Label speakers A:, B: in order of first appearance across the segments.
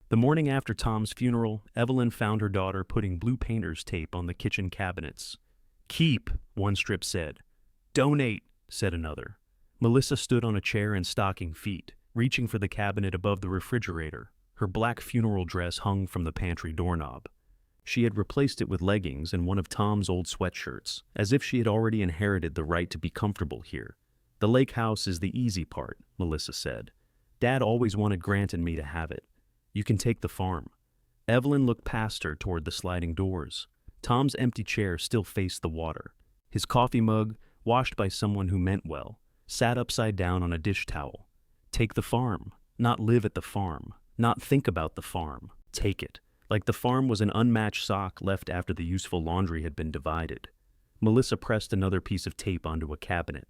A: The morning after Tom's funeral, Evelyn found her daughter putting blue painter's tape on the kitchen cabinets. "Keep," one strip said. "Donate," said another. Melissa stood on a chair in stocking feet, reaching for the cabinet above the refrigerator. Her black funeral dress hung from the pantry doorknob. She had replaced it with leggings and one of Tom's old sweatshirts, as if she had already inherited the right to be comfortable here. "The lake house is the easy part," Melissa said. "Dad always wanted Grant and me to have it. You can take the farm." Evelyn looked past her toward the sliding doors. Tom's empty chair still faced the water. His coffee mug, washed by someone who meant well, sat upside down on a dish towel. Take the farm, not live at the farm, not think about the farm. Take it. Like the farm was an unmatched sock left after the useful laundry had been divided. Melissa pressed another piece of tape onto a cabinet.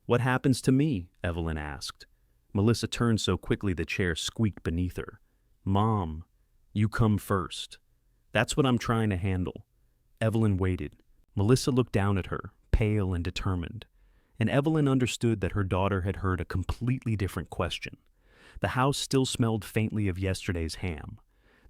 A: "What happens to me?" Evelyn asked. Melissa turned so quickly the chair squeaked beneath her. "Mom, you come first. That's what I'm trying to handle." Evelyn waited. Melissa looked down at her, pale and determined. And Evelyn understood that her daughter had heard a completely different question. The house still smelled faintly of yesterday's ham.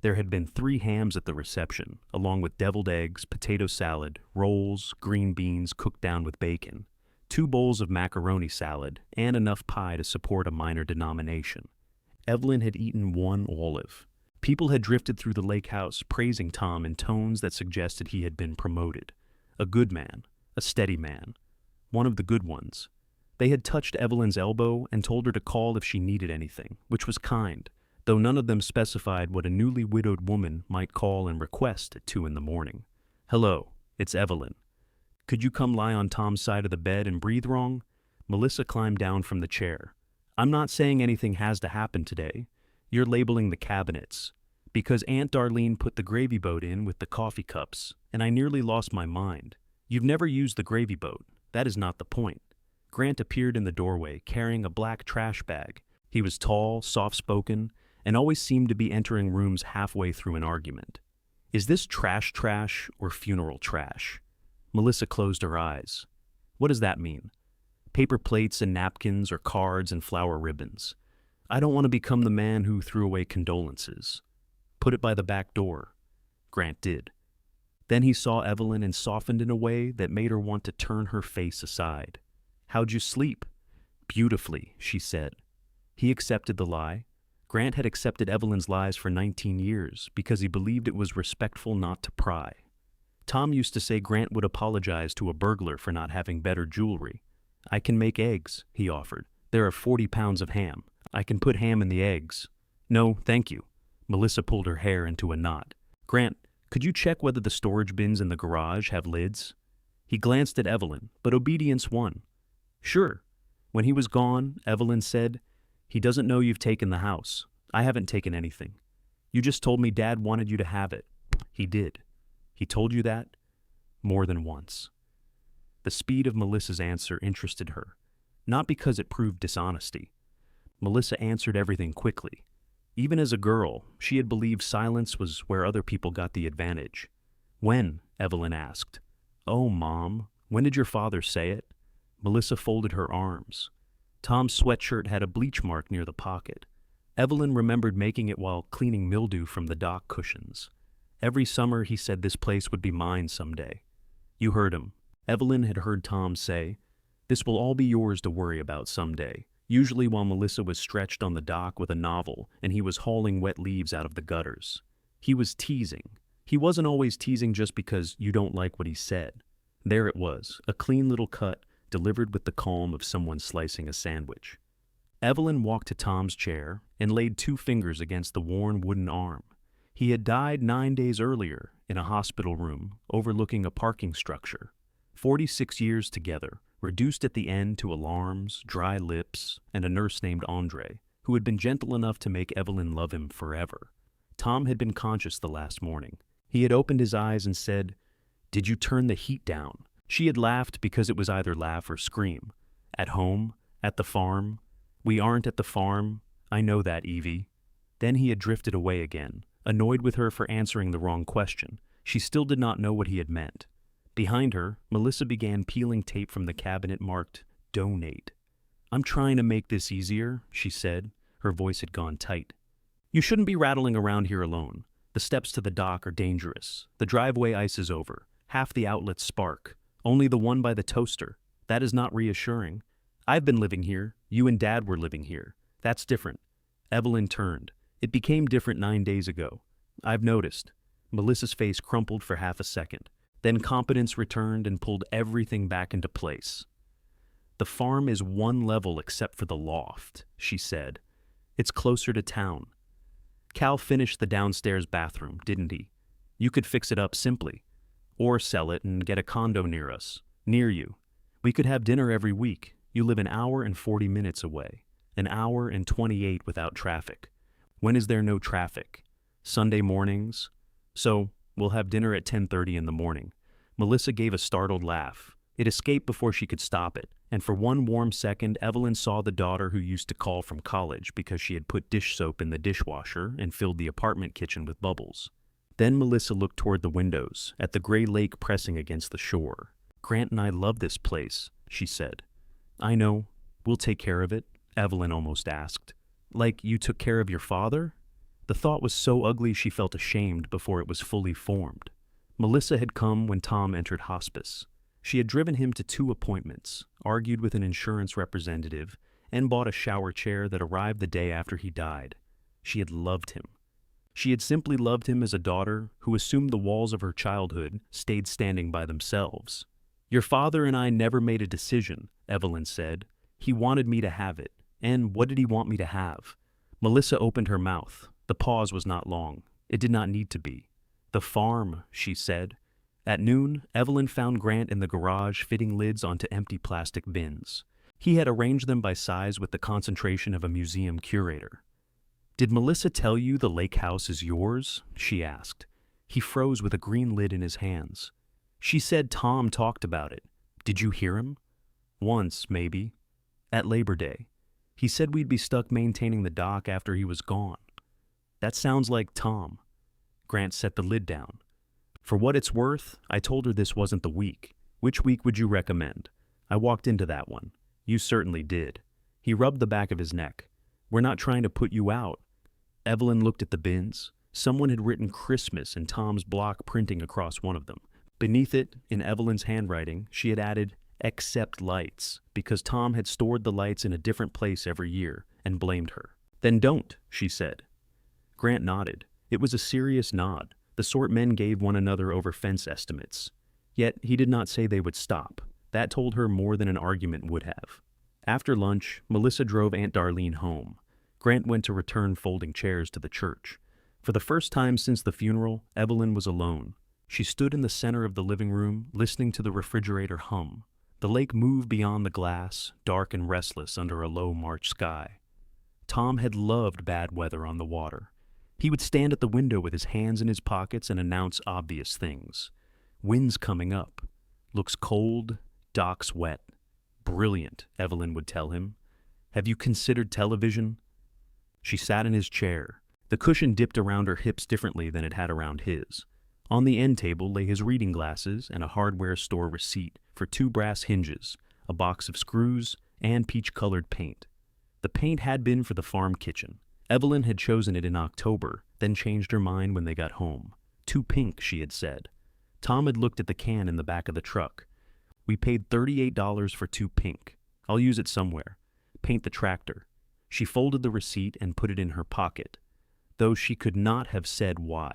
A: There had been 3 hams at the reception, along with deviled eggs, potato salad, rolls, green beans cooked down with bacon, 2 bowls of macaroni salad, and enough pie to support a minor denomination. Evelyn had eaten 1 olive. People had drifted through the lake house, praising Tom in tones that suggested he had been promoted. A good man, a steady man, one of the good ones. They had touched Evelyn's elbow and told her to call if she needed anything, which was kind, though none of them specified what a newly widowed woman might call and request at 2 in the morning. "Hello, it's Evelyn. Could you come lie on Tom's side of the bed and breathe wrong?" Melissa climbed down from the chair. "I'm not saying anything has to happen today. You're labeling the cabinets. Because Aunt Darlene put the gravy boat in with the coffee cups, and I nearly lost my mind. You've never used the gravy boat. That is not the point." Grant appeared in the doorway, carrying a black trash bag. He was tall, soft-spoken, and always seemed to be entering rooms halfway through an argument. "Is this trash or funeral trash?" Melissa closed her eyes. "What does that mean? Paper plates and napkins or cards and flower ribbons? I don't want to become the man who threw away condolences." "Put it by the back door." Grant did. Then he saw Evelyn and softened in a way that made her want to turn her face aside. "How'd you sleep?" "Beautifully," she said. He accepted the lie. Grant had accepted Evelyn's lies for 19 years because he believed it was respectful not to pry. Tom used to say Grant would apologize to a burglar for not having better jewelry. "I can make eggs," he offered. "There are 40 pounds of ham. I can put ham in the eggs." "No, thank you." Melissa pulled her hair into a knot. "Grant, could you check whether the storage bins in the garage have lids?" He glanced at Evelyn, but obedience won. "Sure." When he was gone, Evelyn said, "He doesn't know you've taken the house. I haven't taken anything. You just told me Dad wanted you to have it." "He did." "He told you that?" "More than once." The speed of Melissa's answer interested her, not because it proved dishonesty. Melissa answered everything quickly. Even as a girl, she had believed silence was where other people got the advantage. "When?" Evelyn asked. "Oh, Mom, when did your father say it?" Melissa folded her arms. Tom's sweatshirt had a bleach mark near the pocket. Evelyn remembered making it while cleaning mildew from the dock cushions. Every summer he said this place would be mine someday. "You heard him." Evelyn had heard Tom say, "This will all be yours to worry about someday," usually while Melissa was stretched on the dock with a novel and he was hauling wet leaves out of the gutters. He was teasing. He wasn't always teasing just because you don't like what he said. There it was, a clean little cut, delivered with the calm of someone slicing a sandwich. Evelyn walked to Tom's chair and laid 2 fingers against the worn wooden arm. He had died 9 days earlier in a hospital room overlooking a parking structure. 46 years together, reduced at the end to alarms, dry lips, and a nurse named Andre, who had been gentle enough to make Evelyn love him forever. Tom had been conscious the last morning. He had opened his eyes and said, "Did you turn the heat down?" She had laughed because it was either laugh or scream. "At home? At the farm?" "We aren't at the farm. I know that, Evie." Then he had drifted away again, annoyed with her for answering the wrong question. She still did not know what he had meant. Behind her, Melissa began peeling tape from the cabinet marked "Donate." "I'm trying to make this easier," she said. Her voice had gone tight. You shouldn't be rattling around here alone. The steps to the dock are dangerous. The driveway ice is over. Half the outlets spark. Only the one by the toaster. That is not reassuring. I've been living here. You and Dad were living here. That's different. Evelyn turned. It became different 9 days ago. I've noticed. Melissa's face crumpled for half a second. Then confidence returned and pulled everything back into place. The farm is one level except for the loft, she said. It's closer to town. Cal finished the downstairs bathroom, didn't he? You could fix it up simply. Or sell it and get a condo near us. Near you. We could have dinner every week. You live an hour and 40 minutes away. An hour and 28 without traffic. When is there no traffic? Sunday mornings? So, we'll have dinner at 10:30 in the morning. Melissa gave a startled laugh. It escaped before she could stop it, and for one warm second, Evelyn saw the daughter who used to call from college because she had put dish soap in the dishwasher and filled the apartment kitchen with bubbles. Then Melissa looked toward the windows, at the gray lake pressing against the shore. Grant and I love this place, she said. I know. We'll take care of it, Evelyn almost asked. Like you took care of your father? The thought was so ugly she felt ashamed before it was fully formed. Melissa had come when Tom entered hospice. She had driven him to 2 appointments, argued with an insurance representative, and bought a shower chair that arrived the day after he died. She had loved him. She had simply loved him as a daughter who assumed the walls of her childhood stayed standing by themselves. Your father and I never made a decision, Evelyn said. He wanted me to have it. And what did he want me to have? Melissa opened her mouth. The pause was not long. It did not need to be. The farm, she said. At noon, Evelyn found Grant in the garage fitting lids onto empty plastic bins. He had arranged them by size with the concentration of a museum curator. Did Melissa tell you the lake house is yours? She asked. He froze with a green lid in his hands. She said Tom talked about it. Did you hear him? Once, maybe. At Labor Day. He said we'd be stuck maintaining the dock after he was gone. That sounds like Tom. Grant set the lid down. For what it's worth, I told her this wasn't the week. Which week would you recommend? I walked into that one. You certainly did. He rubbed the back of his neck. We're not trying to put you out. Evelyn looked at the bins. Someone had written Christmas in Tom's block printing across one of them. Beneath it, in Evelyn's handwriting, she had added, except lights, because Tom had stored the lights in a different place every year, and blamed her. Then don't, she said. Grant nodded. It was a serious nod, the sort men gave one another over fence estimates. Yet he did not say they would stop. That told her more than an argument would have. After lunch, Melissa drove Aunt Darlene home. Grant went to return folding chairs to the church. For the first time since the funeral, Evelyn was alone. She stood in the center of the living room, listening to the refrigerator hum. The lake moved beyond the glass, dark and restless under a low March sky. Tom had loved bad weather on the water. He would stand at the window with his hands in his pockets and announce obvious things. Wind's coming up. Looks cold, dock's wet. Brilliant, Evelyn would tell him. Have you considered television? She sat in his chair. The cushion dipped around her hips differently than it had around his. On the end table lay his reading glasses and a hardware store receipt for 2 brass hinges, a box of screws, and peach-colored paint. The paint had been for the farm kitchen. Evelyn had chosen it in October, then changed her mind when they got home. Too pink, she had said. Tom had looked at the can in the back of the truck. We paid $38 for 2 pink. I'll use it somewhere. Paint the tractor. She folded the receipt and put it in her pocket, though she could not have said why.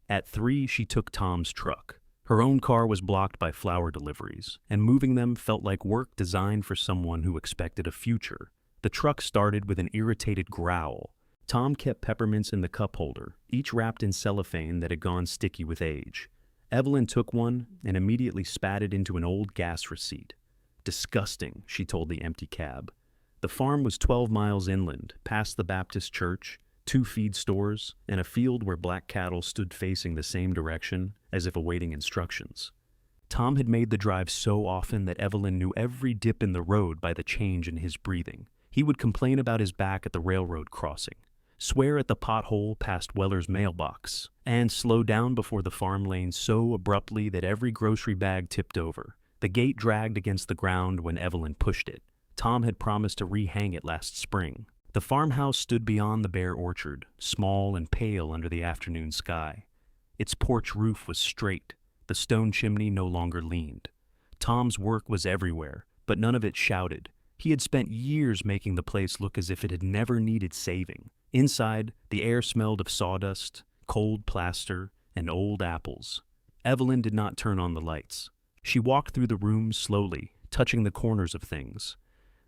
A: At 3, she took Tom's truck. Her own car was blocked by flower deliveries, and moving them felt like work designed for someone who expected a future. The truck started with an irritated growl. Tom kept peppermints in the cup holder, each wrapped in cellophane that had gone sticky with age. Evelyn took one and immediately spat it into an old gas receipt. Disgusting, she told the empty cab. The farm was 12 miles inland, past the Baptist church, 2 feed stores, and a field where black cattle stood facing the same direction, as if awaiting instructions. Tom had made the drive so often that Evelyn knew every dip in the road by the change in his breathing. He would complain about his back at the railroad crossing, swear at the pothole past Weller's mailbox, and slow down before the farm lane so abruptly that every grocery bag tipped over. The gate dragged against the ground when Evelyn pushed it. Tom had promised to rehang it last spring. The The farmhouse stood beyond the bare orchard, small and pale under the afternoon sky. Its porch roof was straight, the stone chimney no longer leaned. Tom's work was everywhere, but none of it shouted. He had spent years making the place look as if it had never needed saving. Inside, the air smelled of sawdust, cold plaster, and old apples. Evelyn did not turn on the lights. She walked through the room slowly, touching the corners of things.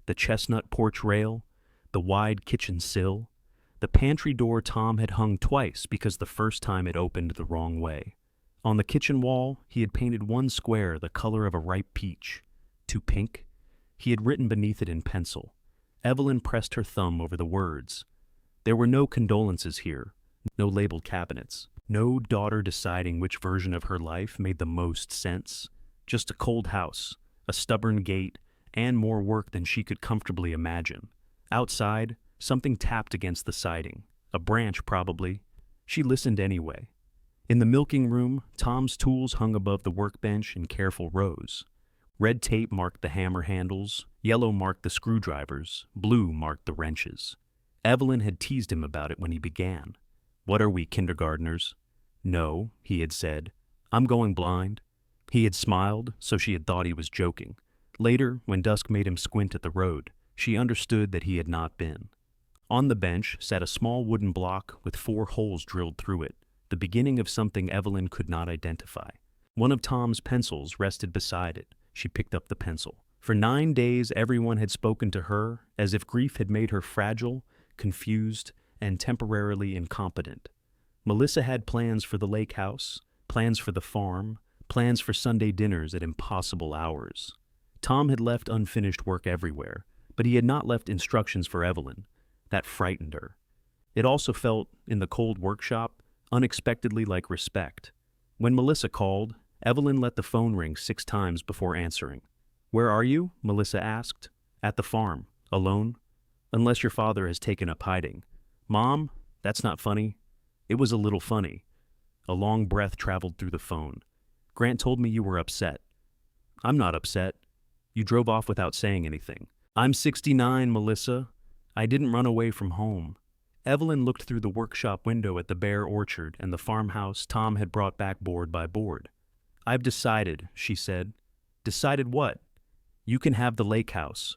A: The chestnut porch rail, the wide kitchen sill, the pantry door Tom had hung twice because the first time it opened the wrong way. On the kitchen wall, he had painted one square the color of a ripe peach. Too pink? He had written beneath it in pencil. Evelyn pressed her thumb over the words. There were no condolences here, no labeled cabinets, no daughter deciding which version of her life made the most sense. Just a cold house, a stubborn gate, and more work than she could comfortably imagine. Outside, something tapped against the siding. A branch, probably. She listened anyway. In the milking room, Tom's tools hung above the workbench in careful rows. Red tape marked the hammer handles, yellow marked the screwdrivers, blue marked the wrenches. Evelyn had teased him about it when he began. "What are we, kindergartners?" "No," he had said. "I'm going blind." He had smiled, so she had thought he was joking. Later, when dusk made him squint at the road, she understood that he had not been. On the bench sat a small wooden block with 4 holes drilled through it, the beginning of something Evelyn could not identify. One of Tom's pencils rested beside it. She picked up the pencil. For 9 days, everyone had spoken to her as if grief had made her fragile, confused, and temporarily incompetent. Melissa had plans for the lake house, plans for the farm, plans for Sunday dinners at impossible hours. Tom had left unfinished work everywhere, but he had not left instructions for Evelyn. That frightened her. It also felt, in the cold workshop, unexpectedly like respect. When Melissa called, Evelyn let the phone ring 6 times before answering. "Where are you?" Melissa asked. "At the farm. Alone? Unless your father has taken up hiding." "Mom, that's not funny." It was a little funny. A long breath traveled through the phone. "Grant told me you were upset." "I'm not upset. You drove off without saying anything." "I'm 69, Melissa. I didn't run away from home." Evelyn looked through the workshop window at the bare orchard and the farmhouse Tom had brought back board by board. "I've decided," she said. "Decided what?" "You can have the lake house."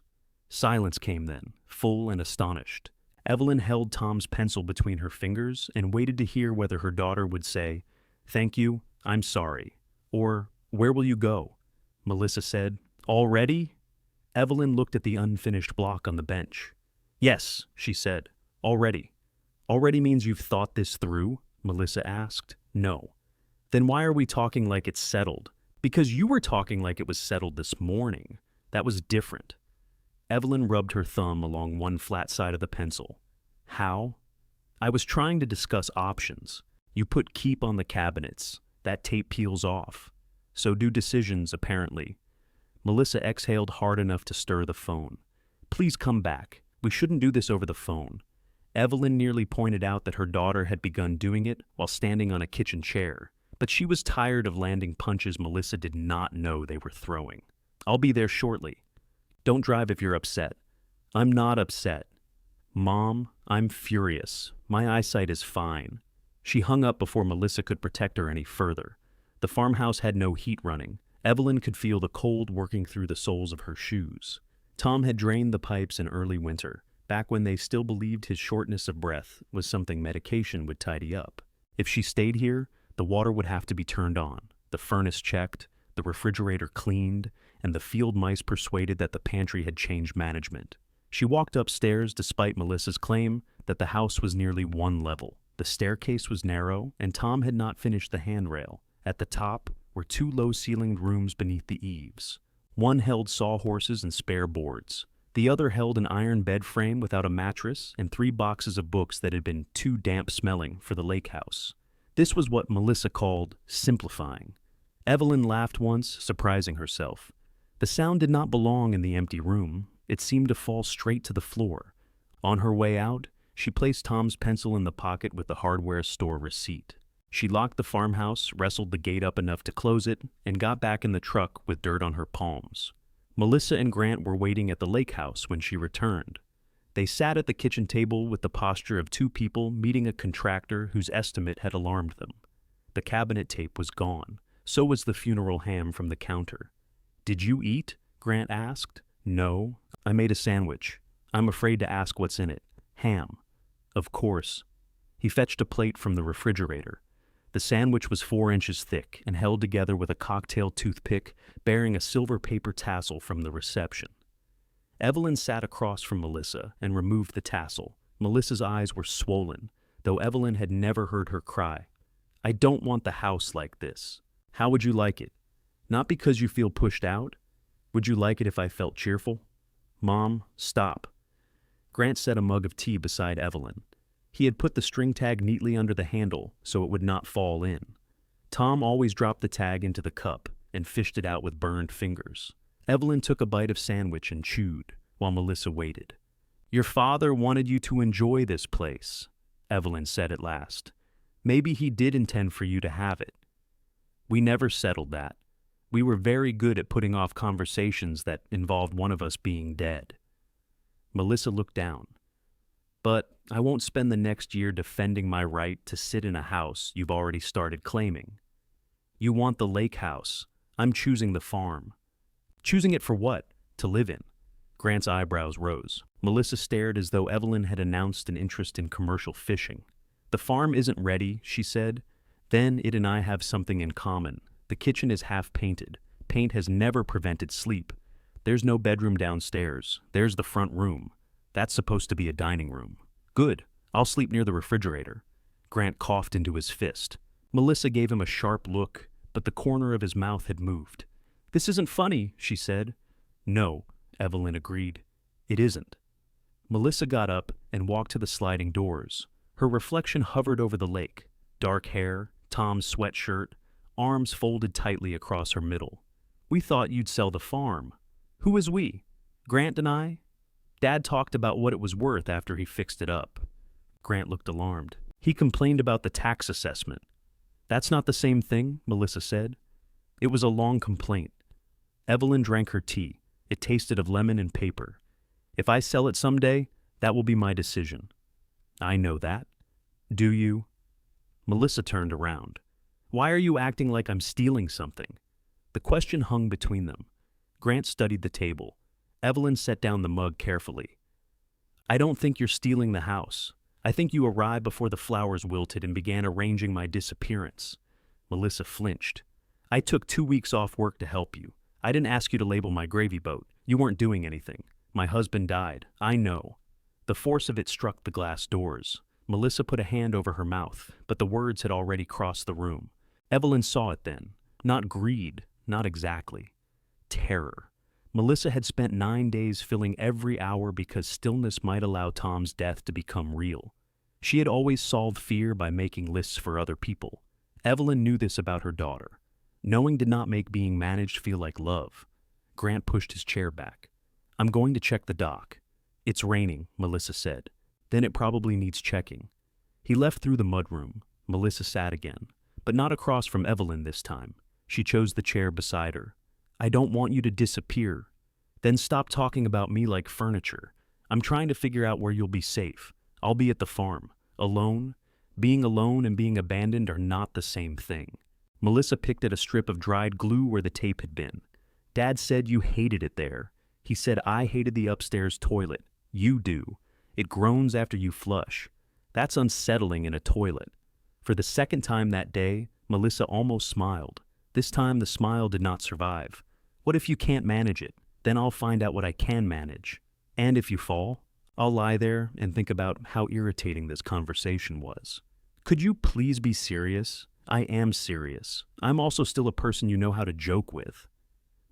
A: Silence came then, full and astonished. Evelyn held Tom's pencil between her fingers and waited to hear whether her daughter would say, "Thank you, I'm sorry," or "Where will you go?" Melissa said, "Already?" Evelyn looked at the unfinished block on the bench. "Yes," she said, "already." "Already means you've thought this through?" Melissa asked. "No." "Then why are we talking like it's settled?" "Because you were talking like it was settled this morning. That was different." Evelyn rubbed her thumb along one flat side of the pencil. "How?" "I was trying to discuss options. You put keep on the cabinets. That tape peels off. So do decisions, apparently." Melissa exhaled hard enough to stir the phone. "Please come back. We shouldn't do this over the phone." Evelyn nearly pointed out that her daughter had begun doing it while standing on a kitchen chair, but she was tired of landing punches Melissa did not know they were throwing. "I'll be there shortly. Don't drive if you're upset." "I'm not upset." "Mom, I'm furious. My eyesight is fine." She hung up before Melissa could protect her any further. The farmhouse had no heat running. Evelyn could feel the cold working through the soles of her shoes. Tom had drained the pipes in early winter, back when they still believed his shortness of breath was something medication would tidy up. If she stayed here, the water would have to be turned on, the furnace checked, the refrigerator cleaned, and the field mice persuaded that the pantry had changed management. She walked upstairs despite Melissa's claim that the house was nearly 1 level. The staircase was narrow, and Tom had not finished the handrail. At the top were 2 low-ceilinged rooms beneath the eaves. One held sawhorses and spare boards. The other held an iron bed frame without a mattress and 3 boxes of books that had been too damp-smelling for the lake house. This was what Melissa called simplifying. Evelyn laughed once, surprising herself. The sound did not belong in the empty room. It seemed to fall straight to the floor. On her way out, she placed Tom's pencil in the pocket with the hardware store receipt. She locked the farmhouse, wrestled the gate up enough to close it, and got back in the truck with dirt on her palms. Melissa and Grant were waiting at the lake house when she returned. They sat at the kitchen table with the posture of two people meeting a contractor whose estimate had alarmed them. The cabinet tape was gone. So was the funeral ham from the counter. "Did you eat?" Grant asked. "No. I made a sandwich. I'm afraid to ask what's in it." "Ham." "Of course." He fetched a plate from the refrigerator. The sandwich was 4 inches thick and held together with a cocktail toothpick bearing a silver paper tassel from the reception. Evelyn sat across from Melissa and removed the tassel. Melissa's eyes were swollen, though Evelyn had never heard her cry. "I don't want the house like this. How would you like it? Not because you feel pushed out? Would you like it if I felt cheerful?" "Mom, stop." Grant set a mug of tea beside Evelyn. He had put the string tag neatly under the handle so it would not fall in. Tom always dropped the tag into the cup and fished it out with burned fingers. Evelyn took a bite of sandwich and chewed, while Melissa waited. "Your father wanted you to enjoy this place," Evelyn said at last. "Maybe he did intend for you to have it. We never settled that. We were very good at putting off conversations that involved one of us being dead." Melissa looked down. "But I won't spend the next year defending my right to sit in a house you've already started claiming. You want the lake house. I'm choosing the farm." "Choosing it for what? To live in?" Grant's eyebrows rose. Melissa stared as though Evelyn had announced an interest in commercial fishing. "The farm isn't ready," she said. "Then it and I have something in common. The kitchen is half painted. Paint has never prevented sleep. There's no bedroom downstairs. There's the front room. That's supposed to be a dining room." "Good. I'll sleep near the refrigerator." Grant coughed into his fist. Melissa gave him a sharp look, but the corner of his mouth had moved. "This isn't funny," she said. "No," Evelyn agreed. "It isn't." Melissa got up and walked to the sliding doors. Her reflection hovered over the lake. Dark hair, Tom's sweatshirt, arms folded tightly across her middle. "We thought you'd sell the farm." "Who is we? Grant and I?" "Dad talked about what it was worth after he fixed it up." Grant looked alarmed. "He complained about the tax assessment." "That's not the same thing," Melissa said. It was a long complaint. Evelyn drank her tea. It tasted of lemon and paper. "If I sell it someday, that will be my decision." "I know that." "Do you?" Melissa turned around. "Why are you acting like I'm stealing something?" The question hung between them. Grant studied the table. Evelyn set down the mug carefully. "I don't think you're stealing the house. I think you arrived before the flowers wilted and began arranging my disappearance." Melissa flinched. "I took 2 weeks off work to help you. I didn't ask you to label my gravy boat. You weren't doing anything. My husband died. I know." The force of it struck the glass doors. Melissa put a hand over her mouth, but the words had already crossed the room. Evelyn saw it then. Not greed, not exactly. Terror. Melissa had spent 9 days filling every hour because stillness might allow Tom's death to become real. She had always solved fear by making lists for other people. Evelyn knew this about her daughter. Knowing did not make being managed feel like love. Grant pushed his chair back. "I'm going to check the dock." "It's raining," Melissa said. "Then it probably needs checking." He left through the mudroom. Melissa sat again, but not across from Evelyn this time. She chose the chair beside her. "I don't want you to disappear." "Then stop talking about me like furniture. I'm trying to figure out where you'll be safe. I'll be at the farm. Alone? Being alone and being abandoned are not the same thing." Melissa picked at a strip of dried glue where the tape had been. "Dad said you hated it there. He said I hated the upstairs toilet. You do. It groans after you flush. That's unsettling in a toilet." For the second time that day, Melissa almost smiled. This time the smile did not survive. "What if you can't manage it? Then I'll find out what I can manage. And if you fall, I'll lie there and think about how irritating this conversation was." "Could you please be serious?" "I am serious. I'm also still a person you know how to joke with."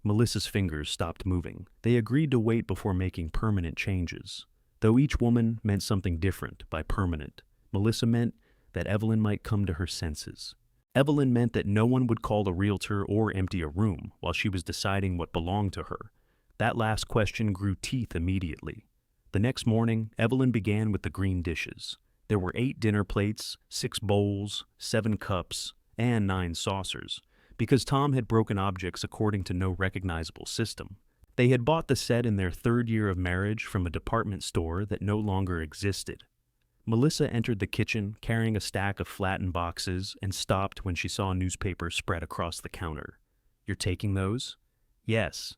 A: Melissa's fingers stopped moving. They agreed to wait before making permanent changes. Though each woman meant something different by permanent, Melissa meant that Evelyn might come to her senses. Evelyn meant that no one would call a realtor or empty a room while she was deciding what belonged to her. That last question grew teeth immediately. The next morning, Evelyn began with the green dishes. There were 8 dinner plates, 6 bowls, 7 cups, and 9 saucers, because Tom had broken objects according to no recognizable system. They had bought the set in their third year of marriage from a department store that no longer existed. Melissa entered the kitchen carrying a stack of flattened boxes and stopped when she saw newspapers spread across the counter. "You're taking those?" "Yes."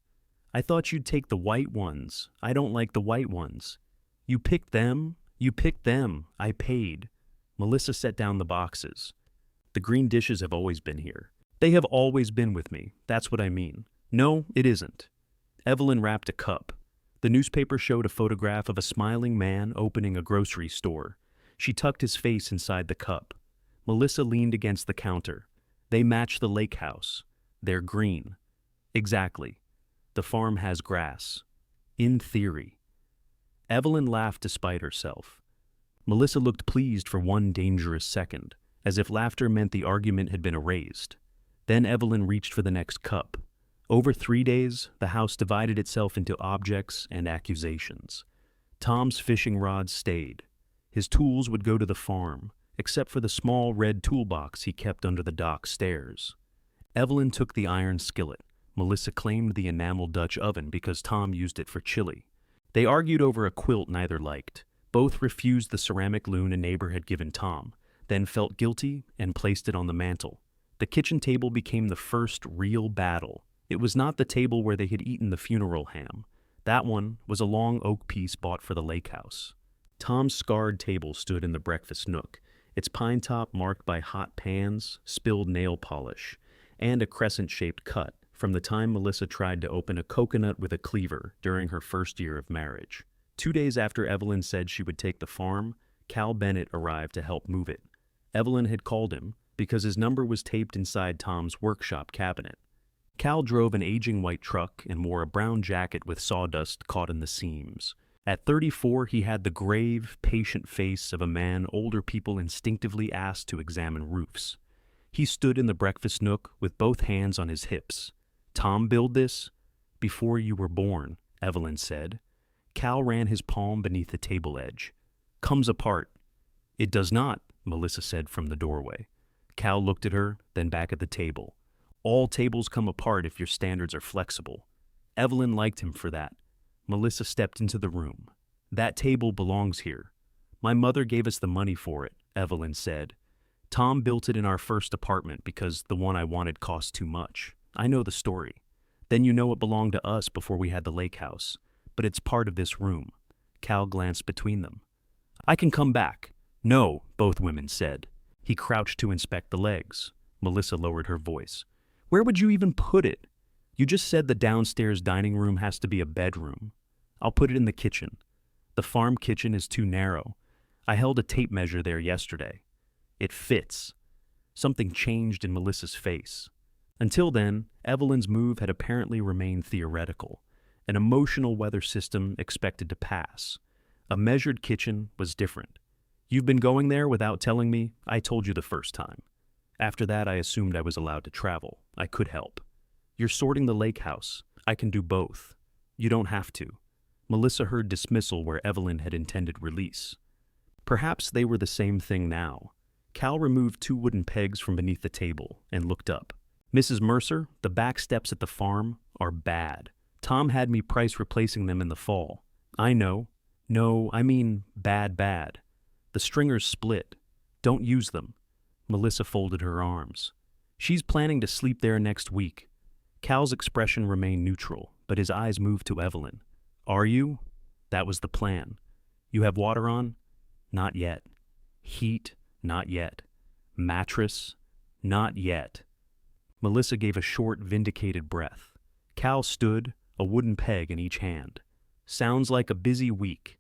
A: "I thought you'd take the white ones. I don't like the white ones." "You picked them? You picked them. I paid." Melissa set down the boxes. "The green dishes have always been here." "They have always been with me. That's what I mean." "No, it isn't." Evelyn wrapped a cup. The newspaper showed a photograph of a smiling man opening a grocery store. She tucked his face inside the cup. Melissa leaned against the counter. "They match the lake house. They're green." "Exactly. The farm has grass. In theory." Evelyn laughed despite herself. Melissa looked pleased for one dangerous second, as if laughter meant the argument had been erased. Then Evelyn reached for the next cup. Over 3 days, the house divided itself into objects and accusations. Tom's fishing rod stayed. His tools would go to the farm, except for the small red toolbox he kept under the dock stairs. Evelyn took the iron skillet. Melissa claimed the enamel Dutch oven because Tom used it for chili. They argued over a quilt neither liked. Both refused the ceramic loon a neighbor had given Tom, then felt guilty and placed it on the mantel. The kitchen table became the first real battle. It was not the table where they had eaten the funeral ham. That one was a long oak piece bought for the lake house. Tom's scarred table stood in the breakfast nook, its pine top marked by hot pans, spilled nail polish, and a crescent-shaped cut from the time Melissa tried to open a coconut with a cleaver during her first year of marriage. 2 days after Evelyn said she would take the farm, Cal Bennett arrived to help move it. Evelyn had called him because his number was taped inside Tom's workshop cabinet. Cal drove an aging white truck and wore a brown jacket with sawdust caught in the seams. At 34, he had the grave, patient face of a man older people instinctively asked to examine roofs. He stood in the breakfast nook with both hands on his hips. "Tom build this?" "Before you were born," Evelyn said. Cal ran his palm beneath the table edge. "Comes apart." "It does not," Melissa said from the doorway. Cal looked at her, then back at the table. "All tables come apart if your standards are flexible." Evelyn liked him for that. Melissa stepped into the room. "That table belongs here. My mother gave us the money for it," Evelyn said. "Tom built it in our first apartment because the one I wanted cost too much. I know the story. Then you know it belonged to us before we had the lake house. But it's part of this room." Cal glanced between them. "I can come back." "No," both women said. He crouched to inspect the legs. Melissa lowered her voice. "Where would you even put it? You just said the downstairs dining room has to be a bedroom." "I'll put it in the kitchen. The farm kitchen is too narrow. I held a tape measure there yesterday. It fits." Something changed in Melissa's face. Until then, Evelyn's move had apparently remained theoretical, an emotional weather system expected to pass. A measured kitchen was different. "You've been going there without telling me? I told you the first time. After that, I assumed I was allowed to travel. I could help." "You're sorting the lake house. I can do both." "You don't have to." Melissa heard dismissal where Evelyn had intended release. Perhaps they were the same thing now. Cal removed 2 wooden pegs from beneath the table and looked up. "Mrs. Mercer, the back steps at the farm are bad. Tom had me price replacing them in the fall." "I know." "No, I mean bad. The stringers split. Don't use them." Melissa folded her arms. "She's planning to sleep there next week." Cal's expression remained neutral, but his eyes moved to Evelyn. "Are you?" "That was the plan." "You have water on?" "Not yet." "Heat?" "Not yet." "Mattress?" "Not yet." Melissa gave a short, vindicated breath. Cal stood, a wooden peg in each hand. "Sounds like a busy week."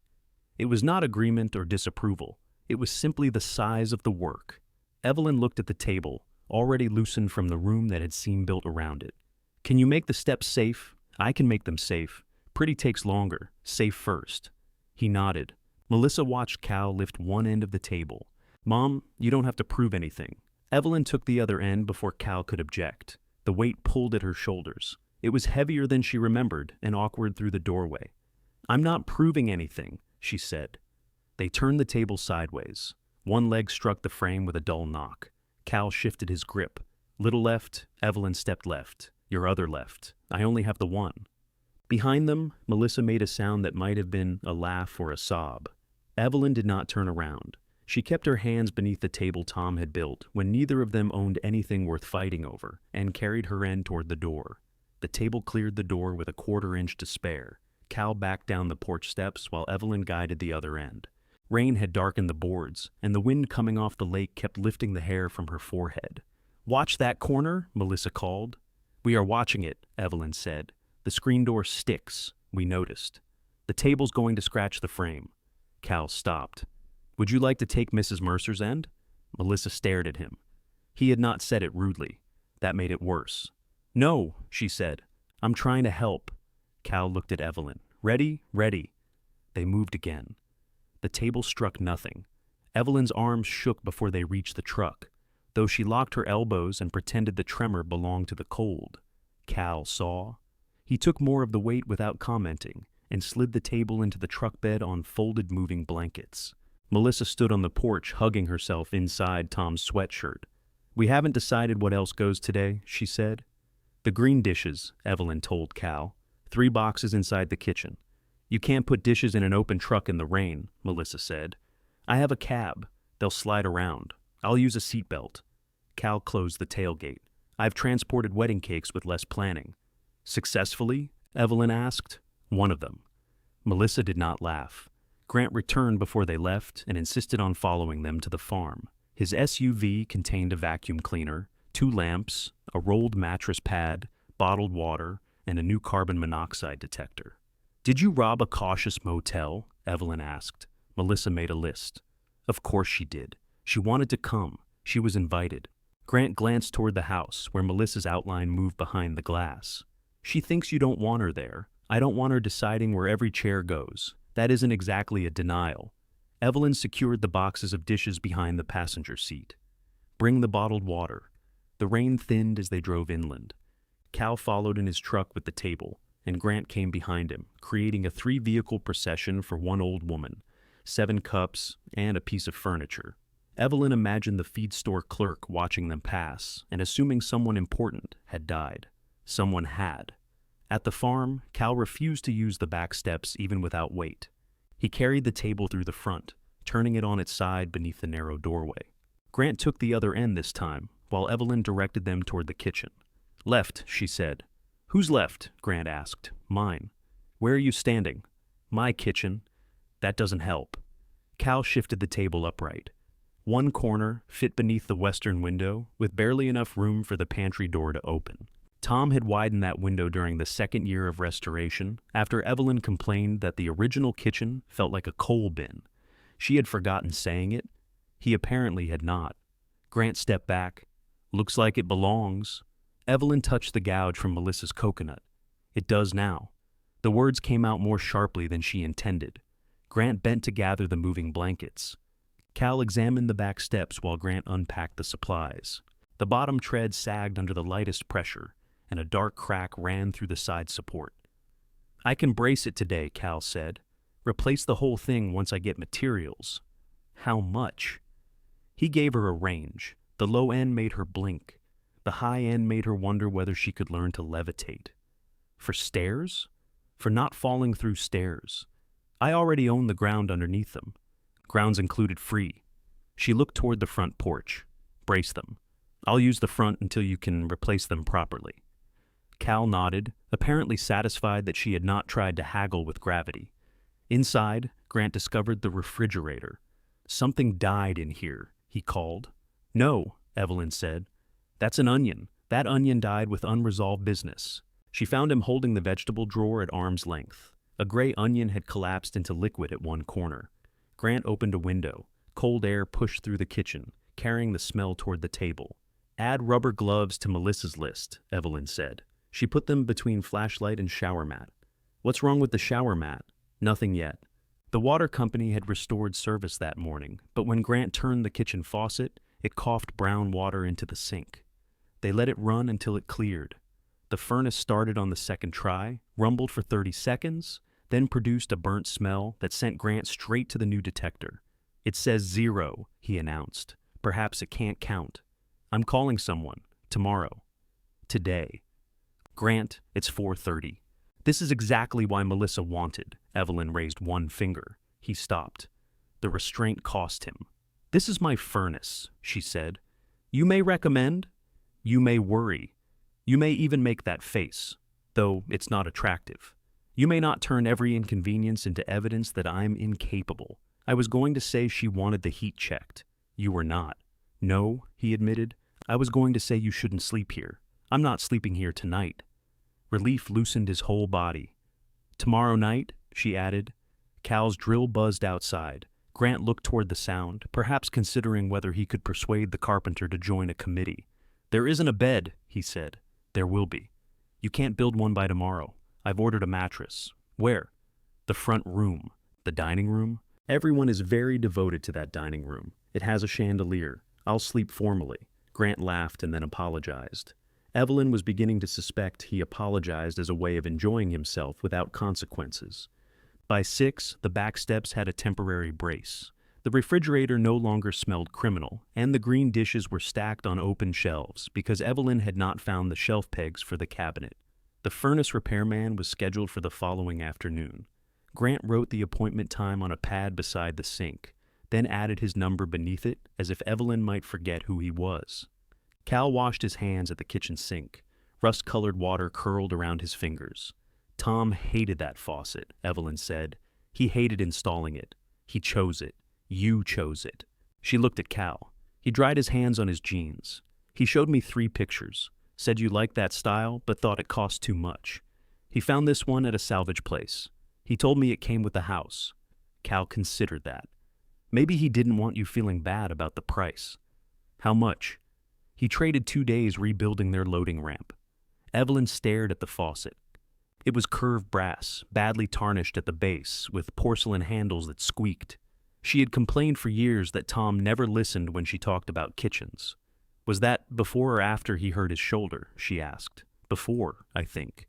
A: It was not agreement or disapproval. It was simply the size of the work. Evelyn looked at the table, already loosened from the room that had seam built around it. "Can you make the steps safe?" "I can make them safe. Pretty takes longer. Safe first." He nodded. Melissa watched Cal lift one end of the table. "Mom, you don't have to prove anything." Evelyn took the other end before Cal could object. The weight pulled at her shoulders. It was heavier than she remembered and awkward through the doorway. "I'm not proving anything," she said. They turned the table sideways. One leg struck the frame with a dull knock. Cal shifted his grip. "Little left." Evelyn stepped left. "Your other left." "I only have the one." Behind them, Melissa made a sound that might have been a laugh or a sob. Evelyn did not turn around. She kept her hands beneath the table Tom had built when neither of them owned anything worth fighting over, and carried her end toward the door. The table cleared the door with a quarter-inch to spare. Cal backed down the porch steps while Evelyn guided the other end. Rain had darkened the boards, and the wind coming off the lake kept lifting the hair from her forehead. "Watch that corner," Melissa called. "We are watching it," Evelyn said. "The screen door sticks, we noticed. The table's going to scratch the frame." Cal stopped. "Would you like to take Mrs. Mercer's end?" Melissa stared at him. He had not said it rudely. That made it worse. "No," she said. "I'm trying to help." Cal looked at Evelyn. "Ready? Ready." They moved again. The table struck nothing. Evelyn's arms shook before they reached the truck, though she locked her elbows and pretended the tremor belonged to the cold. Cal saw. He took more of the weight without commenting and slid the table into the truck bed on folded moving blankets. Melissa stood on the porch hugging herself inside Tom's sweatshirt. "We haven't decided what else goes today," she said. "The green dishes," Evelyn told Cal. 3 boxes inside the kitchen. "You can't put dishes in an open truck in the rain," Melissa said. "I have a cab. They'll slide around. I'll use a seatbelt." Cal closed the tailgate. "I've transported wedding cakes with less planning." "Successfully?" Evelyn asked. "One of them." Melissa did not laugh. Grant returned before they left and insisted on following them to the farm. His SUV contained a vacuum cleaner, 2 lamps, a rolled mattress pad, bottled water, and a new carbon monoxide detector. "Did you rob a cautious motel?" Evelyn asked. Melissa made a list. Of course she did. She wanted to come. She was invited. Grant glanced toward the house, where Melissa's outline moved behind the glass. "She thinks you don't want her there. I don't want her deciding where every chair goes. That isn't exactly a denial." Evelyn secured the boxes of dishes behind the passenger seat. "Bring the bottled water." The rain thinned as they drove inland. Cal followed in his truck with the table, and Grant came behind him, creating a 3-vehicle procession for one old woman, 7 cups, and a piece of furniture. Evelyn imagined the feed store clerk watching them pass and assuming someone important had died. Someone had. At the farm, Cal refused to use the back steps even without weight. He carried the table through the front, turning it on its side beneath the narrow doorway. Grant took the other end this time, while Evelyn directed them toward the kitchen. "Left," she said. "Who's left?" Grant asked. "Mine." "Where are you standing?" "My kitchen." "That doesn't help." Cal shifted the table upright. One corner fit beneath the western window, with barely enough room for the pantry door to open. Tom had widened that window during the 2nd year of restoration, after Evelyn complained that the original kitchen felt like a coal bin. She had forgotten saying it. He apparently had not. Grant stepped back. "Looks like it belongs." Evelyn touched the gouge from Melissa's coconut. "It does now." The words came out more sharply than she intended. Grant bent to gather the moving blankets. Cal examined the back steps while Grant unpacked the supplies. The bottom tread sagged under the lightest pressure, and a dark crack ran through the side support. "I can brace it today," Cal said. "Replace the whole thing once I get materials." "How much?" He gave her a range. The low end made her blink. The high end made her wonder whether she could learn to levitate. "For stairs?" "For not falling through stairs. I already own the ground underneath them. Ground's included free." She looked toward the front porch. "Brace them. I'll use the front until you can replace them properly." Cal nodded, apparently satisfied that she had not tried to haggle with gravity. Inside, Grant discovered the refrigerator. "Something died in here," he called. "No," Evelyn said. "That's an onion. That onion died with unresolved business." She found him holding the vegetable drawer at arm's length. A gray onion had collapsed into liquid at one corner. Grant opened a window. Cold air pushed through the kitchen, carrying the smell toward the table. "Add rubber gloves to Melissa's list," Evelyn said. She put them between flashlight and shower mat. "What's wrong with the shower mat?" "Nothing yet." The water company had restored service that morning, but when Grant turned the kitchen faucet, it coughed brown water into the sink. They let it run until it cleared. The furnace started on the 2nd try, rumbled for 30 seconds, then produced a burnt smell that sent Grant straight to the new detector. "It says 0, he announced. "Perhaps it can't count. I'm calling someone. Tomorrow." "Today." "Grant, it's 4:30. This is exactly why Melissa wanted. Evelyn raised one finger. He stopped. The restraint cost him. This is my furnace, she said. You may recommend. You may worry. You may even make that face, though it's not attractive. You may not turn every inconvenience into evidence that I'm incapable. I was going to say she wanted the heat checked. You were not. No, he admitted. I was going to say you shouldn't sleep here. I'm not sleeping here tonight. Relief loosened his whole body. Tomorrow night, she added. Cal's drill buzzed outside. Grant looked toward the sound, perhaps considering whether he could persuade the carpenter to join a committee. There isn't a bed, he said. There will be. You can't build one by tomorrow. I've ordered a mattress. Where? The front room. The dining room? Everyone is very devoted to that dining room. It has a chandelier. I'll sleep formally. Grant laughed and then apologized. Evelyn was beginning to suspect he apologized as a way of enjoying himself without consequences. By 6, the back steps had a temporary brace. The refrigerator no longer smelled criminal, and the green dishes were stacked on open shelves because Evelyn had not found the shelf pegs for the cabinet. The furnace repairman was scheduled for the following afternoon. Grant wrote the appointment time on a pad beside the sink, then added his number beneath it as if Evelyn might forget who he was. Cal washed his hands at the kitchen sink. Rust-colored water curled around his fingers. Tom hated that faucet, Evelyn said. He hated installing it. He chose it. You chose it. She looked at Cal. He dried his hands on his jeans. He showed me 3 pictures. Said you liked that style, but thought it cost too much. He found this one at a salvage place. He told me it came with the house. Cal considered that. Maybe he didn't want you feeling bad about the price. How much? He traded 2 days rebuilding their loading ramp. Evelyn stared at the faucet. It was curved brass, badly tarnished at the base, with porcelain handles that squeaked. She had complained for years that Tom never listened when she talked about kitchens. Was that before or after he hurt his shoulder? She asked. Before, I think.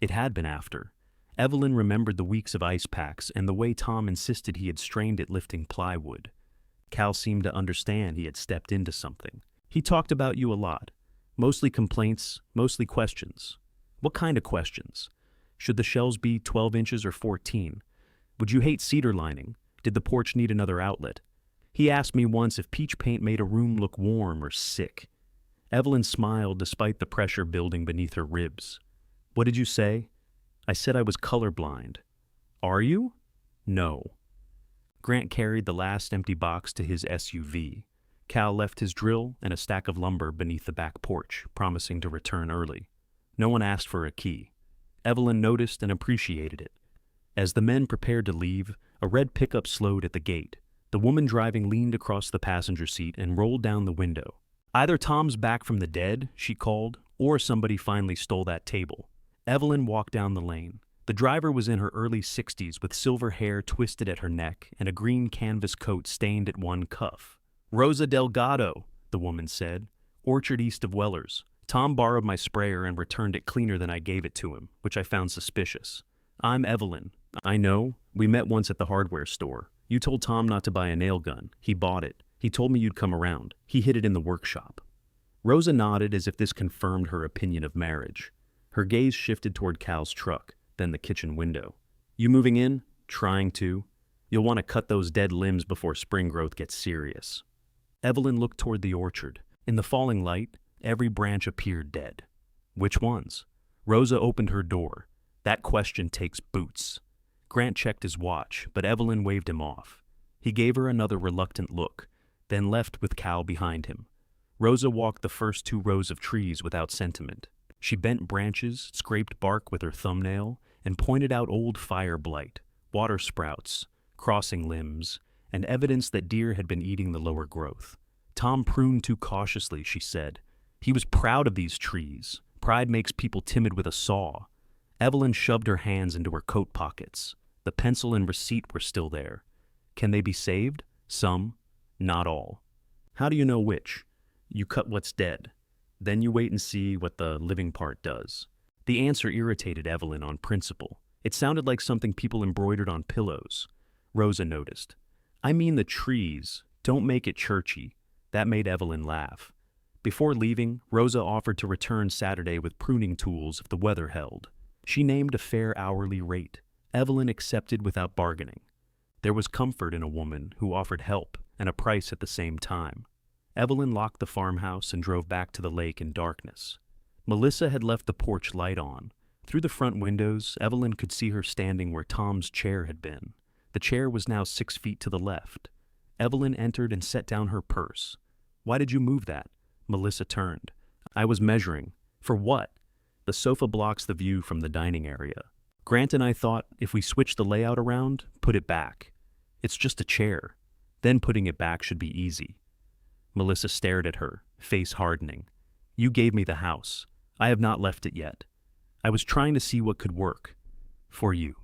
A: It had been after. Evelyn remembered the weeks of ice packs and the way Tom insisted he had strained it lifting plywood. Cal seemed to understand he had stepped into something. He talked about you a lot. Mostly complaints, mostly questions. What kind of questions? Should the shelves be 12 inches or 14? Would you hate cedar lining? Did the porch need another outlet? He asked me once if peach paint made a room look warm or sick. Evelyn smiled despite the pressure building beneath her ribs. What did you say? I said I was colorblind. Are you? No. Grant carried the last empty box to his SUV. Cal left his drill and a stack of lumber beneath the back porch, promising to return early. No one asked for a key. Evelyn noticed and appreciated it. As the men prepared to leave, a red pickup slowed at the gate. The woman driving leaned across the passenger seat and rolled down the window. Either Tom's back from the dead, she called, or somebody finally stole that table. Evelyn walked down the lane. The driver was in her early 60s with silver hair twisted at her neck and a green canvas coat stained at one cuff. Rosa Delgado, the woman said. Orchard east of Wellers. Tom borrowed my sprayer and returned it cleaner than I gave it to him, which I found suspicious. I'm Evelyn. I know. We met once at the hardware store. You told Tom not to buy a nail gun. He bought it. He told me you'd come around. He hid it in the workshop. Rosa nodded as if this confirmed her opinion of marriage. Her gaze shifted toward Cal's truck, then the kitchen window. You moving in? Trying to. You'll want to cut those dead limbs before spring growth gets serious. Evelyn looked toward the orchard. In the falling light, every branch appeared dead. Which ones? Rosa opened her door. That question takes boots. Grant checked his watch, but Evelyn waved him off. He gave her another reluctant look, then left with Cal behind him. Rosa walked the first 2 rows of trees without sentiment. She bent branches, scraped bark with her thumbnail, and pointed out old fire blight, water sprouts, crossing limbs, and evidence that deer had been eating the lower growth. Tom pruned too cautiously, she said. He was proud of these trees. Pride makes people timid with a saw. Evelyn shoved her hands into her coat pockets. The pencil and receipt were still there. Can they be saved? Some, not all. How do you know which? You cut what's dead. Then you wait and see what the living part does. The answer irritated Evelyn on principle. It sounded like something people embroidered on pillows. Rosa noticed. I mean the trees. Don't make it churchy. That made Evelyn laugh. Before leaving, Rosa offered to return Saturday with pruning tools if the weather held. She named a fair hourly rate. Evelyn accepted without bargaining. There was comfort in a woman who offered help and a price at the same time. Evelyn locked the farmhouse and drove back to the lake in darkness. Melissa had left the porch light on. Through the front windows, Evelyn could see her standing where Tom's chair had been. The chair was now 6 feet to the left. Evelyn entered and set down her purse. "Why did you move that?" Melissa turned. "I was measuring." "For what?" "The sofa blocks the view from the dining area. Grant and I thought if we switched the layout around, put it back. It's just a chair. Then putting it back should be easy." Melissa stared at her, face hardening. "You gave me the house. I have not left it yet. I was trying to see what could work. For you."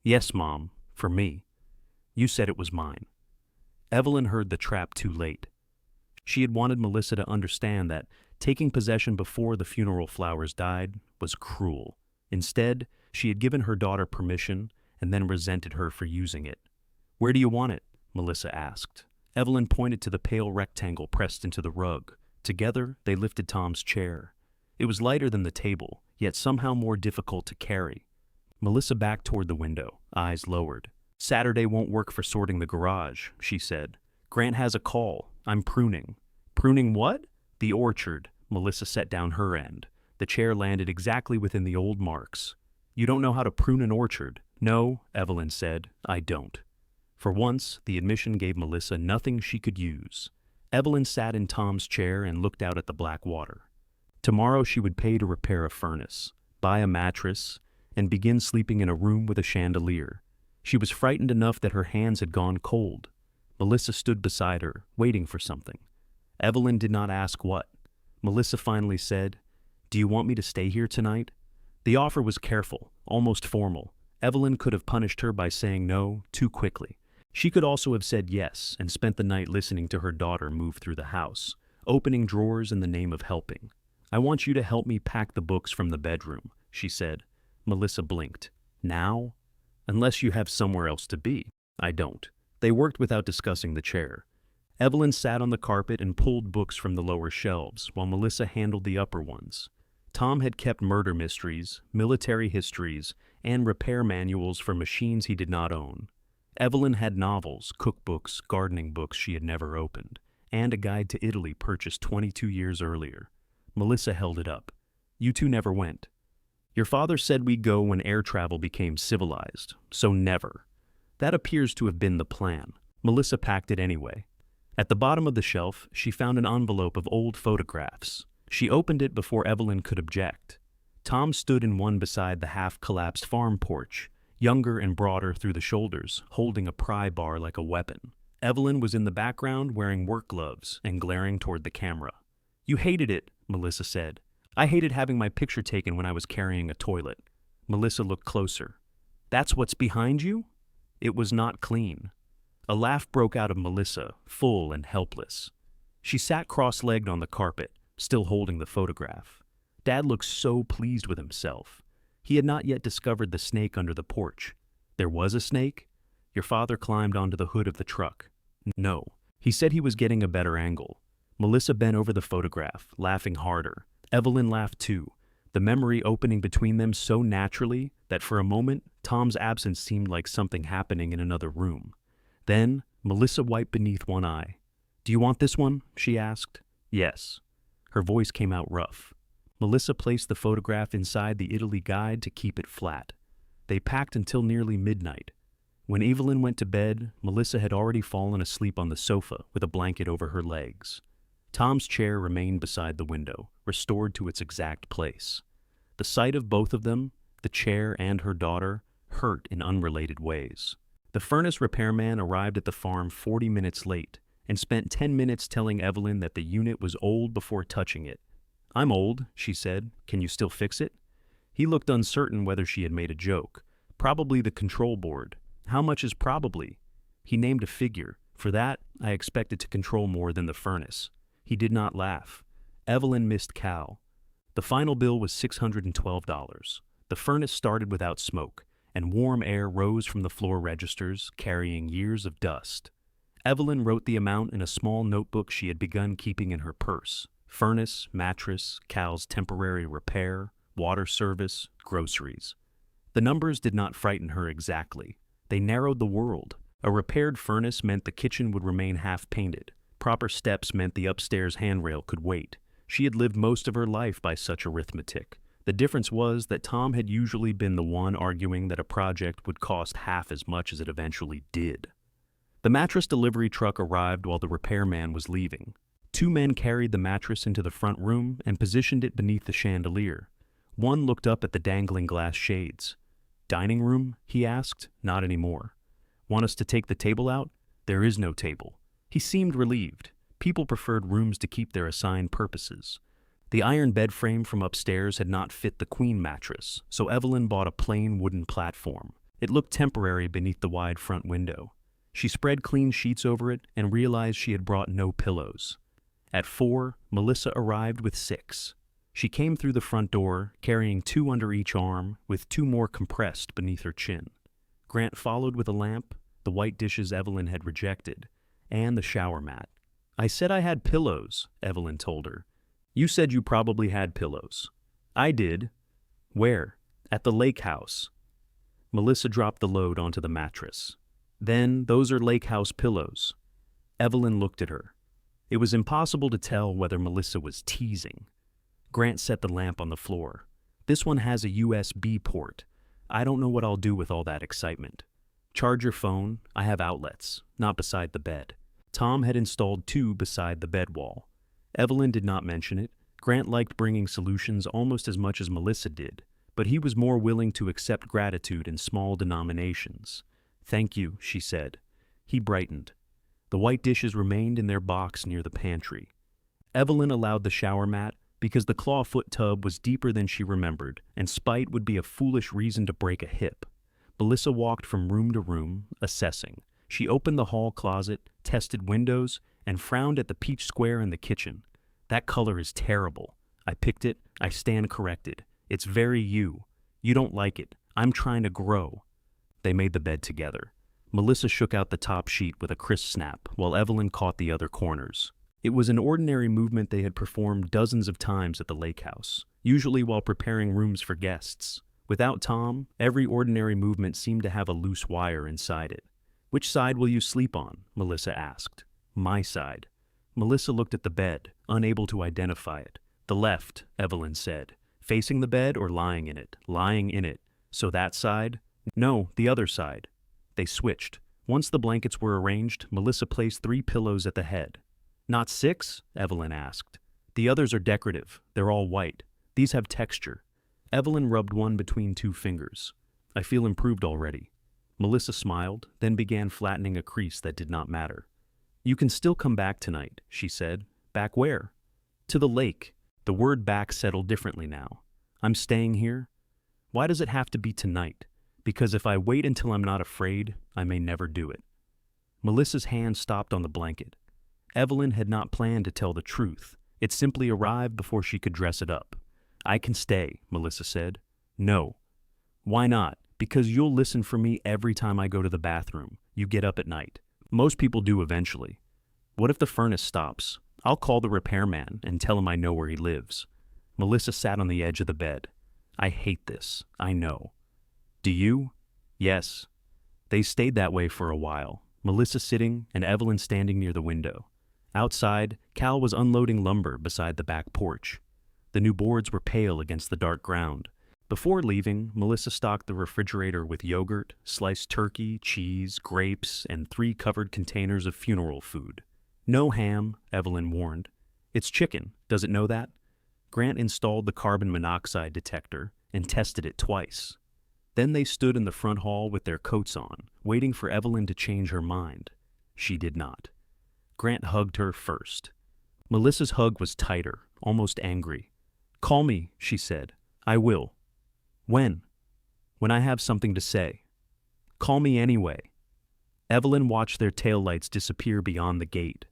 A: "Yes, Mom, for me. You said it was mine." Evelyn heard the trap too late. She had wanted Melissa to understand that taking possession before the funeral flowers died was cruel. Instead, she had given her daughter permission and then resented her for using it. "Where do you want it?" Melissa asked. Evelyn pointed to the pale rectangle pressed into the rug. Together, they lifted Tom's chair. It was lighter than the table, yet somehow more difficult to carry. Melissa backed toward the window, eyes lowered. "Saturday won't work for sorting the garage," she said. "Grant has a call. I'm pruning." "Pruning what?" "The orchard." Melissa set down her end. The chair landed exactly within the old marks. "You don't know how to prune an orchard?" "No," Evelyn said, "I don't." For once, the admission gave Melissa nothing she could use. Evelyn sat in Tom's chair and looked out at the black water. Tomorrow she would pay to repair a furnace, buy a mattress, and begin sleeping in a room with a chandelier. She was frightened enough that her hands had gone cold. Melissa stood beside her, waiting for something. Evelyn did not ask what. Melissa finally said, "Do you want me to stay here tonight?" The offer was careful, almost formal. Evelyn could have punished her by saying no too quickly. She could also have said yes and spent the night listening to her daughter move through the house, opening drawers in the name of helping. "I want you to help me pack the books from the bedroom," she said. Melissa blinked. "Now?" "Unless you have somewhere else to be." "I don't." They worked without discussing the chair. Evelyn sat on the carpet and pulled books from the lower shelves, while Melissa handled the upper ones. Tom had kept murder mysteries, military histories, and repair manuals for machines he did not own. Evelyn had novels, cookbooks, gardening books she had never opened, and a guide to Italy purchased 22 years earlier. Melissa held it up. "You two never went." "Your father said we'd go when air travel became civilized, so never." "That appears to have been the plan." Melissa packed it anyway. At the bottom of the shelf, she found an envelope of old photographs. She opened it before Evelyn could object. Tom stood in one beside the half-collapsed farm porch, younger and broader through the shoulders, holding a pry bar like a weapon. Evelyn was in the background wearing work gloves and glaring toward the camera. "You hated it," Melissa said. "I hated having my picture taken when I was carrying a toilet." Melissa looked closer. "That's what's behind you?" It was not clean. A laugh broke out of Melissa, full and helpless. She sat cross-legged on the carpet, still holding the photograph. Dad looked so pleased with himself. He had not yet discovered the snake under the porch. There was a snake? Your father climbed onto the hood of the truck. No. He said he was getting a better angle. Melissa bent over the photograph, laughing harder. Evelyn laughed too, the memory opening between them so naturally that for a moment, Tom's absence seemed like something happening in another room. Then, Melissa wiped beneath one eye. "Do you want this one?" she asked. "Yes." Her voice came out rough. Melissa placed the photograph inside the Italy guide to keep it flat. They packed until nearly midnight. When Evelyn went to bed, Melissa had already fallen asleep on the sofa with a blanket over her legs. Tom's chair remained beside the window, restored to its exact place. The sight of both of them, the chair and her daughter, hurt in unrelated ways. The furnace repairman arrived at the farm 40 minutes late and spent 10 minutes telling Evelyn that the unit was old before touching it. "I'm old," she said. "Can you still fix it?" He looked uncertain whether she had made a joke. "Probably the control board." "How much is probably?" He named a figure. "For that, I expected to control more than the furnace." He did not laugh. Evelyn missed Cal. The final bill was $612. The furnace started without smoke, and warm air rose from the floor registers, carrying years of dust. Evelyn wrote the amount in a small notebook she had begun keeping in her purse. Furnace, mattress, Cal's temporary repair, water service, groceries. The numbers did not frighten her exactly. They narrowed the world. A repaired furnace meant the kitchen would remain half-painted. Proper steps meant the upstairs handrail could wait. She had lived most of her life by such arithmetic. The difference was that Tom had usually been the one arguing that a project would cost half as much as it eventually did. The mattress delivery truck arrived while the repairman was leaving. Two men carried the mattress into the front room and positioned it beneath the chandelier. One looked up at the dangling glass shades. "Dining room?" he asked. "Not anymore." "Want us to take the table out?" "There is no table." He seemed relieved. People preferred rooms to keep their assigned purposes. The iron bed frame from upstairs had not fit the queen mattress, so Evelyn bought a plain wooden platform. It looked temporary beneath the wide front window. She spread clean sheets over it and realized she had brought no pillows. At 4, Melissa arrived with 6. She came through the front door, carrying 2 under each arm, with 2 more compressed beneath her chin. Grant followed with a lamp, the white dishes Evelyn had rejected, and the shower mat. "I said I had pillows," Evelyn told her. "You said you probably had pillows." "I did." "Where?" "At the lake house." Melissa dropped the load onto the mattress. "Then those are lake house pillows." Evelyn looked at her. It was impossible to tell whether Melissa was teasing. Grant set the lamp on the floor. "This one has a USB port. I don't know what I'll do with all that excitement." "Charge your phone. I have outlets, not beside the bed." Tom had installed 2 beside the bed wall. Evelyn did not mention it. Grant liked bringing solutions almost as much as Melissa did, but he was more willing to accept gratitude in small denominations. "Thank you," she said. He brightened. The white dishes remained in their box near the pantry. Evelyn allowed the shower mat because the clawfoot tub was deeper than she remembered, and spite would be a foolish reason to break a hip. Melissa walked from room to room, assessing. She opened the hall closet, tested windows, and frowned at the peach square in the kitchen. "That color is terrible. I picked it. I stand corrected. It's very you. You don't like it. I'm trying to grow." They made the bed together. Melissa shook out the top sheet with a crisp snap, while Evelyn caught the other corners. It was an ordinary movement they had performed dozens of times at the lake house, usually while preparing rooms for guests. Without Tom, every ordinary movement seemed to have a loose wire inside it. "Which side will you sleep on?" Melissa asked. "My side." Melissa looked at the bed, unable to identify it. "The left," Evelyn said. "Facing the bed or lying in it?" "Lying in it." "So that side?" "No, the other side." They switched. Once the blankets were arranged, Melissa placed 3 pillows at the head. "Not 6?" Evelyn asked. "The others are decorative. They're all white. These have texture." Evelyn rubbed one between 2 fingers. "I feel improved already." Melissa smiled, then began flattening a crease that did not matter. "You can still come back tonight," she said. "Back where?" "To the lake." The word back settled differently now. "I'm staying here?" "Why does it have to be tonight?" "Because if I wait until I'm not afraid, I may never do it." Melissa's hand stopped on the blanket. Evelyn had not planned to tell the truth. It simply arrived before she could dress it up. "I can stay," Melissa said. "No." "Why not?" "Because you'll listen for me every time I go to the bathroom. You get up at night." "Most people do eventually." "What if the furnace stops? I'll call the repairman and tell him I know where he lives." Melissa sat on the edge of the bed. "I hate this. I know." "Do you?" "Yes." They stayed that way for a while, Melissa sitting and Evelyn standing near the window. Outside, Cal was unloading lumber beside the back porch. The new boards were pale against the dark ground. Before leaving, Melissa stocked the refrigerator with yogurt, sliced turkey, cheese, grapes, and 3 covered containers of funeral food. "No ham," Evelyn warned. "It's chicken. Does it know that?" Grant installed the carbon monoxide detector and tested it twice. Then they stood in the front hall with their coats on, waiting for Evelyn to change her mind. She did not. Grant hugged her first. Melissa's hug was tighter, almost angry. "Call me," she said. "I will." "When?" "When I have something to say." "Call me anyway." Evelyn watched their taillights disappear beyond the gate.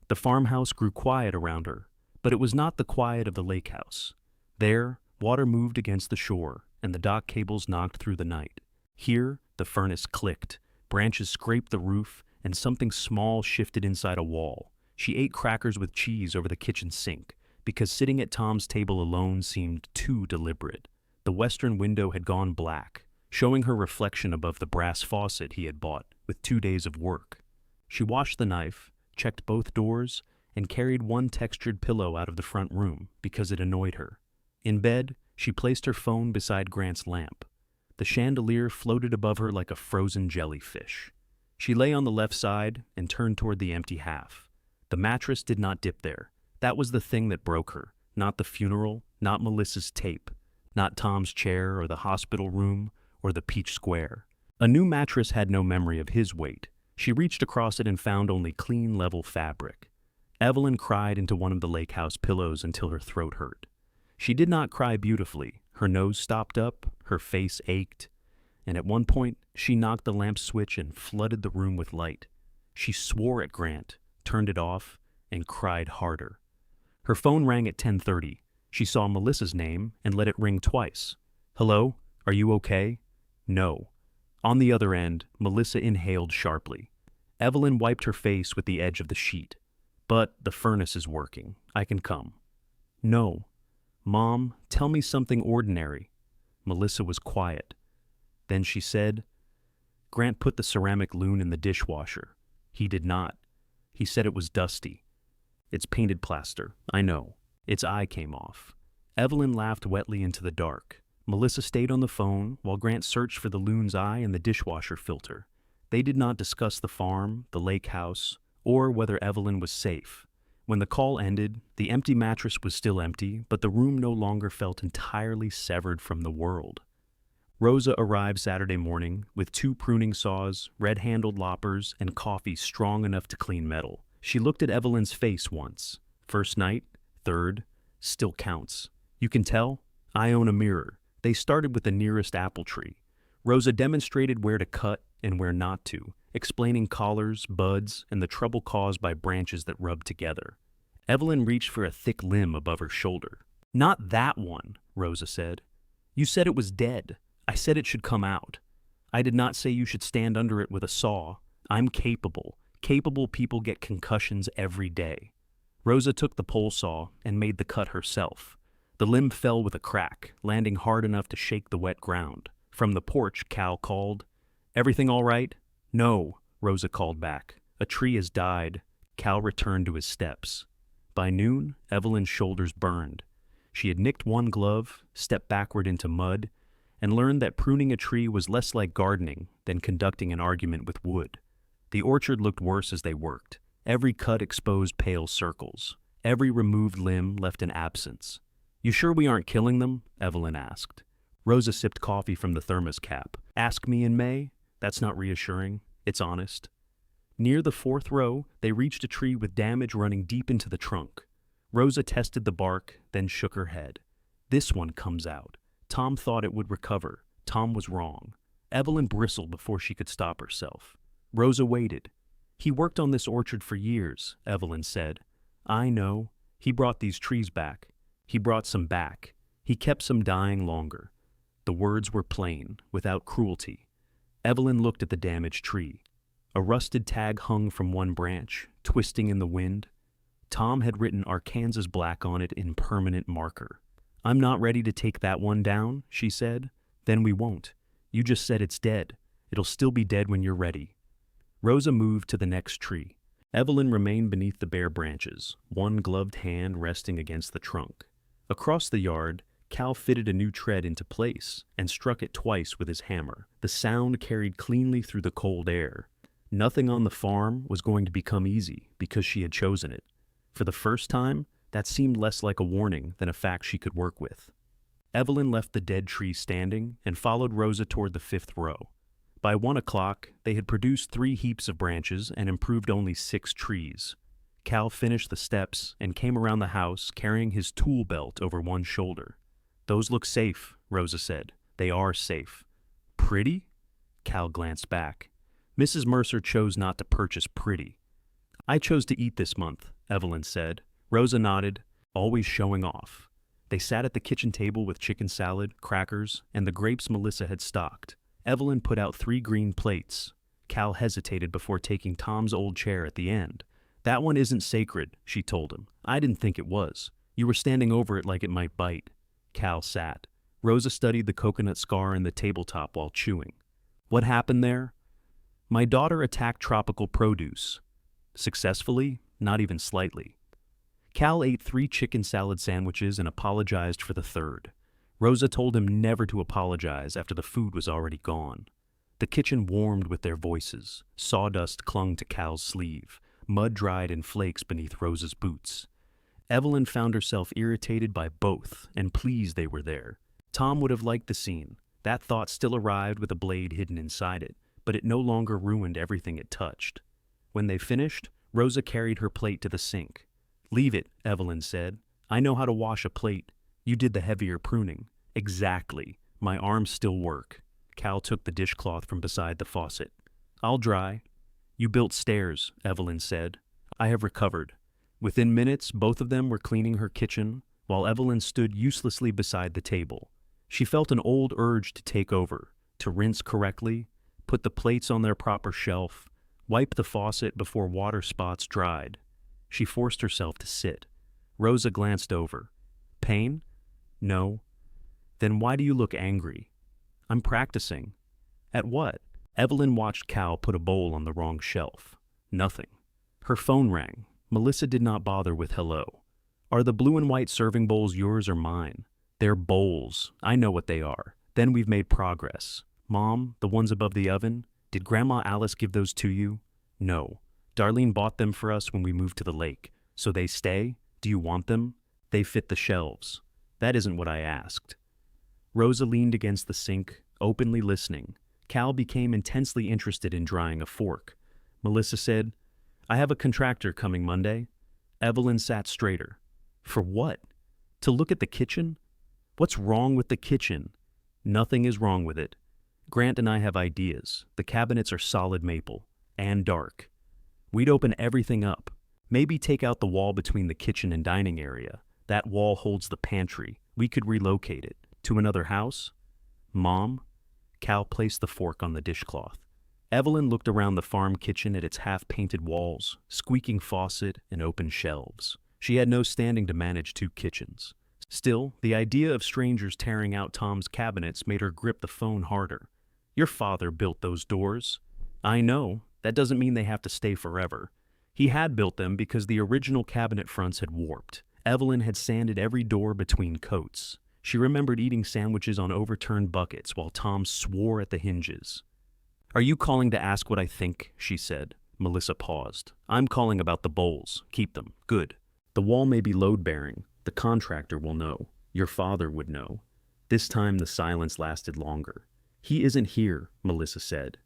A: The farmhouse grew quiet around her, but it was not the quiet of the lake house. There, water moved against the shore, and the dock cables knocked through the night. Here, the furnace clicked, branches scraped the roof, and something small shifted inside a wall. She ate crackers with cheese over the kitchen sink, because sitting at Tom's table alone seemed too deliberate. The western window had gone black, showing her reflection above the brass faucet he had bought with 2 days of work. She washed the knife, checked both doors, and carried one textured pillow out of the front room because it annoyed her. In bed, she placed her phone beside Grant's lamp. The chandelier floated above her like a frozen jellyfish. She lay on the left side and turned toward the empty half. The mattress did not dip there. That was the thing that broke her, not the funeral, not Melissa's tape, not Tom's chair or the hospital room or the peach square. A new mattress had no memory of his weight. She reached across it and found only clean, level fabric. Evelyn cried into one of the lake house pillows until her throat hurt. She did not cry beautifully. Her nose stopped up, her face ached, and at one point she knocked the lamp switch and flooded the room with light. She swore at Grant, turned it off, and cried harder. Her phone rang at 10:30. She saw Melissa's name and let it ring twice. "Hello? Are you okay?" "No." On the other end, Melissa inhaled sharply. Evelyn wiped her face with the edge of the sheet. "But the furnace is working. I can come." "No." "Mom, tell me something ordinary." Melissa was quiet. Then she said, "Grant put the ceramic loon in the dishwasher." "He did not. He said it was dusty." "It's painted plaster, I know." Its eye came off. Evelyn laughed wetly into the dark. Melissa stayed on the phone while Grant searched for the loon's eye in the dishwasher filter. They did not discuss the farm, the lake house, or whether Evelyn was safe. When the call ended, the empty mattress was still empty, but the room no longer felt entirely severed from the world. Rosa arrived Saturday morning with 2 pruning saws, red-handled loppers, and coffee strong enough to clean metal. She looked at Evelyn's face once. First night, third, still counts. "You can tell? I own a mirror." They started with the nearest apple tree. Rosa demonstrated where to cut and where not to, explaining collars, buds, and the trouble caused by branches that rubbed together. Evelyn reached for a thick limb above her shoulder. "Not that one," Rosa said. "You said it was dead. I said it should come out. I did not say you should stand under it with a saw. I'm capable. Capable people get concussions every day." Rosa took the pole saw and made the cut herself. The limb fell with a crack, landing hard enough to shake the wet ground. From the porch, Cal called, "Everything all right?" "No," Rosa called back. "A tree has died." Cal returned to his steps. By noon, Evelyn's shoulders burned. She had nicked one glove, stepped backward into mud, and learned that pruning a tree was less like gardening than conducting an argument with wood. The orchard looked worse as they worked. Every cut exposed pale circles. Every removed limb left an absence. "You sure we aren't killing them?" Evelyn asked. Rosa sipped coffee from the thermos cap. "Ask me in May? That's not reassuring. It's honest." Near the 4th row, they reached a tree with damage running deep into the trunk. Rosa tested the bark, then shook her head. "This one comes out. Tom thought it would recover. Tom was wrong." Evelyn bristled before she could stop herself. Rosa waited. "He worked on this orchard for years," Evelyn said. "I know. He brought these trees back. He brought some back. He kept some dying longer." The words were plain, without cruelty. Evelyn looked at the damaged tree. A rusted tag hung from one branch, twisting in the wind. Tom had written Arkansas black on it in permanent marker. "I'm not ready to take that one down," she said. "Then we won't. You just said it's dead. It'll still be dead when you're ready." Rosa moved to the next tree. Evelyn remained beneath the bare branches, one gloved hand resting against the trunk. Across the yard, Cal fitted a new tread into place and struck it twice with his hammer. The sound carried cleanly through the cold air. Nothing on the farm was going to become easy because she had chosen it. For the first time, that seemed less like a warning than a fact she could work with. Evelyn left the dead tree standing and followed Rosa toward the 5th row. By 1 o'clock, they had produced 3 heaps of branches and improved only 6 trees. Cal finished the steps and came around the house carrying his tool belt over one shoulder. "Those look safe," Rosa said. "They are safe." "Pretty?" Cal glanced back. "Mrs. Mercer chose not to purchase pretty." "I chose to eat this month," Evelyn said. Rosa nodded, always showing off. They sat at the kitchen table with chicken salad, crackers, and the grapes Melissa had stocked. Evelyn put out 3 green plates. Cal hesitated before taking Tom's old chair at the end. "That one isn't sacred," she told him. "I didn't think it was. You were standing over it like it might bite." Cal sat. Rosa studied the coconut scar in the tabletop while chewing. What happened there? My daughter attacked tropical produce. Successfully? Not even slightly. Cal ate 3 chicken salad sandwiches and apologized for the third. Rosa told him never to apologize after the food was already gone. The kitchen warmed with their voices. Sawdust clung to Cal's sleeve. Mud dried in flakes beneath Rosa's boots. Evelyn found herself irritated by both and pleased they were there. Tom would have liked the scene. That thought still arrived with a blade hidden inside it, but it no longer ruined everything it touched. When they finished, Rosa carried her plate to the sink. "Leave it," Evelyn said. "I know how to wash a plate. You did the heavier pruning." "Exactly. My arms still work." Cal took the dishcloth from beside the faucet. "I'll dry." "You built stairs," Evelyn said. "I have recovered." Within minutes, both of them were cleaning her kitchen, while Evelyn stood uselessly beside the table. She felt an old urge to take over, to rinse correctly, put the plates on their proper shelf, wipe the faucet before water spots dried. She forced herself to sit. Rosa glanced over. "Pain?" "No." "Then why do you look angry?" "I'm practicing." "At what?" Evelyn watched Cal put a bowl on the wrong shelf. Nothing. Her phone rang. Melissa did not bother with hello. "Are the blue and white serving bowls yours or mine?" "They're bowls. I know what they are. Then we've made progress." "Mom, the ones above the oven? Did Grandma Alice give those to you?" "No. Darlene bought them for us when we moved to the lake. So they stay? Do you want them?" "They fit the shelves." "That isn't what I asked." Rosa leaned against the sink, openly listening. Cal became intensely interested in drying a fork. Melissa said, "I have a contractor coming Monday." Evelyn sat straighter. "For what? To look at the kitchen?" "What's wrong with the kitchen?" "Nothing is wrong with it. Grant and I have ideas. The cabinets are solid maple. And dark. We'd open everything up. Maybe take out the wall between the kitchen and dining area. That wall holds the pantry. We could relocate it. To another house?" "Mom?" Cal placed the fork on the dishcloth. Evelyn looked around the farm kitchen at its half-painted walls, squeaking faucet, and open shelves. She had no standing to manage 2 kitchens. Still, the idea of strangers tearing out Tom's cabinets made her grip the phone harder. "Your father built those doors." "I know. That doesn't mean they have to stay forever." He had built them because the original cabinet fronts had warped. Evelyn had sanded every door between coats. She remembered eating sandwiches on overturned buckets while Tom swore at the hinges. "Are you calling to ask what I think?" she said. Melissa paused. "I'm calling about the bowls. Keep them. Good. The wall may be load-bearing. The contractor will know. Your father would know." This time the silence lasted longer. "He isn't here," Melissa said.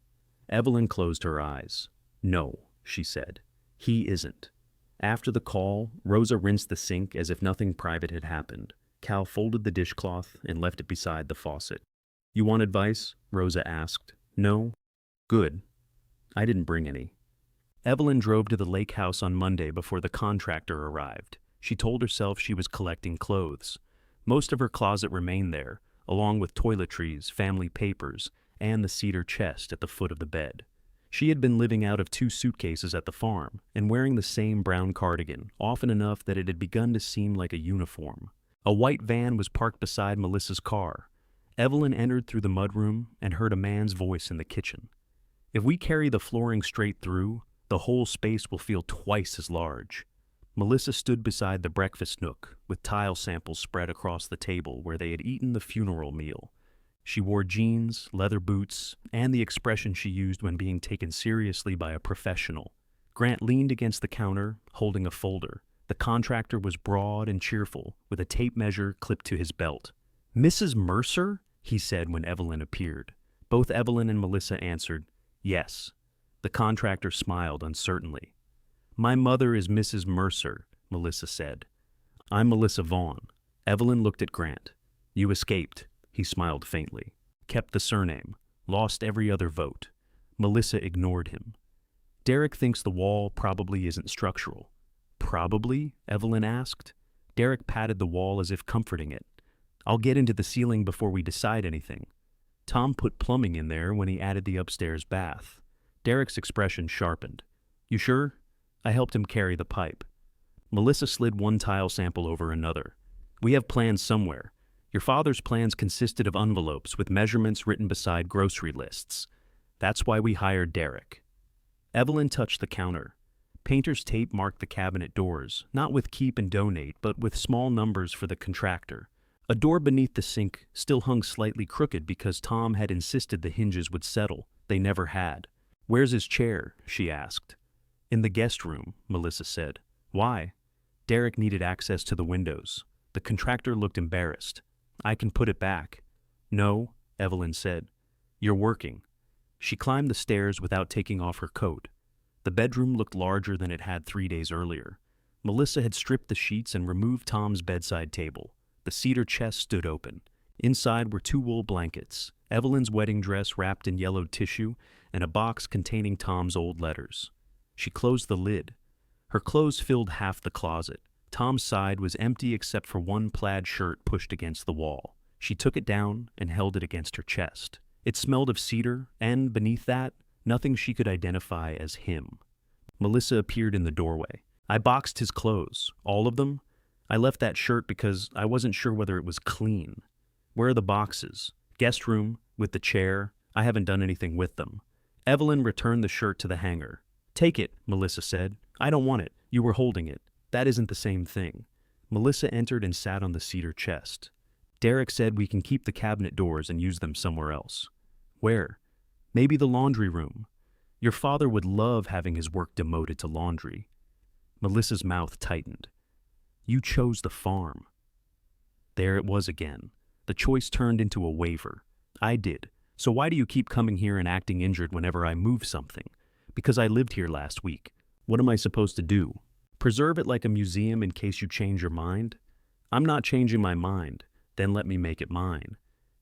A: Evelyn closed her eyes. "No," she said. "He isn't." After the call, Rosa rinsed the sink as if nothing private had happened. Cal folded the dishcloth and left it beside the faucet. "You want advice?" Rosa asked. "No?" "Good. I didn't bring any." Evelyn drove to the lake house on Monday before the contractor arrived. She told herself she was collecting clothes. Most of her closet remained there, along with toiletries, family papers, and the cedar chest at the foot of the bed. She had been living out of 2 suitcases at the farm and wearing the same brown cardigan, often enough that it had begun to seem like a uniform. A white van was parked beside Melissa's car. Evelyn entered through the mudroom and heard a man's voice in the kitchen. "If we carry the flooring straight through, the whole space will feel twice as large." Melissa stood beside the breakfast nook, with tile samples spread across the table where they had eaten the funeral meal. She wore jeans, leather boots, and the expression she used when being taken seriously by a professional. Grant leaned against the counter, holding a folder. The contractor was broad and cheerful, with a tape measure clipped to his belt. "Mrs. Mercer?" he said when Evelyn appeared. Both Evelyn and Melissa answered, "Yes." The contractor smiled uncertainly. "My mother is Mrs. Mercer," Melissa said. "I'm Melissa Vaughn." Evelyn looked at Grant. "You escaped." He smiled faintly. "Kept the surname. Lost every other vote." Melissa ignored him. "Derek thinks the wall probably isn't structural." "Probably?" Evelyn asked. Derek patted the wall as if comforting it. "I'll get into the ceiling before we decide anything. Tom put plumbing in there when he added the upstairs bath." Derek's expression sharpened. "You sure?" I helped him carry the pipe. Melissa slid one tile sample over another. "We have plans somewhere. Your father's plans consisted of envelopes with measurements written beside grocery lists. That's why we hired Derek. Evelyn touched the counter. Painter's tape marked the cabinet doors, not with keep and donate, but with small numbers for the contractor. A door beneath the sink still hung slightly crooked because Tom had insisted the hinges would settle. They never had. "Where's his chair?" she asked. "In the guest room," Melissa said. "Why?" Derek needed access to the windows. The contractor looked embarrassed. "I can put it back." "No," Evelyn said. "You're working." She climbed the stairs without taking off her coat. The bedroom looked larger than it had 3 days earlier. Melissa had stripped the sheets and removed Tom's bedside table. The cedar chest stood open. Inside were 2 wool blankets, Evelyn's wedding dress wrapped in yellowed tissue, and a box containing Tom's old letters. She closed the lid. Her clothes filled half the closet. Tom's side was empty except for one plaid shirt pushed against the wall. She took it down and held it against her chest. It smelled of cedar, and beneath that, nothing she could identify as him. Melissa appeared in the doorway. "I boxed his clothes. All of them. I left that shirt because I wasn't sure whether it was clean." "Where are the boxes?" "Guest room, with the chair. I haven't done anything with them." Evelyn returned the shirt to the hanger. "Take it," Melissa said. "I don't want it. You were holding it. That isn't the same thing." Melissa entered and sat on the cedar chest. "Derek said we can keep the cabinet doors and use them somewhere else." "Where?" "Maybe the laundry room. Your father would love having his work demoted to laundry." Melissa's mouth tightened. "You chose the farm." There it was again. The choice turned into a waiver. "I did. So why do you keep coming here and acting injured whenever I move something?" "Because I lived here last week." "What am I supposed to do? Preserve it like a museum in case you change your mind?" "I'm not changing my mind." "Then let me make it mine."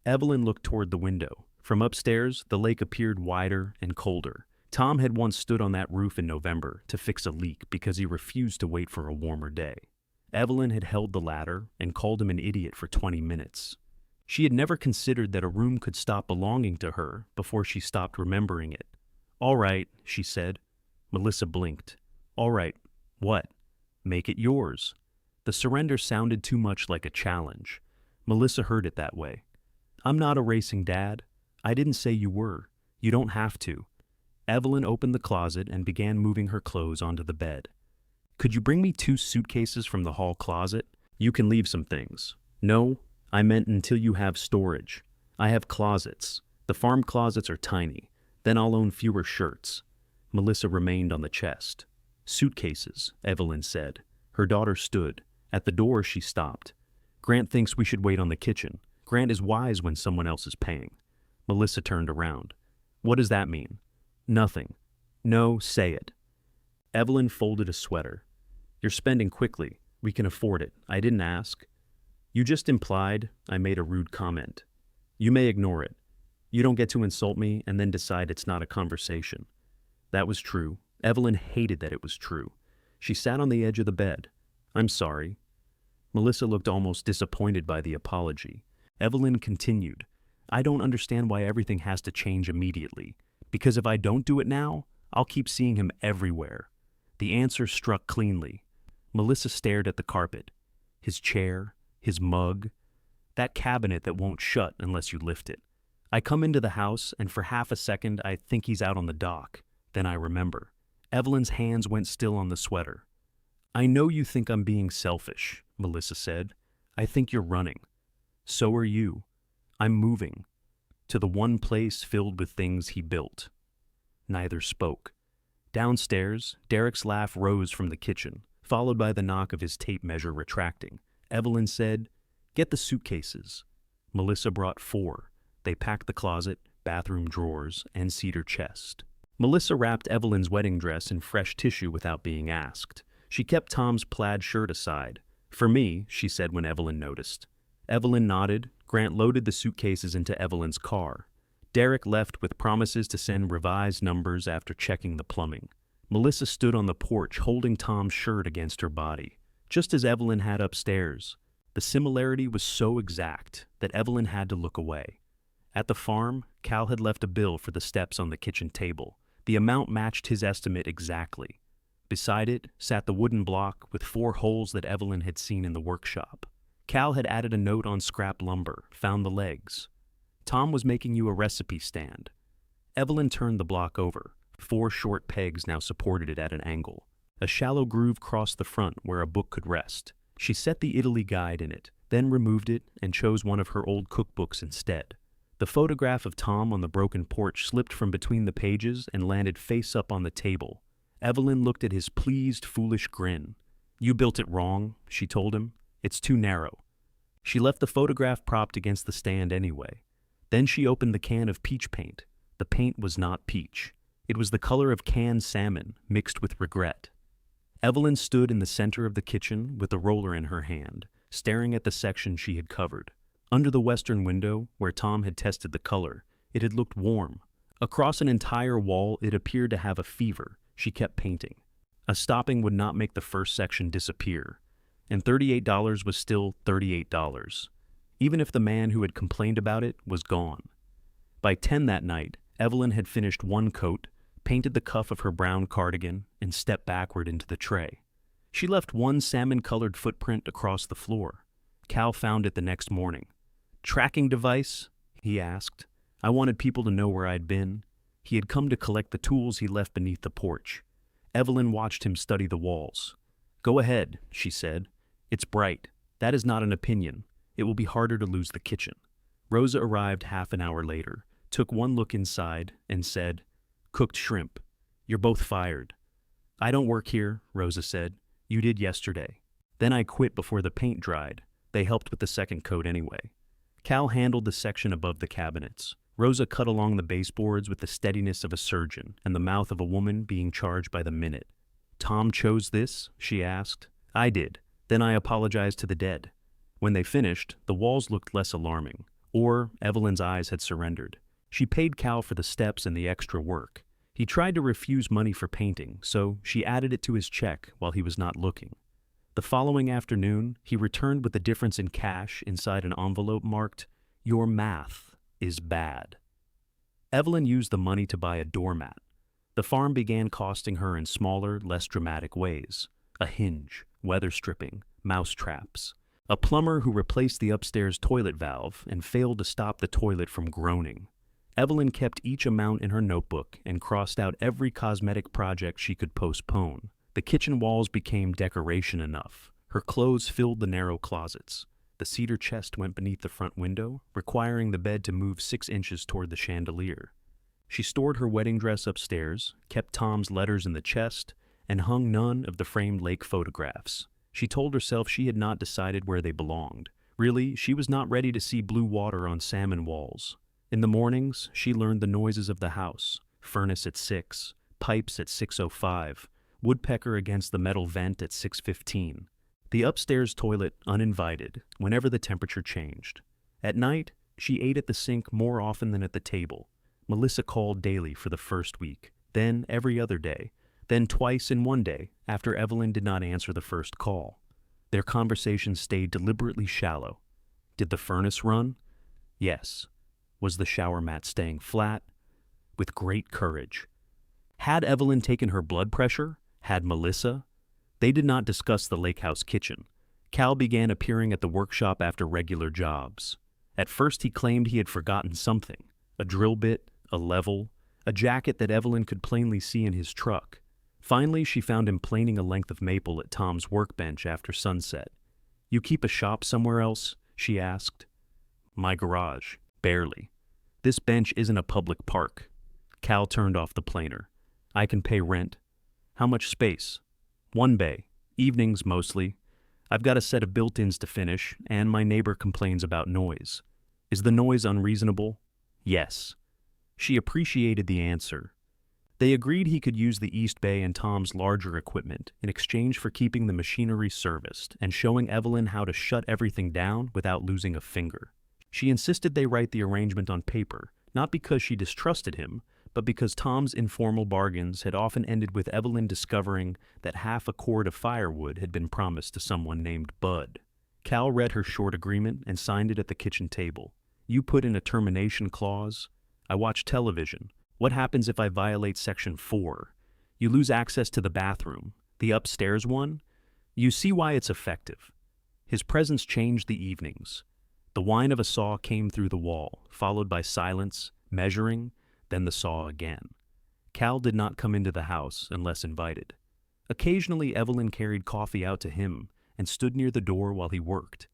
A: Evelyn looked toward the window. From upstairs, the lake appeared wider and colder. Tom had once stood on that roof in November to fix a leak because he refused to wait for a warmer day. Evelyn had held the ladder and called him an idiot for 20 minutes. She had never considered that a room could stop belonging to her before she stopped remembering it. "All right," she said. Melissa blinked. "All right, what?" "Make it yours." The surrender sounded too much like a challenge. Melissa heard it that way. "I'm not erasing, Dad. I didn't say you were. You don't have to." Evelyn opened the closet and began moving her clothes onto the bed. "Could you bring me 2 suitcases from the hall closet? You can leave some things." "No, I meant until you have storage. I have closets. The farm closets are tiny. Then I'll own fewer shirts." Melissa remained on the chest. "Suitcases," Evelyn said. Her daughter stood. At the door, she stopped. "Grant thinks we should wait on the kitchen. Grant is wise when someone else is paying." Melissa turned around. "What does that mean?" "Nothing." "No, say it." Evelyn folded a sweater. "You're spending quickly. We can afford it. I didn't ask." "You just implied I made a rude comment." "You may ignore it. You don't get to insult me and then decide it's not a conversation." That was true. Evelyn hated that it was true. She sat on the edge of the bed. "I'm sorry." Melissa looked almost disappointed by the apology. Evelyn continued. "I don't understand why everything has to change immediately. Because if I don't do it now, I'll keep seeing him everywhere." The answer struck cleanly. Melissa stared at the carpet. His chair, his mug, that cabinet that won't shut unless you lift it. "I come into the house, and for half a second I think he's out on the dock. Then I remember." Evelyn's hands went still on the sweater. "I know you think I'm being selfish," Melissa said. "I think you're running. So are you. I'm moving. To the one place filled with things he built." Neither spoke. Downstairs, Derek's laugh rose from the kitchen, followed by the knock of his tape measure retracting. Evelyn said, "Get the suitcases." Melissa brought 4. They packed the closet, bathroom drawers, and cedar chest. Melissa wrapped Evelyn's wedding dress in fresh tissue without being asked. She kept Tom's plaid shirt aside. "For me," she said when Evelyn noticed. Evelyn nodded. Grant loaded the suitcases into Evelyn's car. Derek left with promises to send revised numbers after checking the plumbing. Melissa stood on the porch holding Tom's shirt against her body, just as Evelyn had upstairs. The similarity was so exact that Evelyn had to look away. At the farm, Cal had left a bill for the steps on the kitchen table. The amount matched his estimate exactly. Beside it sat the wooden block with 4 holes that Evelyn had seen in the workshop. Cal had added a note on scrap lumber, found the legs. Tom was making you a recipe stand. Evelyn turned the block over. 4 short pegs now supported it at an angle. A shallow groove crossed the front where a book could rest. She set the Italy guide in it, then removed it and chose one of her old cookbooks instead. The photograph of Tom on the broken porch slipped from between the pages and landed face up on the table. Evelyn looked at his pleased, foolish grin. "You built it wrong," she told him. "It's too narrow." She left the photograph propped against the stand anyway. Then she opened the can of peach paint. The paint was not peach. It was the color of canned salmon, mixed with regret. Evelyn stood in the center of the kitchen with the roller in her hand, staring at the section she had covered. Under the western window, where Tom had tested the color, it had looked warm. Across an entire wall, it appeared to have a fever. She kept painting. A stopping would not make the first section disappear, and $38 was still $38, even if the man who had complained about it was gone. By 10 that night, Evelyn had finished 1 coat, painted the cuff of her brown cardigan, and stepped backward into the tray. She left 1 salmon-colored footprint across the floor. Cal found it the next morning. "Tracking device?" he asked. I wanted people to know where I'd been. He had come to collect the tools he left beneath the porch. Evelyn watched him study the walls. "Go ahead," she said. "It's bright. That is not an opinion. It will be harder to lose the kitchen." Rosa arrived half an hour later, took 1 look inside, and said, "Cooked shrimp. You're both fired." "I don't work here," Rosa said. "You did yesterday. Then I quit before the paint dried. They helped with the second coat anyway." Cal handled the section above the cabinets. Rosa cut along the baseboards with the steadiness of a surgeon and the mouth of a woman being charged by the minute. "Tom chose this?" she asked. "I did. Then I apologized to the dead." When they finished, the walls looked less alarming, or Evelyn's eyes had surrendered. She paid Cal for the steps and the extra work. He tried to refuse money for painting, so she added it to his check while he was not looking. The following afternoon, he returned with the difference in cash inside an envelope marked, "Your math is bad." Evelyn used the money to buy a doormat. The farm began costing her in smaller, less dramatic ways. A hinge, weather stripping, mouse traps. A plumber who replaced the upstairs toilet valve and failed to stop the toilet from groaning. Evelyn kept each amount in her notebook and crossed out every cosmetic project she could postpone. The kitchen walls became decoration enough. Her clothes filled the narrow closets. The cedar chest went beneath the front window, requiring the bed to move 6 inches toward the chandelier. She stored her wedding dress upstairs, kept Tom's letters in the chest, and hung none of the framed lake photographs. She told herself she had not decided where they belonged. Really, she was not ready to see blue water on salmon walls. In the mornings, she learned the noises of the house: furnace at 6, pipes at 6:05, woodpecker against the metal vent at 6:15. The upstairs toilet uninvited whenever the temperature changed. At night, she ate at the sink more often than at the table. Melissa called daily for the first week, then every other day, then twice in one day after Evelyn did not answer the first call. Their conversation stayed deliberately shallow. Did the furnace run? Yes. Was the shower mat staying flat? With great courage. Had Evelyn taken her blood pressure? Had Melissa? They did not discuss the lake house kitchen. Cal began appearing at the workshop after regular jobs. At first he claimed he had forgotten something: a drill bit, a level, a jacket that Evelyn could plainly see in his truck. Finally, she found him planing a length of maple at Tom's workbench after sunset. "You keep a shop somewhere else?" she asked. "My garage. Barely. This bench isn't a public park." Cal turned off the planer. "I can pay rent." "How much space?" "1 bay. Evenings mostly. I've got a set of built-ins to finish, and my neighbor complains about noise." "Is the noise unreasonable?" "Yes." She appreciated the answer. They agreed he could use the East Bay and Tom's larger equipment in exchange for keeping the machinery serviced and showing Evelyn how to shut everything down without losing a finger. She insisted they write the arrangement on paper, not because she distrusted him, but because Tom's informal bargains had often ended with Evelyn discovering that half a cord of firewood had been promised to someone named Bud. Cal read her short agreement and signed it at the kitchen table. "You put in a termination clause. I watch television. What happens if I violate Section 4? You lose access to the bathroom. The upstairs one? You see why it's effective." His presence changed the evenings. The whine of a saw came through the wall, followed by silence, measuring, then the saw again. Cal did not come into the house unless invited. Occasionally, Evelyn carried coffee out to him and stood near the door while he worked.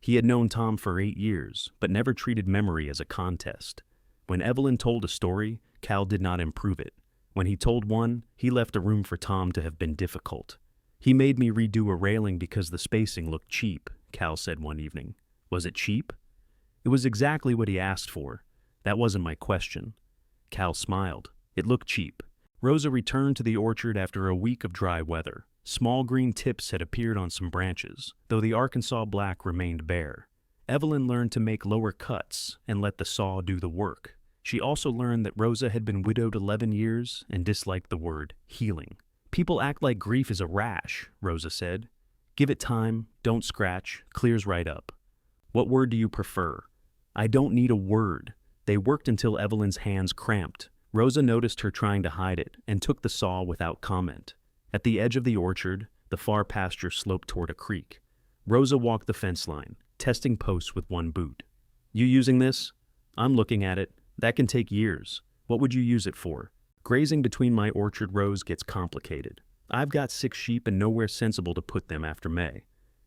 A: He had known Tom for 8 years, but never treated memory as a contest. When Evelyn told a story, Cal did not improve it. When he told one, he left a room for Tom to have been difficult. "He made me redo a railing because the spacing looked cheap," Cal said one evening. "Was it cheap?" "It was exactly what he asked for. That wasn't my question." Cal smiled. "It looked cheap." Rosa returned to the orchard after a week of dry weather. Small green tips had appeared on some branches, though the Arkansas black remained bare. Evelyn learned to make lower cuts and let the saw do the work. She also learned that Rosa had been widowed 11 years and disliked the word healing. "People act like grief is a rash," Rosa said. "Give it time, don't scratch, clears right up." "What word do you prefer?" "I don't need a word." They worked until Evelyn's hands cramped. Rosa noticed her trying to hide it and took the saw without comment. At the edge of the orchard, the far pasture sloped toward a creek. Rosa walked the fence line, testing posts with one boot. "You using this?" "I'm looking at it. That can take years. What would you use it for?" "Grazing between my orchard rows gets complicated. I've got 6 sheep and nowhere sensible to put them after May."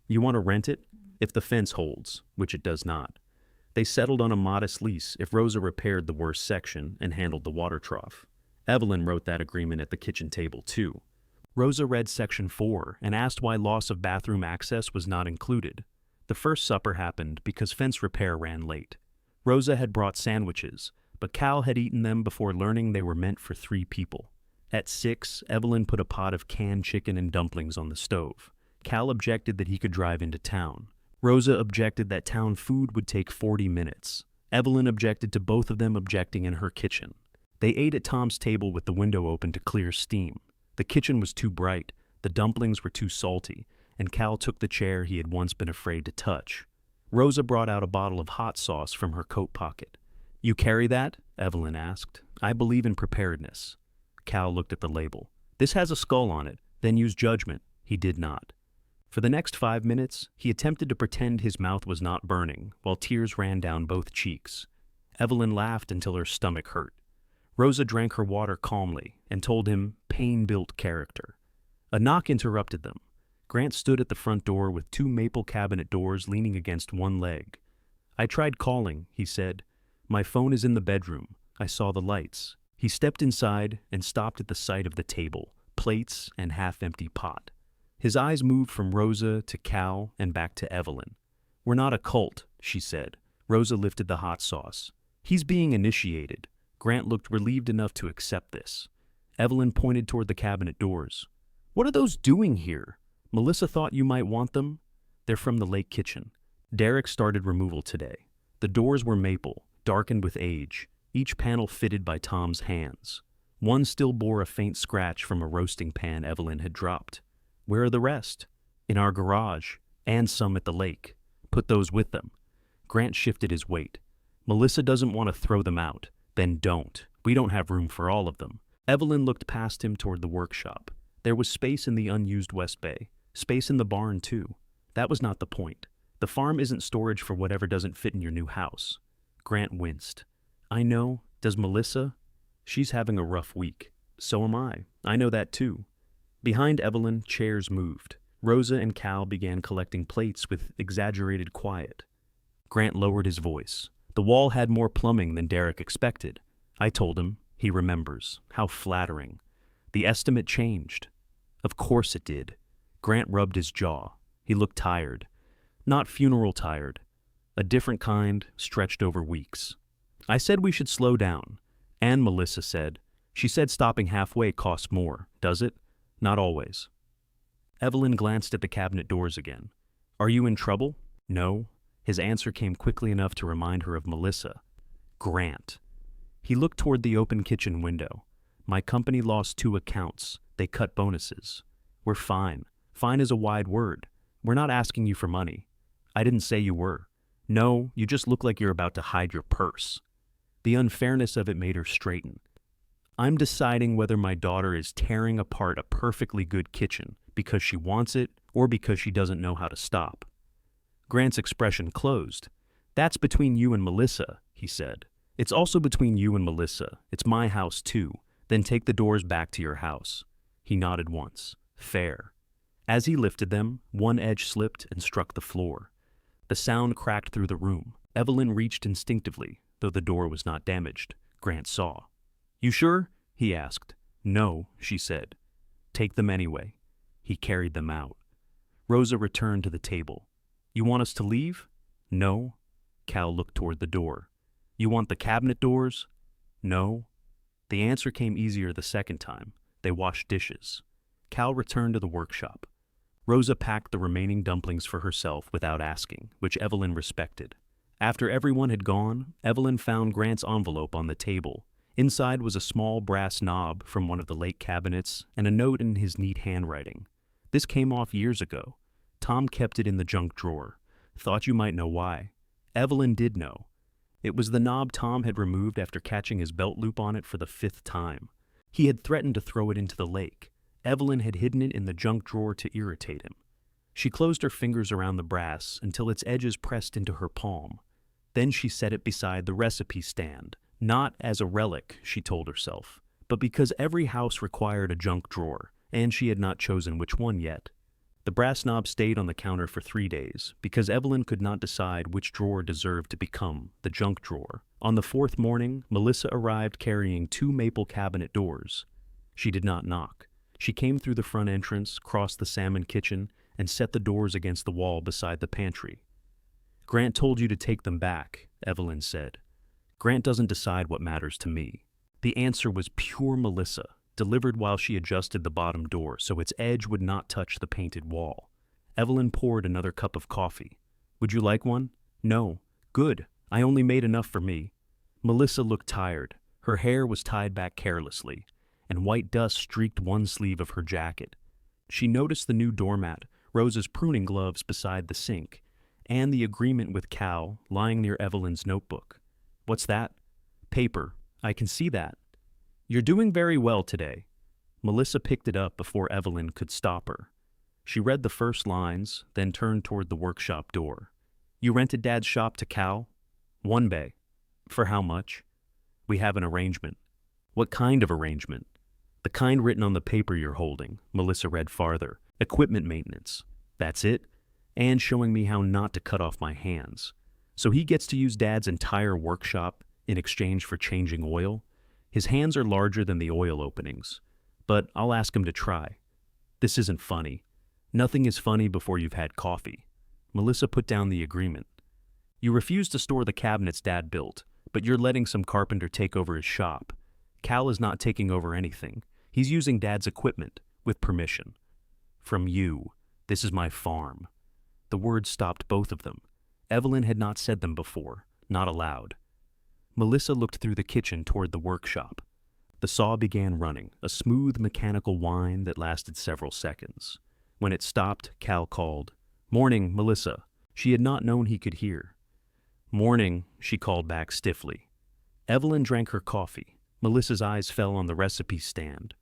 A: "You want to rent it?" "If the fence holds," which it does not. They settled on a modest lease if Rosa repaired the worst section and handled the water trough. Evelyn wrote that agreement at the kitchen table, too. Rosa read Section 4 and asked why loss of bathroom access was not included. The first supper happened because fence repair ran late. Rosa had brought sandwiches, but Cal had eaten them before learning they were meant for 3 people. At 6, Evelyn put a pot of canned chicken and dumplings on the stove. Cal objected that he could drive into town. Rosa objected that town food would take 40 minutes. Evelyn objected to both of them objecting in her kitchen. They ate at Tom's table with the window open to clear steam. The kitchen was too bright, the dumplings were too salty, and Cal took the chair he had once been afraid to touch. Rosa brought out a bottle of hot sauce from her coat pocket. "You carry that?" Evelyn asked. "I believe in preparedness." Cal looked at the label. "This has a skull on it, then use judgment." He did not. For the next 5 minutes, he attempted to pretend his mouth was not burning, while tears ran down both cheeks. Evelyn laughed until her stomach hurt. Rosa drank her water calmly and told him pain built character. A knock interrupted them. Grant stood at the front door with 2 maple cabinet doors leaning against one leg. "I tried calling," he said. "My phone is in the bedroom. I saw the lights." He stepped inside and stopped at the sight of the table, plates, and half-empty pot. His eyes moved from Rosa to Cal and back to Evelyn. "We're not a cult," she said. Rosa lifted the hot sauce. "He's being initiated." Grant looked relieved enough to accept this. Evelyn pointed toward the cabinet doors. "What are those doing here? Melissa thought you might want them." "They're from the lake kitchen. Derek started removal today." The doors were maple, darkened with age, each panel fitted by Tom's hands. One still bore a faint scratch from a roasting pan Evelyn had dropped. "Where are the rest?" "In our garage, and some at the lake. Put those with them." Grant shifted his weight. "Melissa doesn't want to throw them out. Then don't. We don't have room for all of them." Evelyn looked past him toward the workshop. There was space in the unused West Bay. Space in the barn, too. That was not the point. The farm isn't storage for whatever doesn't fit in your new house. Grant winced. "I know. Does Melissa?" "She's having a rough week." "So am I. I know that, too." Behind Evelyn, chairs moved. Rosa and Cal began collecting plates with exaggerated quiet. Grant lowered his voice. "The wall had more plumbing than Derek expected. I told him. He remembers. How flattering. The estimate changed." "Of course it did." Grant rubbed his jaw. He looked tired. Not funeral tired. A different kind, stretched over weeks. "I said we should slow down." And Melissa said. "She said stopping halfway costs more, does it?" "Not always." Evelyn glanced at the cabinet doors again. "Are you in trouble?" "No." His answer came quickly enough to remind her of Melissa. "Grant." He looked toward the open kitchen window. "My company lost 2 accounts. They cut bonuses. We're fine. Fine is a wide word. We're not asking you for money." "I didn't say you were." "No, you just look like you're about to hide your purse." The unfairness of it made her straighten. "I'm deciding whether my daughter is tearing apart a perfectly good kitchen because she wants it or because she doesn't know how to stop." Grant's expression closed. "That's between you and Melissa," he said. "It's also between you and Melissa. It's my house too. Then take the doors back to your house." He nodded once. "Fair." As he lifted them, one edge slipped and struck the floor. The sound cracked through the room. Evelyn reached instinctively, though the door was not damaged. Grant saw. "You sure?" he asked. "No," she said. "Take them anyway." He carried them out. Rosa returned to the table. "You want us to leave?" "No." Cal looked toward the door. "You want the cabinet doors?" "No." The answer came easier the second time. They washed dishes. Cal returned to the workshop. Rosa packed the remaining dumplings for herself without asking, which Evelyn respected. After everyone had gone, Evelyn found Grant's envelope on the table. Inside was a small brass knob from one of the lake cabinets and a note in his neat handwriting. "This came off years ago. Tom kept it in the junk drawer. Thought you might know why." Evelyn did know. It was the knob Tom had removed after catching his belt loop on it for the 5th time. He had threatened to throw it into the lake. Evelyn had hidden it in the junk drawer to irritate him. She closed her fingers around the brass until its edges pressed into her palm. Then she set it beside the recipe stand, not as a relic, she told herself, but because every house required a junk drawer, and she had not chosen which one yet. The brass knob stayed on the counter for 3 days, because Evelyn could not decide which drawer deserved to become the junk drawer. On the 4th morning, Melissa arrived carrying 2 maple cabinet doors. She did not knock. She came through the front entrance, crossed the salmon kitchen, and set the doors against the wall beside the pantry. "Grant told you to take them back," Evelyn said. "Grant doesn't decide what matters to me." The answer was pure Melissa, delivered while she adjusted the bottom door so its edge would not touch the painted wall. Evelyn poured another cup of coffee. "Would you like one?" "No." "Good. I only made enough for me." Melissa looked tired. Her hair was tied back carelessly, and white dust streaked one sleeve of her jacket. She noticed the new doormat, Rosa's pruning gloves beside the sink, and the agreement with Cal lying near Evelyn's notebook. "What's that?" "Paper. I can see that." "You're doing very well today." Melissa picked it up before Evelyn could stop her. She read the first lines, then turned toward the workshop door. "You rented Dad's shop to Cal?" "1 bay." "For how much?" "We have an arrangement." "What kind of arrangement?" "The kind written on the paper you're holding," Melissa read farther. "Equipment maintenance." "That's it?" "And showing me how not to cut off my hands. So he gets to use Dad's entire workshop in exchange for changing oil? His hands are larger than the oil openings, but I'll ask him to try." "This isn't funny." "Nothing is funny before you've had coffee." Melissa put down the agreement. "You refuse to store the cabinets Dad built, but you're letting some carpenter take over his shop. Cal is not taking over anything. He's using Dad's equipment, with permission." "From you. This is my farm." The words stopped both of them. Evelyn had not said them before, not aloud. Melissa looked through the kitchen toward the workshop. The saw began running, a smooth mechanical whine that lasted several seconds. When it stopped, Cal called, "Morning, Melissa." She had not known he could hear. "Morning," she called back stiffly. Evelyn drank her coffee. Melissa's eyes fell on the recipe stand.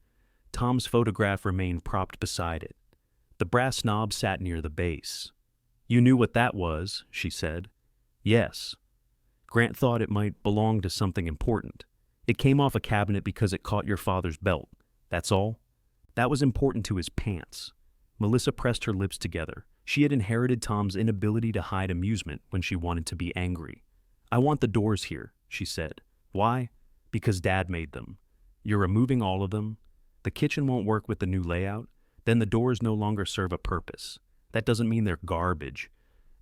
A: Tom's photograph remained propped beside it. The brass knob sat near the base. "You knew what that was," she said. "Yes." "Grant thought it might belong to something important. It came off a cabinet because it caught your father's belt. That's all?" "That was important to his pants." Melissa pressed her lips together. She had inherited Tom's inability to hide amusement when she wanted to be angry. "I want the doors here," she said. "Why?" "Because Dad made them. You're removing all of them. The kitchen won't work with the new layout. Then the doors no longer serve a purpose. That doesn't mean they're garbage."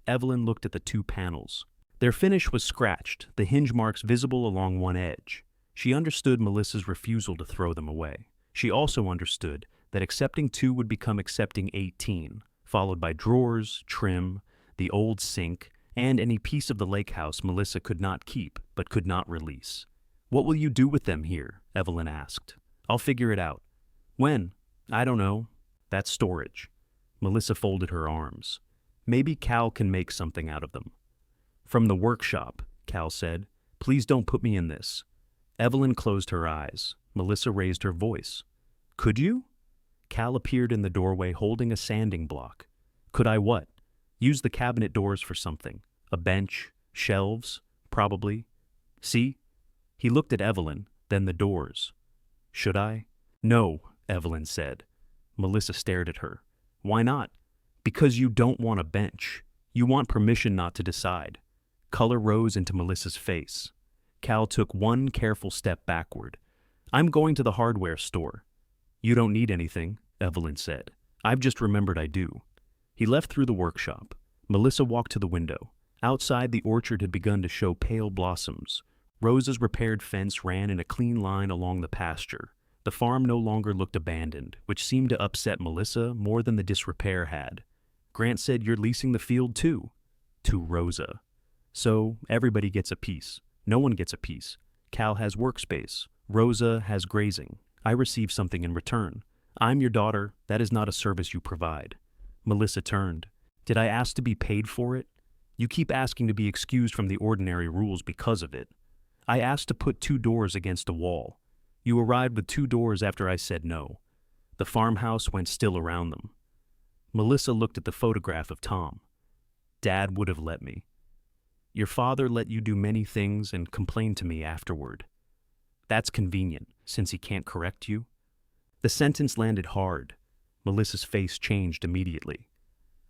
A: Evelyn looked at the 2 panels. Their finish was scratched, the hinge marks visible along one edge. She understood Melissa's refusal to throw them away. She also understood that accepting 2 would become accepting 18, followed by drawers, trim, the old sink, and any piece of the lake house Melissa could not keep but could not release. "What will you do with them here?" Evelyn asked. "I'll figure it out." "When?" "I don't know. That's storage." Melissa folded her arms. "Maybe Cal can make something out of them." "From the workshop," Cal said. "Please don't put me in this." Evelyn closed her eyes. Melissa raised her voice. "Could you?" Cal appeared in the doorway holding a sanding block. "Could I what?" Use the cabinet doors for something. A bench, shelves, probably. See? He looked at Evelyn, then the doors. Should I? No, Evelyn said. Melissa stared at her. Why not? Because you don't want a bench. You want permission not to decide. Color rose into Melissa's face. Cal took one careful step backward. I'm going to the hardware store. You don't need anything, Evelyn said. I've just remembered I do. He left through the workshop. Melissa walked to the window. Outside, the orchard had begun to show pale blossoms. Rosa's repaired fence ran in a clean line along the pasture. The farm no longer looked abandoned, which seemed to upset Melissa more than the disrepair had. Grant said, "You're leasing the field too?" To Rosa. So, everybody gets a piece. No one gets a piece. Cal has workspace. Rosa has grazing. I receive something in return. I'm your daughter. That is not a service you provide. Melissa turned. Did I ask to be paid for it? You keep asking to be excused from the ordinary rules because of it. I asked to put 2 doors against a wall. You arrived with 2 doors after I said no. The farmhouse went still around them. Melissa looked at the photograph of Tom. Dad would have let me. Your father let you do many things and complained to me afterward. That's convenient, since he can't correct you. The sentence landed hard. Melissa's face changed immediately.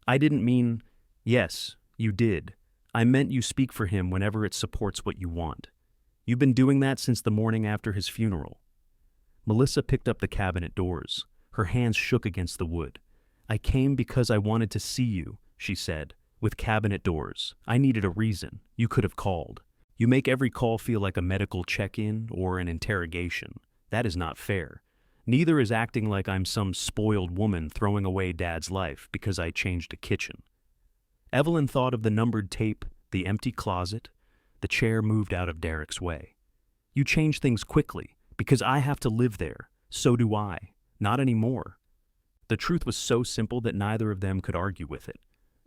A: I didn't mean, yes, you did. I meant you speak for him whenever it supports what you want. You've been doing that since the morning after his funeral. Melissa picked up the cabinet doors. Her hands shook against the wood. I came because I wanted to see you, she said. With cabinet doors. I needed a reason. You could have called. You make every call feel like a medical check-in or an interrogation. That is not fair. Neither is acting like I'm some spoiled woman throwing away Dad's life because I changed a kitchen. Evelyn thought of the numbered tape, the empty closet. The chair moved out of Derek's way. You change things quickly because I have to live there. So do I. Not anymore. The truth was so simple that neither of them could argue with it.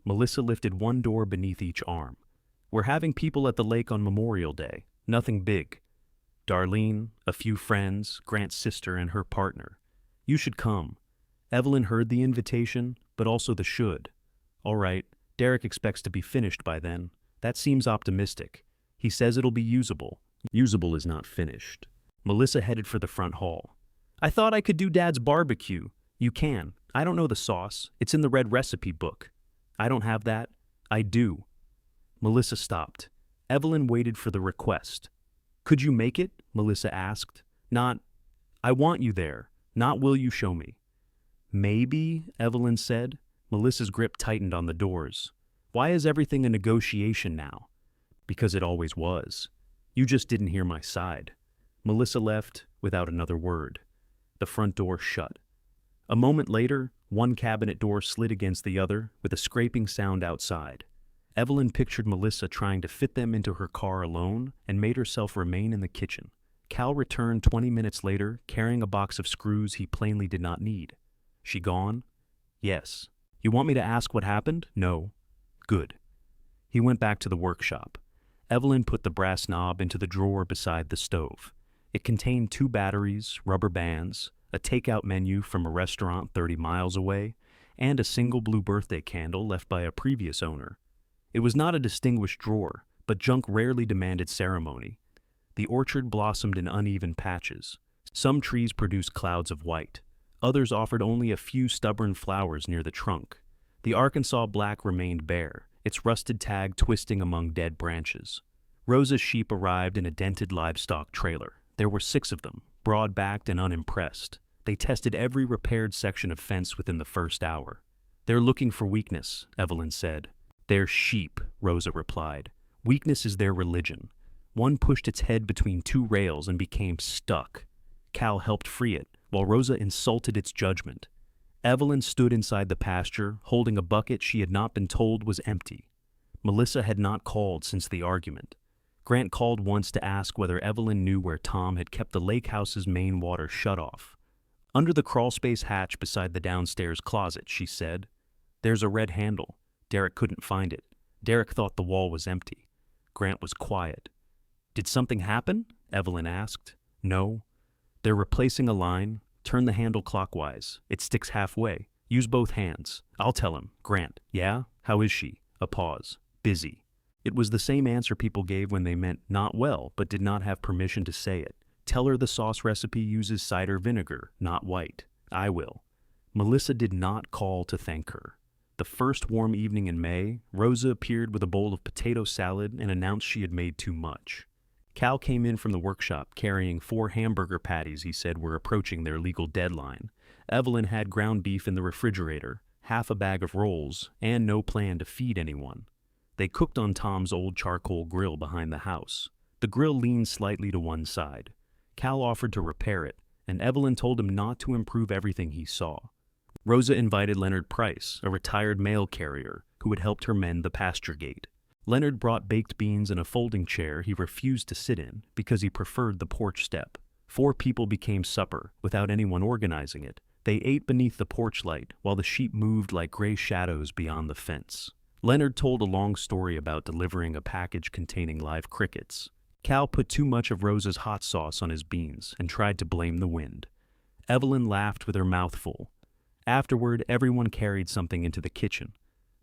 A: Melissa lifted 1 door beneath each arm. We're having people at the lake on Memorial Day. Nothing big. Darlene, a few friends, Grant's sister and her partner. You should come. Evelyn heard the invitation, but also the should. All right, Derek expects to be finished by then. That seems optimistic. He says it'll be usable. Usable is not finished. Melissa headed for the front hall. I thought I could do Dad's barbecue. You can. I don't know the sauce. It's in the red recipe book. I don't have that. I do. Melissa stopped. Evelyn waited for the request. Could you make it? Melissa asked. Not, I want you there. Not will you show me. Maybe, Evelyn said. Melissa's grip tightened on the doors. Why is everything a negotiation now? Because it always was. You just didn't hear my side. Melissa left without another word. The front door shut. A moment later, one cabinet door slid against the other with a scraping sound outside. Evelyn pictured Melissa trying to fit them into her car alone and made herself remain in the kitchen. Cal returned 20 minutes later, carrying a box of screws he plainly did not need. She gone? Yes. You want me to ask what happened? No. Good. He went back to the workshop. Evelyn put the brass knob into the drawer beside the stove. It contained 2 batteries, rubber bands, a takeout menu from a restaurant 30 miles away, and a single blue birthday candle left by a previous owner. It was not a distinguished drawer, but junk rarely demanded ceremony. The orchard blossomed in uneven patches. Some trees produced clouds of white. Others offered only a few stubborn flowers near the trunk. The Arkansas black remained bare, its rusted tag twisting among dead branches. Rosa's sheep arrived in a dented livestock trailer. There were 6 of them, broad-backed and unimpressed. They tested every repaired section of fence within the first hour. They're looking for weakness, Evelyn said. They're sheep, Rosa replied. Weakness is their religion. One pushed its head between 2 rails and became stuck. Cal helped free it, while Rosa insulted its judgment. Evelyn stood inside the pasture, holding a bucket she had not been told was empty. Melissa had not called since the argument. Grant called once to ask whether Evelyn knew where Tom had kept the lake house's main water shutoff. Under the crawlspace hatch beside the downstairs closet, she said. There's a red handle. Derek couldn't find it. Derek thought the wall was empty. Grant was quiet. Did something happen? Evelyn asked. No. They're replacing a line. Turn the handle clockwise. It sticks halfway. Use both hands. I'll tell him. Grant. Yeah? How is she? A pause. Busy. It was the same answer people gave when they meant not well, but did not have permission to say it. Tell her the sauce recipe uses cider vinegar, not white. I will. Melissa did not call to thank her. The first warm evening in May, Rosa appeared with a bowl of potato salad and announced she had made too much. Cal came in from the workshop carrying 4 hamburger patties he said were approaching their legal deadline. Evelyn had ground beef in the refrigerator, half a bag of rolls, and no plan to feed anyone. They cooked on Tom's old charcoal grill behind the house. The grill leaned slightly to one side. Cal offered to repair it, and Evelyn told him not to improve everything he saw. Rosa invited Leonard Price, a retired mail carrier, who had helped her mend the pasture gate. Leonard brought baked beans and a folding chair he refused to sit in because he preferred the porch step. 4 people became supper, without anyone organizing it. They ate beneath the porch light, while the sheep moved like gray shadows beyond the fence. Leonard told a long story about delivering a package containing live crickets. Cal put too much of Rosa's hot sauce on his beans and tried to blame the wind. Evelyn laughed with her mouth full. Afterward, everyone carried something into the kitchen.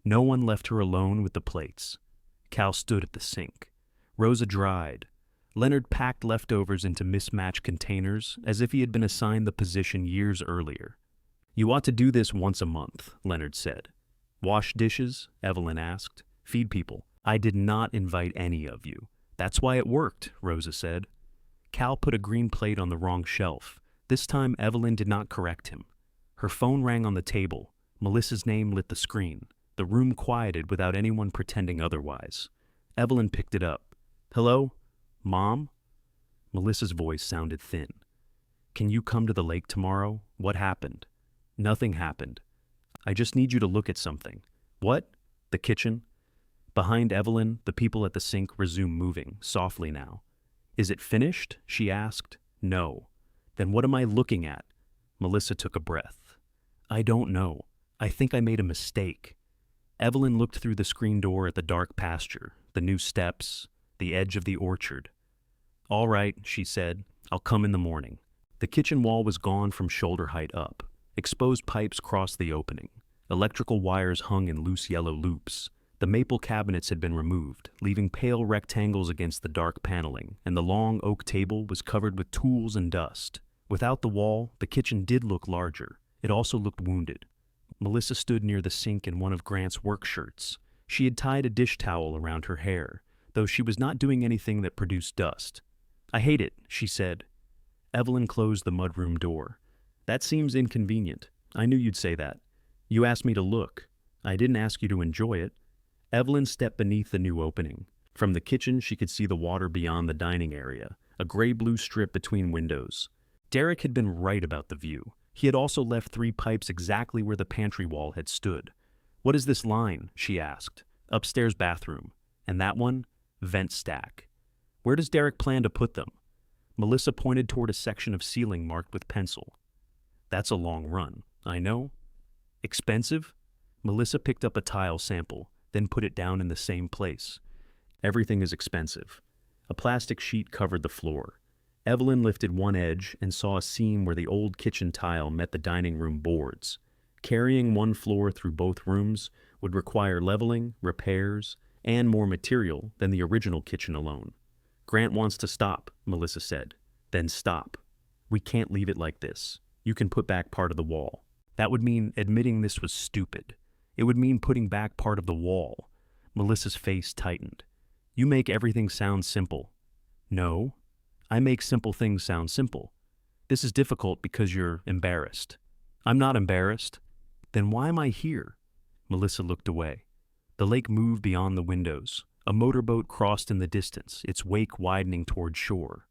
A: No one left her alone with the plates. Cal stood at the sink. Rosa dried. Leonard packed leftovers into mismatched containers as if he had been assigned the position years earlier. You ought to do this once a month, Leonard said. Wash dishes? Evelyn asked. Feed people. I did not invite any of you. That's why it worked, Rosa said. Cal put a green plate on the wrong shelf. This time Evelyn did not correct him. Her phone rang on the table. Melissa's name lit the screen. The room quieted without anyone pretending otherwise. Evelyn picked it up. Hello? Mom? Melissa's voice sounded thin. Can you come to the lake tomorrow? What happened? Nothing happened. I just need you to look at something. What? The kitchen? Behind Evelyn, the people at the sink resumed moving, softly now. Is it finished? She asked. No. Then what am I looking at? Melissa took a breath. I don't know. I think I made a mistake. Evelyn looked through the screen door at the dark pasture, the new steps, the edge of the orchard. All right, she said. I'll come in the morning. The kitchen wall was gone from shoulder height up. Exposed pipes crossed the opening. Electrical wires hung in loose yellow loops. The maple cabinets had been removed, leaving pale rectangles against the dark paneling, and the long oak table was covered with tools and dust. Without the wall, the kitchen did look larger. It also looked wounded. Melissa stood near the sink in one of Grant's work shirts. She had tied a dish towel around her hair, though she was not doing anything that produced dust. I hate it, she said. Evelyn closed the mudroom door. That seems inconvenient. I knew you'd say that. You asked me to look. I didn't ask you to enjoy it. Evelyn stepped beneath the new opening. From the kitchen, she could see the water beyond the dining area, a gray-blue strip between windows. Derek had been right about the view. He had also left 3 pipes exactly where the pantry wall had stood. What is this line? She asked. Upstairs bathroom. And that one? Vent stack. Where does Derek plan to put them? Melissa pointed toward a section of ceiling marked with pencil. That's a long run. I know. Expensive? Melissa picked up a tile sample, then put it down in the same place. Everything is expensive. A plastic sheet covered the floor. Evelyn lifted one edge and saw a seam where the old kitchen tile met the dining room boards. Carrying one floor through both rooms would require leveling, repairs, and more material than the original kitchen alone. Grant wants to stop, Melissa said. Then stop. We can't leave it like this. You can put back part of the wall. That would mean admitting this was stupid. It would mean putting back part of the wall. Melissa's face tightened. You make everything sound simple. No. I make simple things sound simple. This is difficult because you're embarrassed. I'm not embarrassed. Then why am I here? Melissa looked away. The lake moved beyond the windows. A motorboat crossed in the distance, its wake widening toward shore.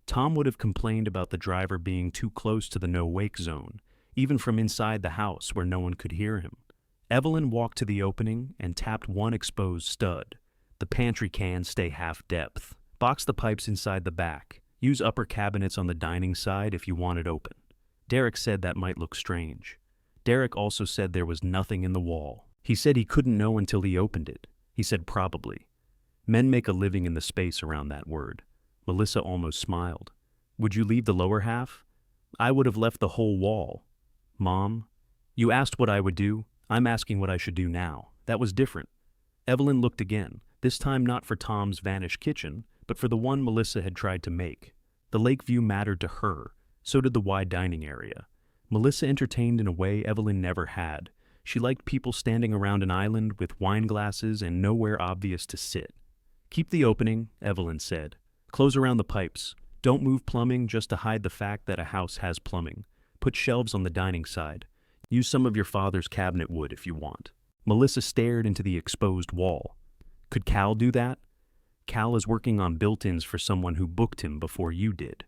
A: Tom would have complained about the driver being too close to the no-wake zone, even from inside the house where no one could hear him. Evelyn walked to the opening and tapped one exposed stud. The pantry cans stay half-depth. Box the pipes inside the back. Use upper cabinets on the dining side if you want it open. Derek said that might look strange. Derek also said there was nothing in the wall. He said he couldn't know until he opened it. He said probably. Men make a living in the space around that word. Melissa almost smiled. Would you leave the lower half? I would have left the whole wall. Mom, you asked what I would do. I'm asking what I should do now. That was different. Evelyn looked again, this time not for Tom's vanished kitchen, but for the one Melissa had tried to make. The lake view mattered to her, so did the wide dining area. Melissa entertained in a way Evelyn never had. She liked people standing around an island with wine glasses and nowhere obvious to sit. "Keep the opening," Evelyn said. "Close around the pipes. Don't move plumbing just to hide the fact that a house has plumbing. Put shelves on the dining side. Use some of your father's cabinet wood if you want." Melissa stared into the exposed wall. "Could Cal do that?" "Cal is working on built-ins for someone who booked him before you did.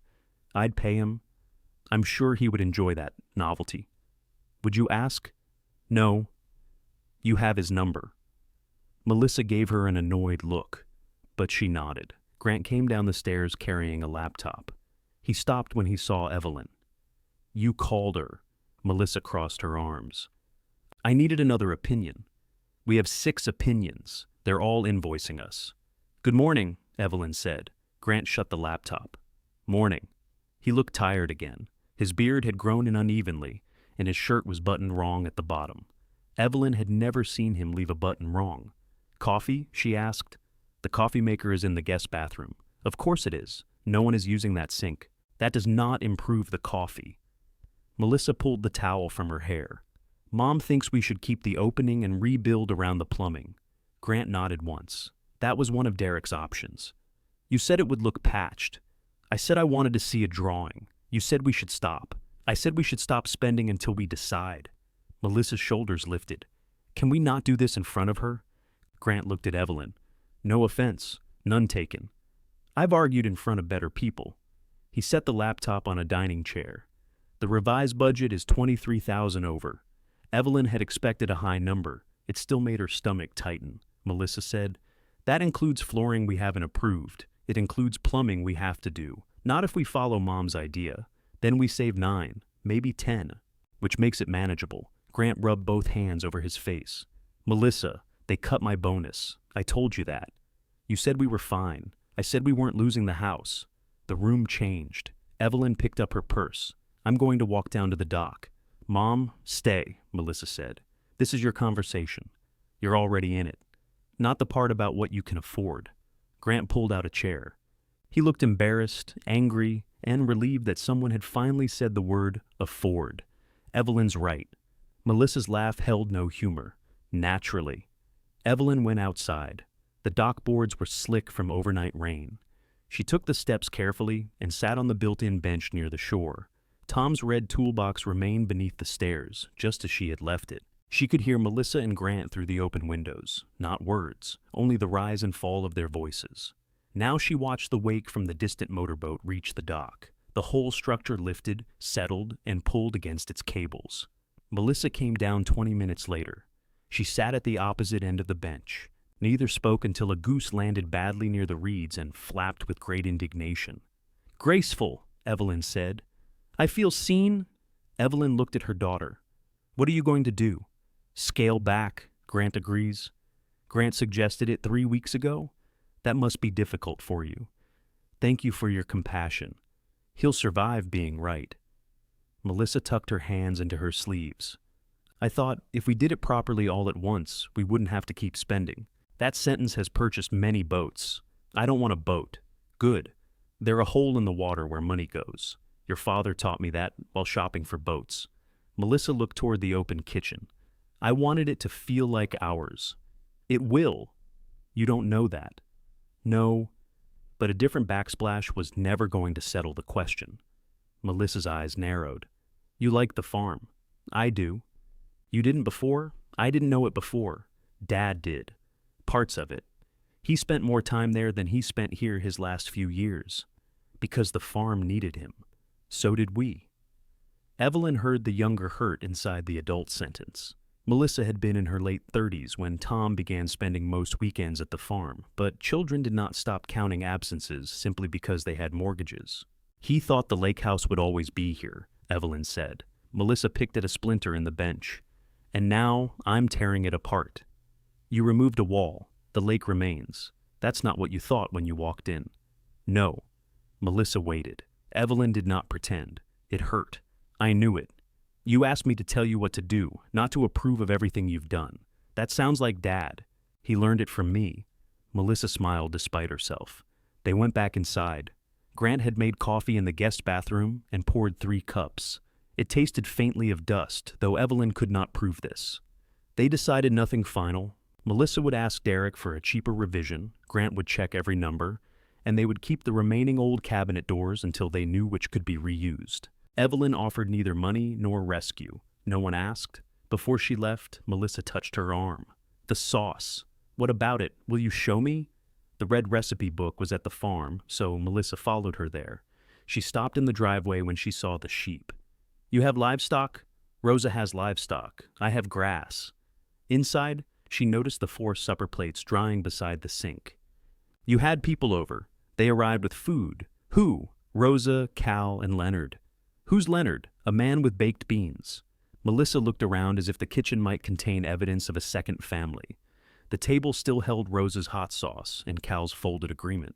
A: I'd pay him. I'm sure he would enjoy that novelty." "Would you ask?" "No. You have his number." Melissa gave her an annoyed look, but she nodded. Grant came down the stairs carrying a laptop. He stopped when he saw Evelyn. "You called her." Melissa crossed her arms. "I needed another opinion. We have 6 opinions. They're all invoicing us." "Good morning," Evelyn said. Grant shut the laptop. "Morning." He looked tired again. His beard had grown in unevenly, and his shirt was buttoned wrong at the bottom. Evelyn had never seen him leave a button wrong. "Coffee?" she asked. "The coffee maker is in the guest bathroom." "Of course it is. No one is using that sink." "That does not improve the coffee." Melissa pulled the towel from her hair. "Mom thinks we should keep the opening and rebuild around the plumbing." Grant nodded once. "That was one of Derek's options." "You said it would look patched." "I said I wanted to see a drawing." "You said we should stop." "I said we should stop spending until we decide." Melissa's shoulders lifted. "Can we not do this in front of her?" Grant looked at Evelyn. "No offense. None taken. I've argued in front of better people." He set the laptop on a dining chair. "The revised budget is $23,000 over." Evelyn had expected a high number. It still made her stomach tighten. Melissa said, "That includes flooring we haven't approved. It includes plumbing we have to do. Not if we follow Mom's idea. Then we save 9, maybe 10, which makes it manageable." Grant rubbed both hands over his face. "Melissa, they cut my bonus. I told you that. You said we were fine. I said we weren't losing the house." The room changed. Evelyn picked up her purse. "I'm going to walk down to the dock." "Mom, stay," Melissa said. "This is your conversation. You're already in it. Not the part about what you can afford." Grant pulled out a chair. He looked embarrassed, angry, and relieved that someone had finally said the word afford. Evelyn's right. Melissa's laugh held no humor. Naturally. Evelyn went outside. The dock boards were slick from overnight rain. She took the steps carefully and sat on the built-in bench near the shore. Tom's red toolbox remained beneath the stairs, just as she had left it. She could hear Melissa and Grant through the open windows. Not words, only the rise and fall of their voices. Now she watched the wake from the distant motorboat reach the dock. The whole structure lifted, settled, and pulled against its cables. Melissa came down 20 minutes later. She sat at the opposite end of the bench. Neither spoke until a goose landed badly near the reeds and flapped with great indignation. "Graceful," Evelyn said. "I feel seen." Evelyn looked at her daughter. "What are you going to do?" "Scale back," Grant agrees. "Grant suggested it 3 weeks ago? That must be difficult for you. Thank you for your compassion. He'll survive being right." Melissa tucked her hands into her sleeves. "I thought if we did it properly all at once, we wouldn't have to keep spending. That sentence has purchased many boats. I don't want a boat." "Good. They're a hole in the water where money goes. Your father taught me that while shopping for boats." Melissa looked toward the open kitchen. "I wanted it to feel like ours." "It will. You don't know that." "No, but a different backsplash was never going to settle the question." Melissa's eyes narrowed. "You like the farm." "I do." "You didn't before?" "I didn't know it before. Dad did. Parts of it. He spent more time there than he spent here his last few years. Because the farm needed him. So did we." Evelyn heard the younger hurt inside the adult sentence. Melissa had been in her late 30s when Tom began spending most weekends at the farm, but children did not stop counting absences simply because they had mortgages. "He thought the lake house would always be here," Evelyn said. Melissa picked at a splinter in the bench. "And now I'm tearing it apart." "You removed a wall. The lake remains. That's not what you thought when you walked in." "No." Melissa waited. Evelyn did not pretend. It hurt. "I knew it. You asked me to tell you what to do, not to approve of everything you've done. That sounds like Dad. He learned it from me. Melissa smiled despite herself. They went back inside. Grant had made coffee in the guest bathroom and poured 3 cups. It tasted faintly of dust, though Evelyn could not prove this. They decided nothing final. Melissa would ask Derek for a cheaper revision, Grant would check every number, and they would keep the remaining old cabinet doors until they knew which could be reused. Evelyn offered neither money nor rescue. No one asked. Before she left, Melissa touched her arm. The sauce. What about it? Will you show me? The red recipe book was at the farm, so Melissa followed her there. She stopped in the driveway when she saw the sheep. You have livestock? Rosa has livestock. I have grass. Inside, she noticed the 4 supper plates drying beside the sink. You had people over. They arrived with food. Who? Rosa, Cal, and Leonard. Who's Leonard? A man with baked beans. Melissa looked around as if the kitchen might contain evidence of a second family. The table still held Rosa's hot sauce and Cal's folded agreement.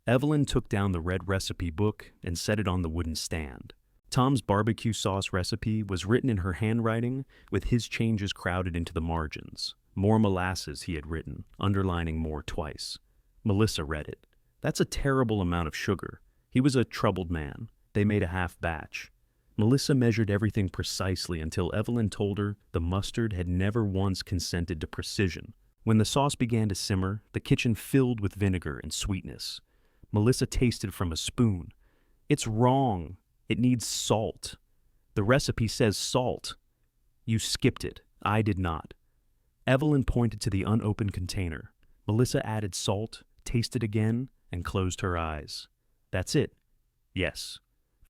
A: Evelyn took down the red recipe book and set it on the wooden stand. Tom's barbecue sauce recipe was written in her handwriting, with his changes crowded into the margins. More molasses, he had written, underlining more twice. Melissa read it. That's a terrible amount of sugar. He was a troubled man. They made a half batch. Melissa measured everything precisely until Evelyn told her the mustard had never once consented to precision. When the sauce began to simmer, the kitchen filled with vinegar and sweetness. Melissa tasted from a spoon. It's wrong. It needs salt. The recipe says salt. You skipped it. I did not. Evelyn pointed to the unopened container. Melissa added salt, tasted again, and closed her eyes. That's it. Yes.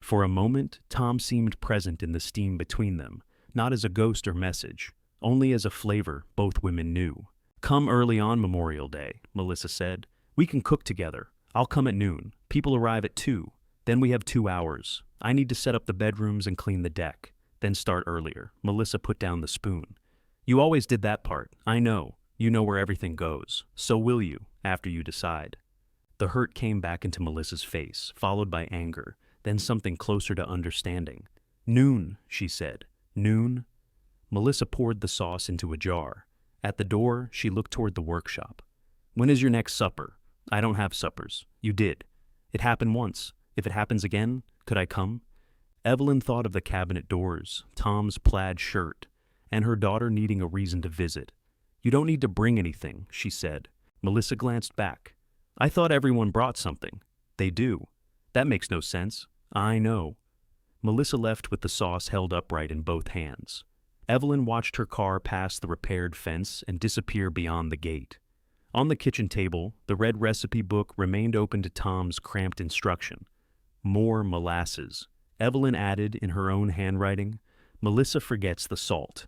A: For a moment, Tom seemed present in the steam between them, not as a ghost or message, only as a flavor both women knew. Come early on Memorial Day, Melissa said. We can cook together. I'll come at noon. People arrive at 2. Then we have 2 hours. I need to set up the bedrooms and clean the deck. Then start earlier. Melissa put down the spoon. You always did that part. I know. You know where everything goes. So will you, after you decide. The hurt came back into Melissa's face, followed by anger, then something closer to understanding. Noon, she said. Noon? Melissa poured the sauce into a jar. At the door, she looked toward the workshop. When is your next supper? I don't have suppers. You did. It happened once. If it happens again, could I come? Evelyn thought of the cabinet doors, Tom's plaid shirt, and her daughter needing a reason to visit. You don't need to bring anything, she said. Melissa glanced back. I thought everyone brought something. They do. That makes no sense. I know. Melissa left with the sauce held upright in both hands. Evelyn watched her car pass the repaired fence and disappear beyond the gate. On the kitchen table, the red recipe book remained open to Tom's cramped instruction. More molasses. Evelyn added in her own handwriting, Melissa forgets the salt.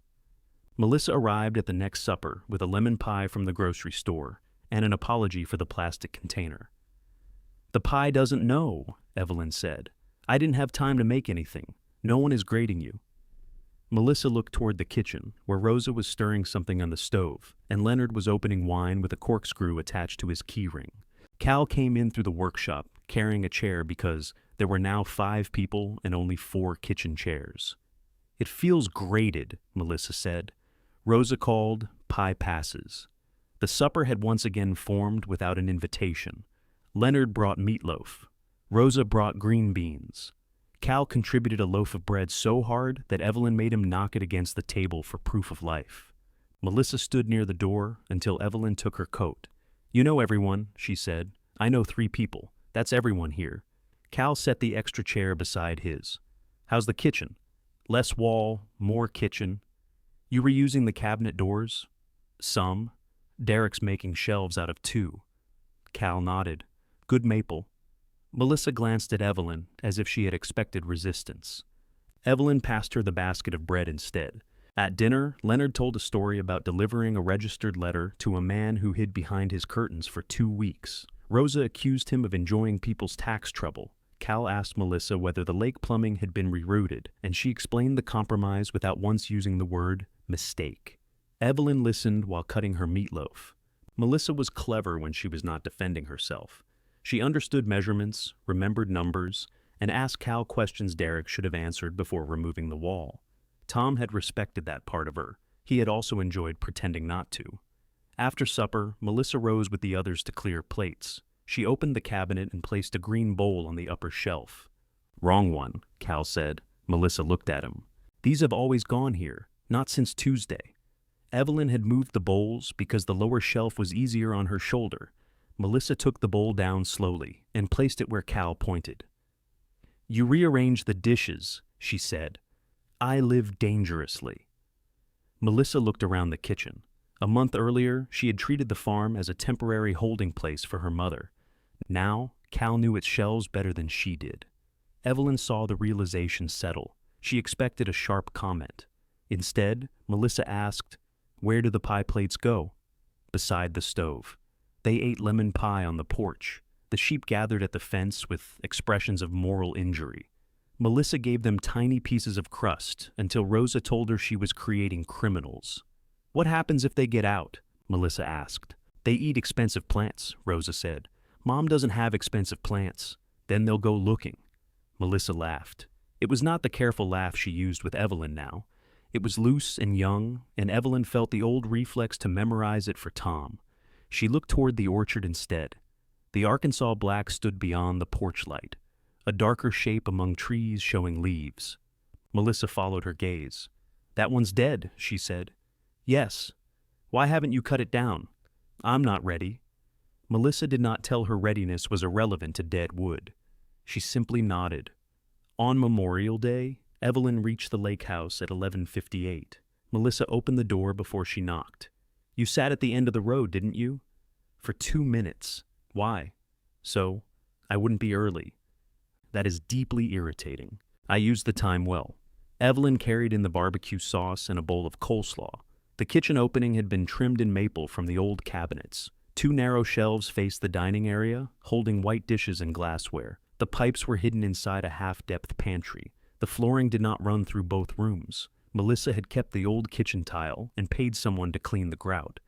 A: Melissa arrived at the next supper with a lemon pie from the grocery store and an apology for the plastic container. The pie doesn't know, Evelyn said. I didn't have time to make anything. No one is grading you. Melissa looked toward the kitchen, where Rosa was stirring something on the stove, and Leonard was opening wine with a corkscrew attached to his keyring. Cal came in through the workshop, carrying a chair because there were now 5 people and only 4 kitchen chairs. It feels grated, Melissa said. Rosa called, pie passes. The supper had once again formed without an invitation. Leonard brought meatloaf. Rosa brought green beans. Cal contributed a loaf of bread so hard that Evelyn made him knock it against the table for proof of life. Melissa stood near the door until Evelyn took her coat. You know everyone, she said. I know 3 people. That's everyone here. Cal set the extra chair beside his. How's the kitchen? Less wall, more kitchen. You reusing the cabinet doors? Some. Derek's making shelves out of 2. Cal nodded. Good maple. Melissa glanced at Evelyn as if she had expected resistance. Evelyn passed her the basket of bread instead. At dinner, Leonard told a story about delivering a registered letter to a man who hid behind his curtains for 2 weeks. Rosa accused him of enjoying people's tax trouble. Cal asked Melissa whether the lake plumbing had been rerouted, and she explained the compromise without once using the word mistake. Evelyn listened while cutting her meatloaf. Melissa was clever when she was not defending herself. She understood measurements, remembered numbers, and asked Cal questions Derek should have answered before removing the wall. Tom had respected that part of her. He had also enjoyed pretending not to. After supper, Melissa rose with the others to clear plates. She opened the cabinet and placed a green bowl on the upper shelf. "Wrong one," Cal said. Melissa looked at him. "These have always gone here, not since Tuesday." Evelyn had moved the bowls because the lower shelf was easier on her shoulder. Melissa took the bowl down slowly and placed it where Cal pointed. "You rearrange the dishes," she said. "I live dangerously." Melissa looked around the kitchen. A month earlier, she had treated the farm as a temporary holding place for her mother. Now, Cal knew its shelves better than she did. Evelyn saw the realization settle. She expected a sharp comment. Instead, Melissa asked, "Where do the pie plates go?" "Beside the stove." They ate lemon pie on the porch. The sheep gathered at the fence with expressions of moral injury. Melissa gave them tiny pieces of crust until Rosa told her she was creating criminals. "What happens if they get out?" Melissa asked. "They eat expensive plants," Rosa said. "Mom doesn't have expensive plants. Then they'll go looking." Melissa laughed. It was not the careful laugh she used with Evelyn now. It was loose and young, and Evelyn felt the old reflex to memorize it for Tom. She looked toward the orchard instead. The Arkansas black stood beyond the porch light, a darker shape among trees showing leaves. Melissa followed her gaze. "That one's dead," she said. "Yes. Why haven't you cut it down?" "I'm not ready." Melissa did not tell her readiness was irrelevant to dead wood. She simply nodded. On Memorial Day, Evelyn reached the lake house at 11:58. Melissa opened the door before she knocked. "You sat at the end of the road, didn't you?" "For 2 minutes." "Why?" "So I wouldn't be early." "That is deeply irritating. I used the time well." Evelyn carried in the barbecue sauce and a bowl of coleslaw. The kitchen opening had been trimmed in maple from the old cabinets. 2 narrow shelves faced the dining area, holding white dishes and glassware. The pipes were hidden inside a half-depth pantry. The flooring did not run through both rooms. Melissa had kept the old kitchen tile and paid someone to clean the grout.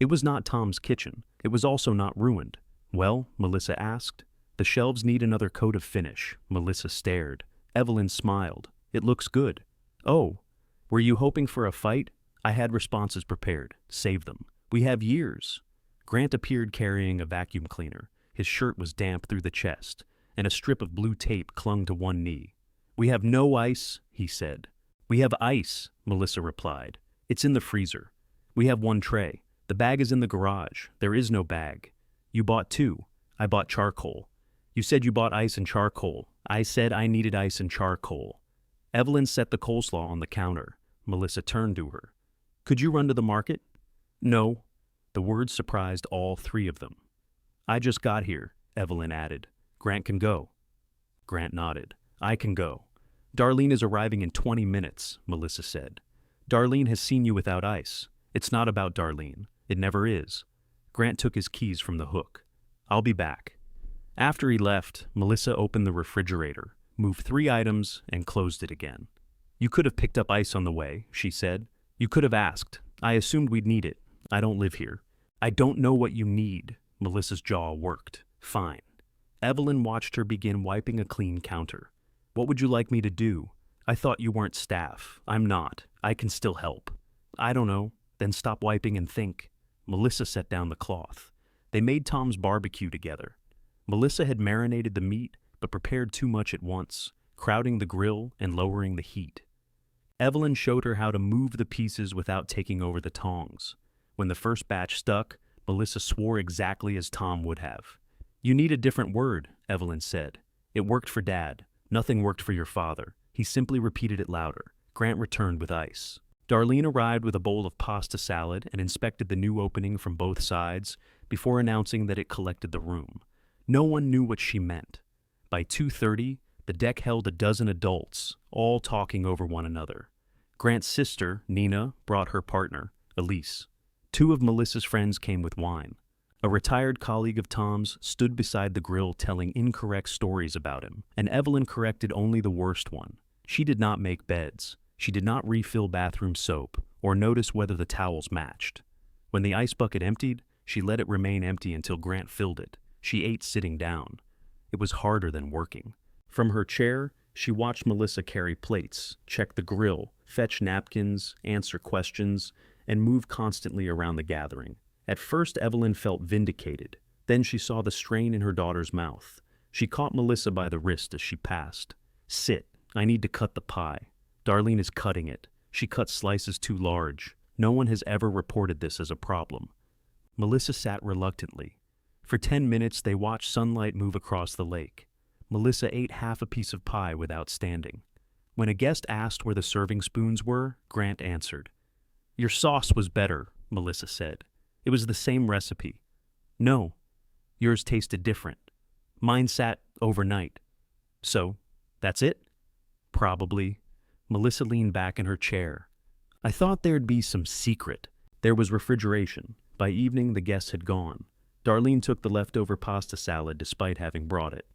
A: It was not Tom's kitchen. It was also not ruined. "Well?" Melissa asked. "The shelves need another coat of finish." Melissa stared. Evelyn smiled. "It looks good." "Oh, were you hoping for a fight?" "I had responses prepared. Save them. We have years." Grant appeared carrying a vacuum cleaner. His shirt was damp through the chest, and a strip of blue tape clung to one knee. "We have no ice," he said. "We have ice," Melissa replied. "It's in the freezer. We have 1 tray. The bag is in the garage. There is no bag. You bought 2. I bought charcoal. You said you bought ice and charcoal. I said I needed ice and charcoal." Evelyn set the coleslaw on the counter. Melissa turned to her. "Could you run to the market?" "No." The words surprised all 3 of them. "I just got here," Evelyn added. "Grant can go." Grant nodded. "I can go." "Darlene is arriving in 20 minutes, Melissa said. "Darlene has seen you without ice. It's not about Darlene. It never is." Grant took his keys from the hook. "I'll be back." After he left, Melissa opened the refrigerator, moved 3 items, and closed it again. "You could have picked up ice on the way," she said. "You could have asked. I assumed we'd need it. I don't live here." "I don't know what you need." Melissa's jaw worked. "Fine." Evelyn watched her begin wiping a clean counter. "What would you like me to do?" "I thought you weren't staff." "I'm not. I can still help." "I don't know." "Then stop wiping and think." Melissa set down the cloth. They made Tom's barbecue together. Melissa had marinated the meat, but prepared too much at once, crowding the grill and lowering the heat. Evelyn showed her how to move the pieces without taking over the tongs. When the first batch stuck, Melissa swore exactly as Tom would have. "You need a different word," Evelyn said. "It worked for Dad. Nothing worked for your father." He simply repeated it louder. Grant returned with ice. Darlene arrived with a bowl of pasta salad and inspected the new opening from both sides before announcing that it collected the room. No one knew what she meant. By 2:30, the deck held a dozen adults, all talking over one another. Grant's sister, Nina, brought her partner, Elise. 2 of Melissa's friends came with wine. A retired colleague of Tom's stood beside the grill telling incorrect stories about him, and Evelyn corrected only the worst one. She did not make beds. She did not refill bathroom soap or notice whether the towels matched. When the ice bucket emptied, she let it remain empty until Grant filled it. She ate sitting down. It was harder than working. From her chair, she watched Melissa carry plates, check the grill, fetch napkins, answer questions, and move constantly around the gathering. At first, Evelyn felt vindicated. Then she saw the strain in her daughter's mouth. She caught Melissa by the wrist as she passed. "Sit. I need to cut the pie. Darlene is cutting it. She cuts slices too large. No one has ever reported this as a problem." Melissa sat reluctantly. For 10 minutes, they watched sunlight move across the lake. Melissa ate half a piece of pie without standing. When a guest asked where the serving spoons were, Grant answered. "Your sauce was better," Melissa said. "It was the same recipe." "No, yours tasted different. Mine sat overnight." "So, that's it?" "Probably." Melissa leaned back in her chair. "I thought there'd be some secret." There was refrigeration. By evening, the guests had gone. Darlene took the leftover pasta salad despite having brought it.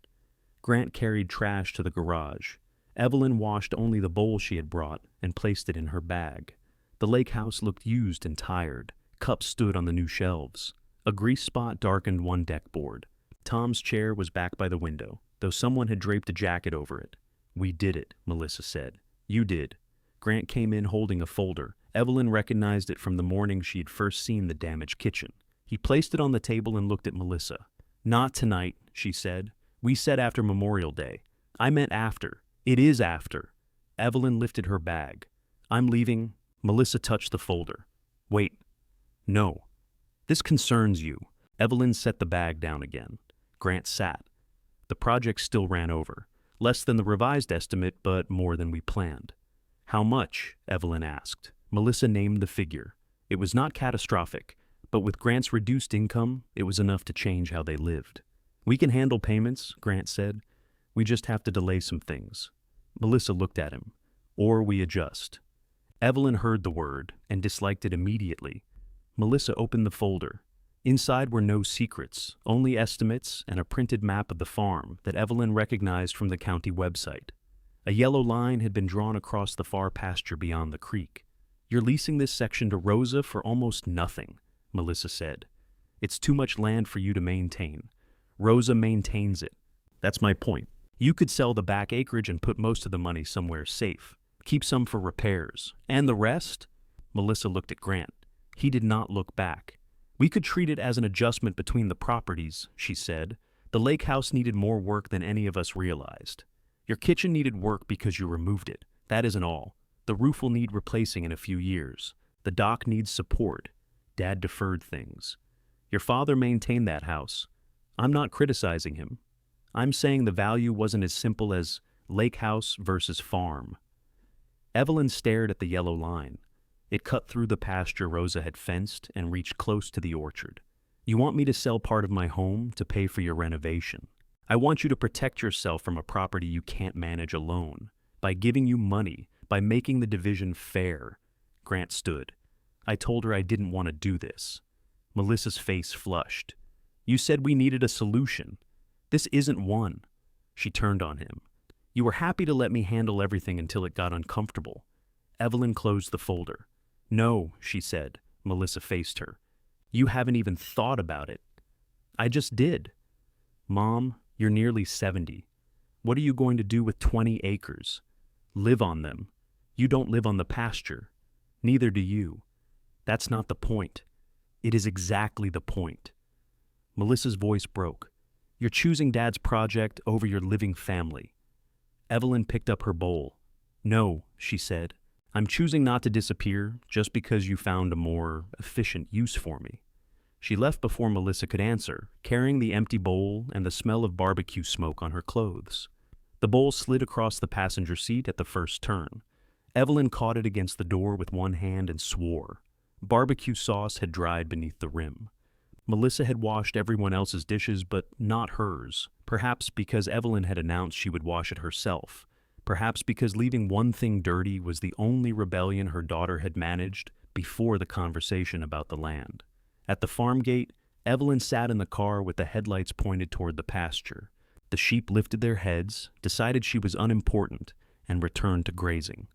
A: Grant carried trash to the garage. Evelyn washed only the bowl she had brought and placed it in her bag. The lake house looked used and tired. Cups stood on the new shelves. A grease spot darkened one deck board. Tom's chair was back by the window, though someone had draped a jacket over it. "We did it," Melissa said. "You did." Grant came in holding a folder. Evelyn recognized it from the morning she had first seen the damaged kitchen. He placed it on the table and looked at Melissa. "Not tonight," she said. "We said after Memorial Day." "I meant after." "It is after." Evelyn lifted her bag. "I'm leaving." Melissa touched the folder. "Wait. No. This concerns you." Evelyn set the bag down again. Grant sat. The project still ran over. Less than the revised estimate, but more than we planned. "How much?" Evelyn asked. Melissa named the figure. It was not catastrophic, but with Grant's reduced income, it was enough to change how they lived. "We can handle payments," Grant said. "We just have to delay some things." Melissa looked at him. "Or we adjust." Evelyn heard the word and disliked it immediately. Melissa opened the folder. Inside were no secrets, only estimates and a printed map of the farm that Evelyn recognized from the county website. A yellow line had been drawn across the far pasture beyond the creek. "You're leasing this section to Rosa for almost nothing," Melissa said. "It's too much land for you to maintain. Rosa maintains it. That's my point. You could sell the back acreage and put most of the money somewhere safe. Keep some for repairs. And the rest?" Melissa looked at Grant. He did not look back. "We could treat it as an adjustment between the properties," she said. "The lake house needed more work than any of us realized. Your kitchen needed work because you removed it. That isn't all. The roof will need replacing in a few years. The dock needs support. Dad deferred things. Your father maintained that house. I'm not criticizing him. I'm saying the value wasn't as simple as lake house versus farm." Evelyn stared at the yellow line. It cut through the pasture Rosa had fenced and reached close to the orchard. "You want me to sell part of my home to pay for your renovation. I want you to protect yourself from a property you can't manage alone. By giving you money, by making the division fair." Grant stood. "I told her I didn't want to do this." Melissa's face flushed. "You said we needed a solution. This isn't one." She turned on him. "You were happy to let me handle everything until it got uncomfortable." Evelyn closed the folder. "No," she said. Melissa faced her. "You haven't even thought about it." "I just did." "Mom, you're nearly 70. What are you going to do with 20 acres? Live on them. You don't live on the pasture. Neither do you. That's not the point." "It is exactly the point." Melissa's voice broke. "You're choosing Dad's project over your living family." Evelyn picked up her bowl. "No," she said. "I'm choosing not to disappear just because you found a more efficient use for me." She left before Melissa could answer, carrying the empty bowl and the smell of barbecue smoke on her clothes. The bowl slid across the passenger seat at the first turn. Evelyn caught it against the door with one hand and swore. Barbecue sauce had dried beneath the rim. Melissa had washed everyone else's dishes, but not hers, perhaps because Evelyn had announced she would wash it herself. Perhaps because leaving one thing dirty was the only rebellion her daughter had managed before the conversation about the land. At the farm gate, Evelyn sat in the car with the headlights pointed toward the pasture. The sheep lifted their heads, decided she was unimportant, and returned to grazing.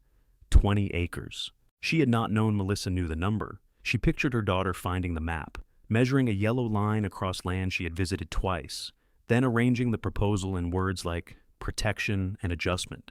A: 20 acres. She had not known Melissa knew the number. She pictured her daughter finding the map, measuring a yellow line across land she had visited twice, then arranging the proposal in words like protection and adjustment.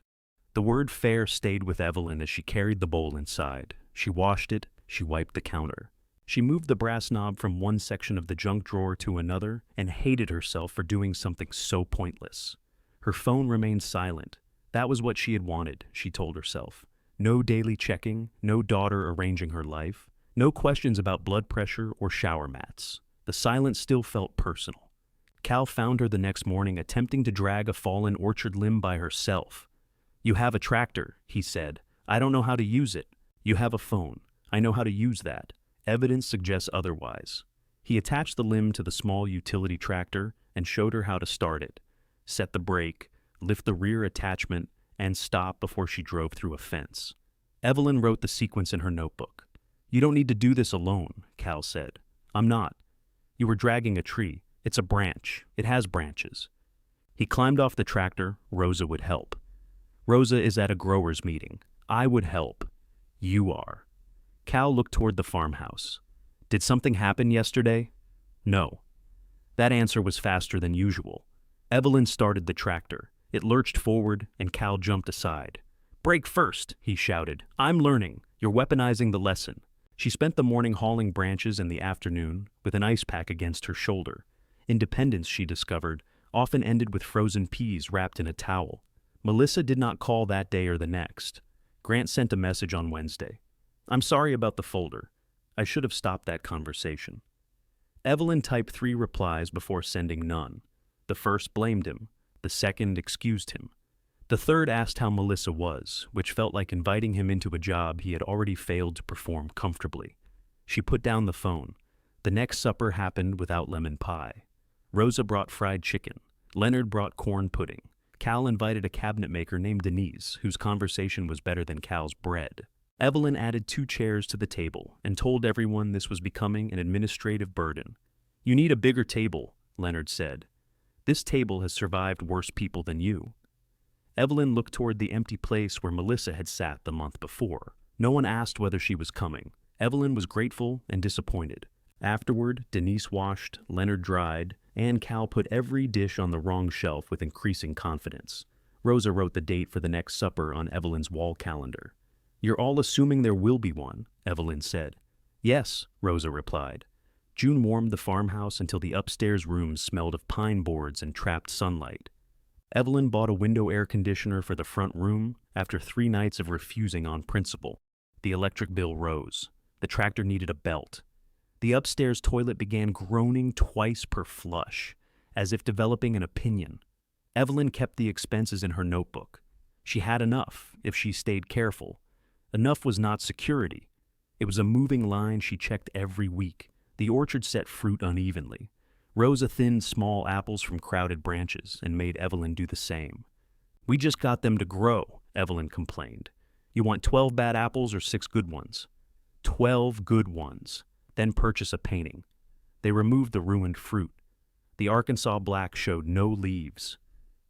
A: The word fair stayed with Evelyn as she carried the bowl inside. She washed it, she wiped the counter. She moved the brass knob from one section of the junk drawer to another and hated herself for doing something so pointless. Her phone remained silent. That was what she had wanted, she told herself. No daily checking, no daughter arranging her life, no questions about blood pressure or shower mats. The silence still felt personal. Cal found her the next morning attempting to drag a fallen orchard limb by herself. "You have a tractor," he said. "I don't know how to use it. You have a phone. I know how to use that. Evidence suggests otherwise." He attached the limb to the small utility tractor and showed her how to start it. Set the brake, lift the rear attachment, and stop before she drove through a fence. Evelyn wrote the sequence in her notebook. "You don't need to do this alone," Cal said. "I'm not. You were dragging a tree. It's a branch. It has branches." He climbed off the tractor. Rosa would help. "Rosa is at a growers' meeting. I would help. You are." Cal looked toward the farmhouse. "Did something happen yesterday?" "No." That answer was faster than usual. Evelyn started the tractor. It lurched forward, and Cal jumped aside. "Brake first," he shouted. "I'm learning. You're weaponizing the lesson." She spent the morning hauling branches and the afternoon with an ice pack against her shoulder. Independence, she discovered, often ended with frozen peas wrapped in a towel. Melissa did not call that day or the next. Grant sent a message on Wednesday. "I'm sorry about the folder. I should have stopped that conversation." Evelyn typed 3 replies before sending none. The first blamed him. The second excused him. The third asked how Melissa was, which felt like inviting him into a job he had already failed to perform comfortably. She put down the phone. The next supper happened without lemon pie. Rosa brought fried chicken. Leonard brought corn pudding. Cal invited a cabinet maker named Denise, whose conversation was better than Cal's bread. Evelyn added 2 chairs to the table and told everyone this was becoming an administrative burden. "You need a bigger table," Leonard said. "This table has survived worse people than you." Evelyn looked toward the empty place where Melissa had sat the month before. No one asked whether she was coming. Evelyn was grateful and disappointed. Afterward, Denise washed, Leonard dried, and Cal put every dish on the wrong shelf with increasing confidence. Rosa wrote the date for the next supper on Evelyn's wall calendar. "You're all assuming there will be one," Evelyn said. "Yes," Rosa replied. June warmed the farmhouse until the upstairs rooms smelled of pine boards and trapped sunlight. Evelyn bought a window air conditioner for the front room after 3 nights of refusing on principle. The electric bill rose. The tractor needed a belt. The upstairs toilet began groaning twice per flush, as if developing an opinion. Evelyn kept the expenses in her notebook. She had enough, if she stayed careful. Enough was not security. It was a moving line she checked every week. The orchard set fruit unevenly. Rosa thinned small apples from crowded branches and made Evelyn do the same. "We just got them to grow," Evelyn complained. "You want 12 bad apples or 6 good ones?" 12 good ones. Then purchase a painting. They removed the ruined fruit. The Arkansas black showed no leaves.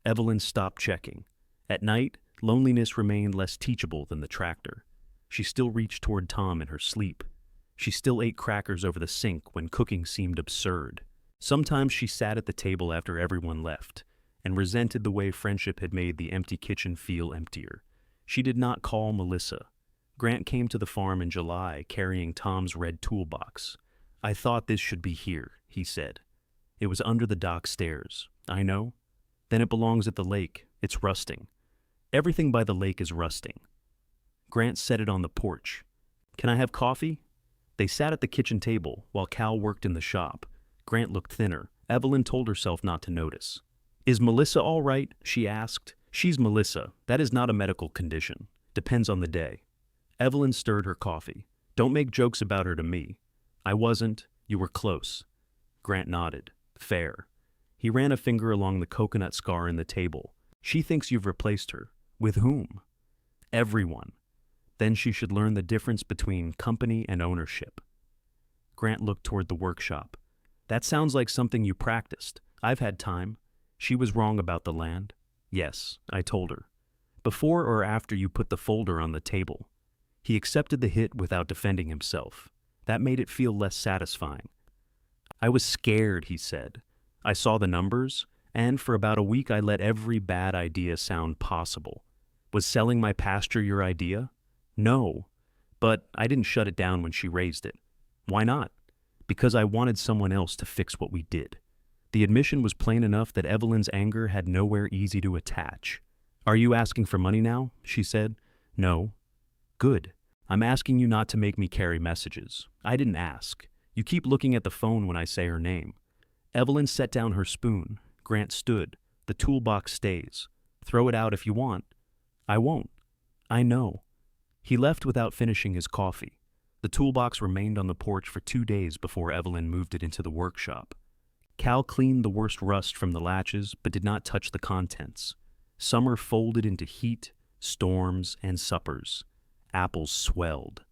A: Evelyn stopped checking. At night, loneliness remained less teachable than the tractor. She still reached toward Tom in her sleep. She still ate crackers over the sink when cooking seemed absurd. Sometimes she sat at the table after everyone left and resented the way friendship had made the empty kitchen feel emptier. She did not call Melissa. Grant came to the farm in July carrying Tom's red toolbox. "I thought this should be here," he said. "It was under the dock stairs." "I know." "Then it belongs at the lake. It's rusting." "Everything by the lake is rusting." Grant set it on the porch. "Can I have coffee?" They sat at the kitchen table while Cal worked in the shop. Grant looked thinner. Evelyn told herself not to notice. "Is Melissa all right?" she asked. "She's Melissa. That is not a medical condition. Depends on the day." Evelyn stirred her coffee. "Don't make jokes about her to me." "I wasn't. You were close." Grant nodded. "Fair." He ran a finger along the coconut scar in the table. "She thinks you've replaced her." "With whom?" "Everyone." "Then she should learn the difference between company and ownership." Grant looked toward the workshop. "That sounds like something you practiced. I've had time." "She was wrong about the land." "Yes, I told her." "Before or after you put the folder on the table?" He accepted the hit without defending himself. That made it feel less satisfying. "I was scared," he said. "I saw the numbers, and for about a week I let every bad idea sound possible." Was selling my pasture your idea? No, but I didn't shut it down when she raised it. Why not? Because I wanted someone else to fix what we did. The admission was plain enough that Evelyn's anger had nowhere easy to attach. Are you asking for money now? She said. No. Good. I'm asking you not to make me carry messages. I didn't ask. You keep looking at the phone when I say her name. Evelyn set down her spoon. Grant stood. The toolbox stays. Throw it out if you want. I won't. I know. He left without finishing his coffee. The toolbox remained on the porch for 2 days before Evelyn moved it into the workshop. Cal cleaned the worst rust from the latches, but did not touch the contents. Summer folded into heat, storms, and suppers. Apples swelled.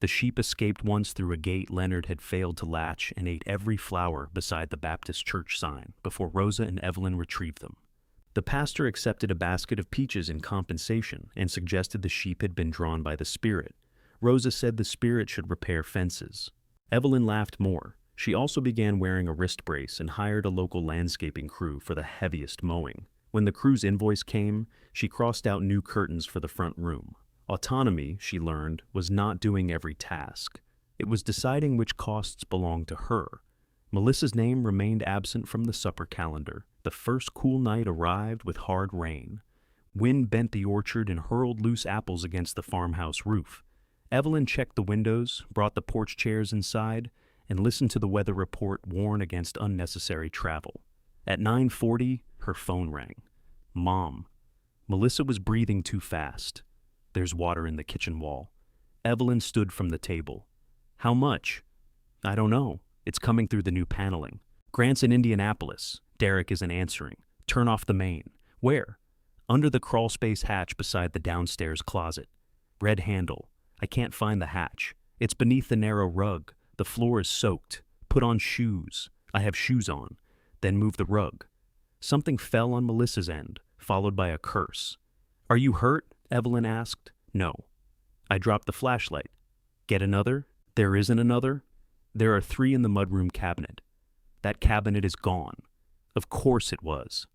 A: The sheep escaped once through a gate Leonard had failed to latch and ate every flower beside the Baptist church sign before Rosa and Evelyn retrieved them. The pastor accepted a basket of peaches in compensation and suggested the sheep had been drawn by the spirit. Rosa said the spirit should repair fences. Evelyn laughed more. She also began wearing a wrist brace and hired a local landscaping crew for the heaviest mowing. When the crew's invoice came, she crossed out new curtains for the front room. Autonomy, she learned, was not doing every task. It was deciding which costs belonged to her. Melissa's name remained absent from the supper calendar. The first cool night arrived with hard rain. Wind bent the orchard and hurled loose apples against the farmhouse roof. Evelyn checked the windows, brought the porch chairs inside, and listened to the weather report warn against unnecessary travel. At 9:40, her phone rang. Mom. Melissa was breathing too fast. There's water in the kitchen wall. Evelyn stood from the table. How much? I don't know. It's coming through the new paneling. Grant's in Indianapolis. Derek isn't answering. Turn off the main. Where? Under the crawlspace hatch beside the downstairs closet. Red handle. I can't find the hatch. It's beneath the narrow rug. The floor is soaked. Put on shoes. I have shoes on. Then move the rug. Something fell on Melissa's end, followed by a curse. Are you hurt? Evelyn asked. No. I dropped the flashlight. Get another? There isn't another? There are 3 in the mudroom cabinet. That cabinet is gone. Of course it was.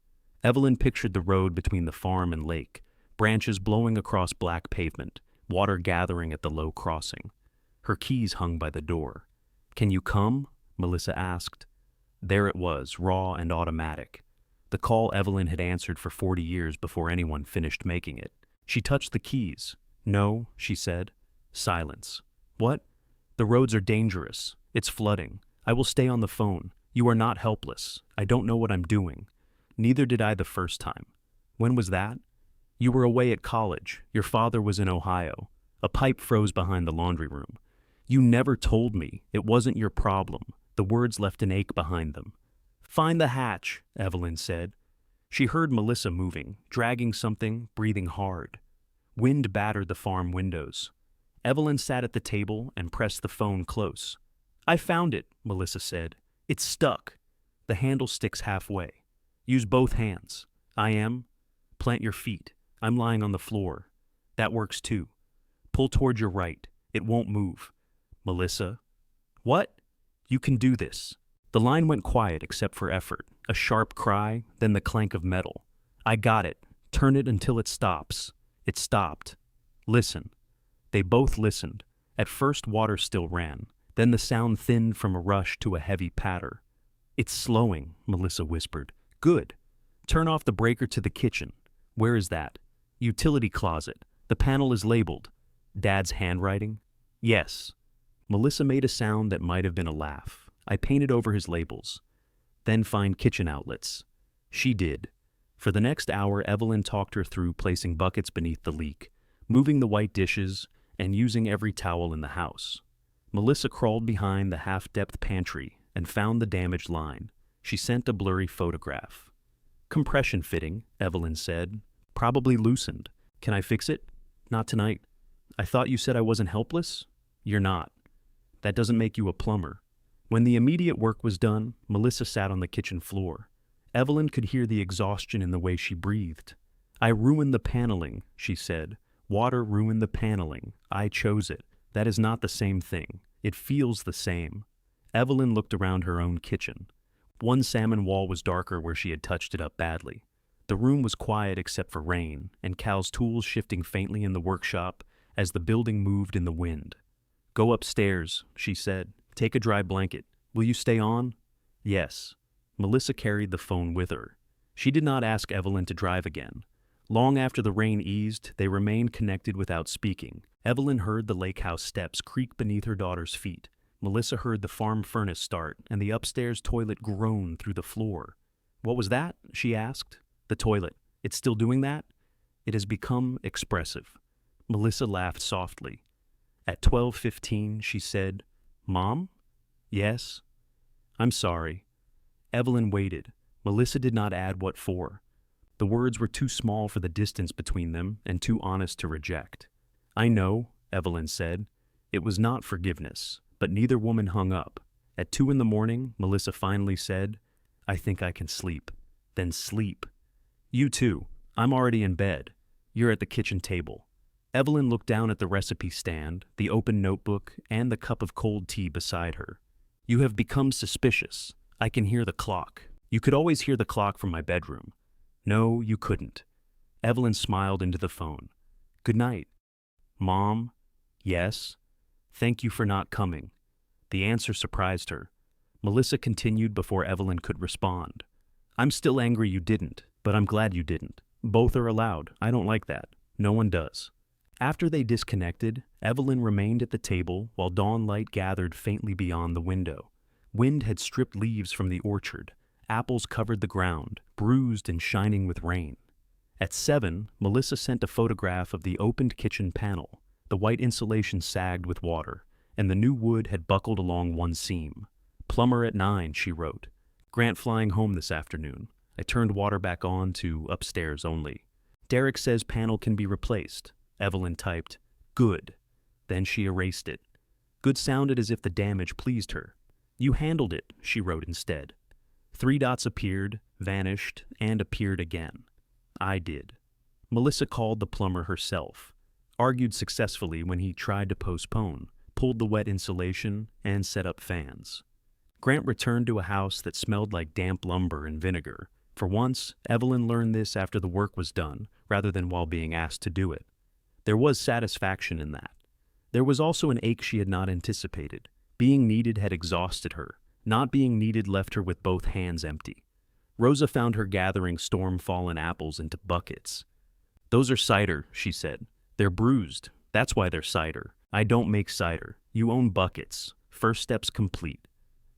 A: Evelyn pictured the road between the farm and lake, branches blowing across black pavement, water gathering at the low crossing. Her keys hung by the door. Can you come? Melissa asked. There it was, raw and automatic. The call Evelyn had answered for 40 years before anyone finished making it. She touched the keys. No, she said. Silence. What? The roads are dangerous. It's flooding. I will stay on the phone. You are not helpless. I don't know what I'm doing. Neither did I the first time. When was that? You were away at college. Your father was in Ohio. A pipe froze behind the laundry room. You never told me. It wasn't your problem. The words left an ache behind them. Find the hatch, Evelyn said. She heard Melissa moving, dragging something, breathing hard. Wind battered the farm windows. Evelyn sat at the table and pressed the phone close. I found it, Melissa said. It's stuck. The handle sticks halfway. Use both hands. I am. Plant your feet. I'm lying on the floor. That works too. Pull toward your right. It won't move. Melissa. What? You can do this. The line went quiet except for effort. A sharp cry, then the clank of metal. I got it. Turn it until it stops. It stopped. Listen. They both listened. At first water still ran. Then the sound thinned from a rush to a heavy patter. It's slowing, Melissa whispered. Good. Turn off the breaker to the kitchen. Where is that? Utility closet. The panel is labeled. Dad's handwriting? Yes. Melissa made a sound that might have been a laugh. I painted over his labels. Then find kitchen outlets. She did. For the next hour, Evelyn talked her through placing buckets beneath the leak, moving the white dishes, and using every towel in the house. Melissa crawled behind the half-depth pantry and found the damaged line. She sent a blurry photograph. Compression fitting, Evelyn said. Probably loosened. Can I fix it? Not tonight. I thought you said I wasn't helpless? You're not. That doesn't make you a plumber. When the immediate work was done, Melissa sat on the kitchen floor. Evelyn could hear the exhaustion in the way she breathed. I ruined the paneling, she said. Water ruined the paneling. I chose it. That is not the same thing. It feels the same. Evelyn looked around her own kitchen. One salmon wall was darker where she had touched it up badly. The room was quiet except for rain, and Cal's tools shifting faintly in the workshop as the building moved in the wind. "Go upstairs," she said. "Take a dry blanket. Will you stay on?" "Yes." Melissa carried the phone with her. She did not ask Evelyn to drive again. Long after the rain eased, they remained connected without speaking. Evelyn heard the lake house steps creak beneath her daughter's feet. Melissa heard the farm furnace start and the upstairs toilet groan through the floor. "What was that?" she asked. "The toilet. It's still doing that?" "It has become expressive." Melissa laughed softly. At 12:15, she said, "Mom?" "Yes?" "I'm sorry." Evelyn waited. Melissa did not add what for. The words were too small for the distance between them and too honest to reject. "I know," Evelyn said. It was not forgiveness, but neither woman hung up. At 2 in the morning, Melissa finally said, "I think I can sleep." "Then sleep." "You too. I'm already in bed. You're at the kitchen table." Evelyn looked down at the recipe stand, the open notebook, and the cup of cold tea beside her. "You have become suspicious. I can hear the clock. You could always hear the clock from my bedroom." "No, you couldn't." Evelyn smiled into the phone. "Good night." "Mom?" "Yes?" "Thank you for not coming." The answer surprised her. Melissa continued before Evelyn could respond. "I'm still angry you didn't, but I'm glad you didn't. Both are allowed. I don't like that. No one does." After they disconnected, Evelyn remained at the table while dawn light gathered faintly beyond the window. Wind had stripped leaves from the orchard. Apples covered the ground, bruised and shining with rain. At 7, Melissa sent a photograph of the opened kitchen panel. The white insulation sagged with water, and the new wood had buckled along one seam. "Plumber at 9, she wrote. "Grant flying home this afternoon. I turned water back on to upstairs only. Derek says panel can be replaced." Evelyn typed, "Good." Then she erased it. Good sounded as if the damage pleased her. "You handled it," she wrote instead. 3 dots appeared, vanished, and appeared again. "I did." Melissa called the plumber herself, argued successfully when he tried to postpone, pulled the wet insulation, and set up fans. Grant returned to a house that smelled like damp lumber and vinegar. For once, Evelyn learned this after the work was done, rather than while being asked to do it. There was satisfaction in that. There was also an ache she had not anticipated. Being needed had exhausted her. Not being needed left her with both hands empty. Rosa found her gathering storm-fallen apples into buckets. "Those are cider," she said. "They're bruised. That's why they're cider. I don't make cider. You own buckets. First step's complete."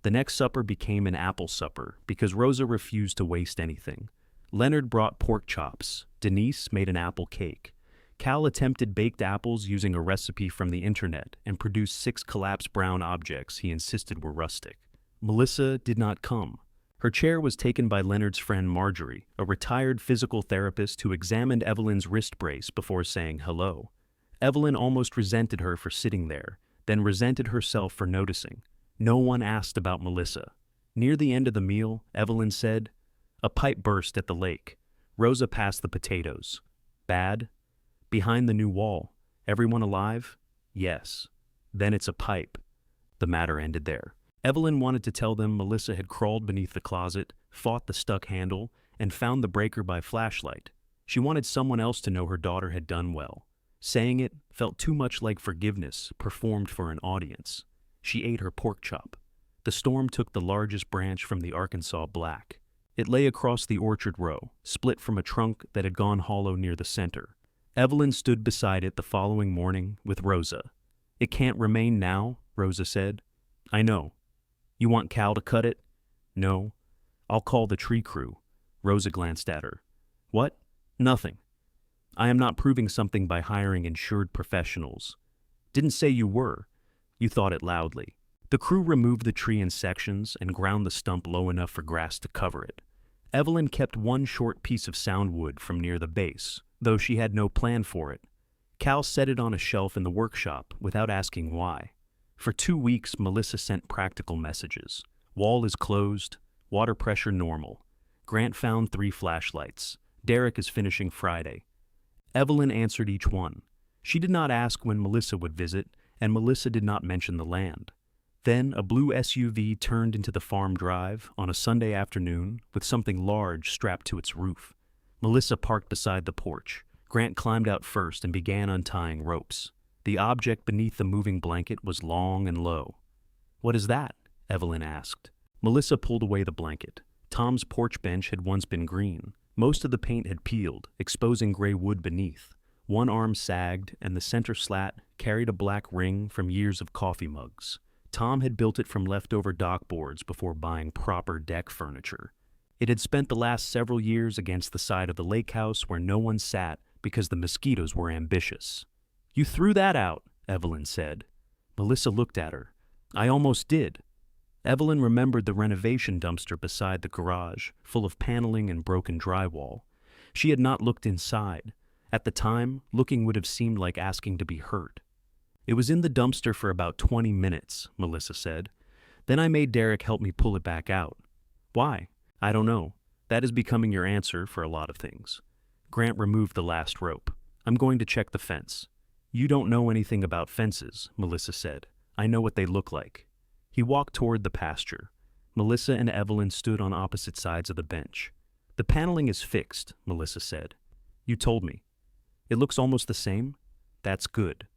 A: The next supper became an apple supper because Rosa refused to waste anything. Leonard brought pork chops. Denise made an apple cake. Cal attempted baked apples using a recipe from the internet and produced 6 collapsed brown objects he insisted were rustic. Melissa did not come. Her chair was taken by Leonard's friend Marjorie, a retired physical therapist who examined Evelyn's wrist brace before saying hello. Evelyn almost resented her for sitting there, then resented herself for noticing. No one asked about Melissa. Near the end of the meal, Evelyn said, "A pipe burst at the lake." Rosa passed the potatoes. "Bad?" "Behind the new wall. Everyone alive?" "Yes." "Then it's a pipe." The matter ended there. Evelyn wanted to tell them Melissa had crawled beneath the closet, fought the stuck handle, and found the breaker by flashlight. She wanted someone else to know her daughter had done well. Saying it felt too much like forgiveness performed for an audience. She ate her pork chop. The storm took the largest branch from the Arkansas black. It lay across the orchard row, split from a trunk that had gone hollow near the center. Evelyn stood beside it the following morning with Rosa. "It can't remain now," Rosa said. "I know." "You want Cal to cut it?" "No." "I'll call the tree crew." Rosa glanced at her. "What?" "Nothing. I am not proving something by hiring insured professionals." "Didn't say you were." "You thought it loudly." The crew removed the tree in sections and ground the stump low enough for grass to cover it. Evelyn kept one short piece of sound wood from near the base, though she had no plan for it. Cal set it on a shelf in the workshop without asking why. For 2 weeks, Melissa sent practical messages. Wall is closed, water pressure normal. Grant found 3 flashlights. Derek is finishing Friday. Evelyn answered each one. She did not ask when Melissa would visit, and Melissa did not mention the land. Then a blue SUV turned into the farm drive on a Sunday afternoon with something large strapped to its roof. Melissa parked beside the porch. Grant climbed out first and began untying ropes. The object beneath the moving blanket was long and low. "What is that?" Evelyn asked. Melissa pulled away the blanket. Tom's porch bench had once been green. Most of the paint had peeled, exposing gray wood beneath. One arm sagged, and the center slat carried a black ring from years of coffee mugs. Tom had built it from leftover dock boards before buying proper deck furniture. It had spent the last several years against the side of the lake house where no one sat because the mosquitoes were ambitious. "You threw that out," Evelyn said. Melissa looked at her. "I almost did." Evelyn remembered the renovation dumpster beside the garage, full of paneling and broken drywall. She had not looked inside. At the time, looking would have seemed like asking to be hurt. "It was in the dumpster for about 20 minutes, Melissa said. "Then I made Derek help me pull it back out." "Why?" "I don't know. That is becoming your answer for a lot of things." Grant removed the last rope. "I'm going to check the fence." "You don't know anything about fences," Melissa said. "I know what they look like." He walked toward the pasture. Melissa and Evelyn stood on opposite sides of the bench. "The paneling is fixed," Melissa said. "You told me." "It looks almost the same?" "That's good."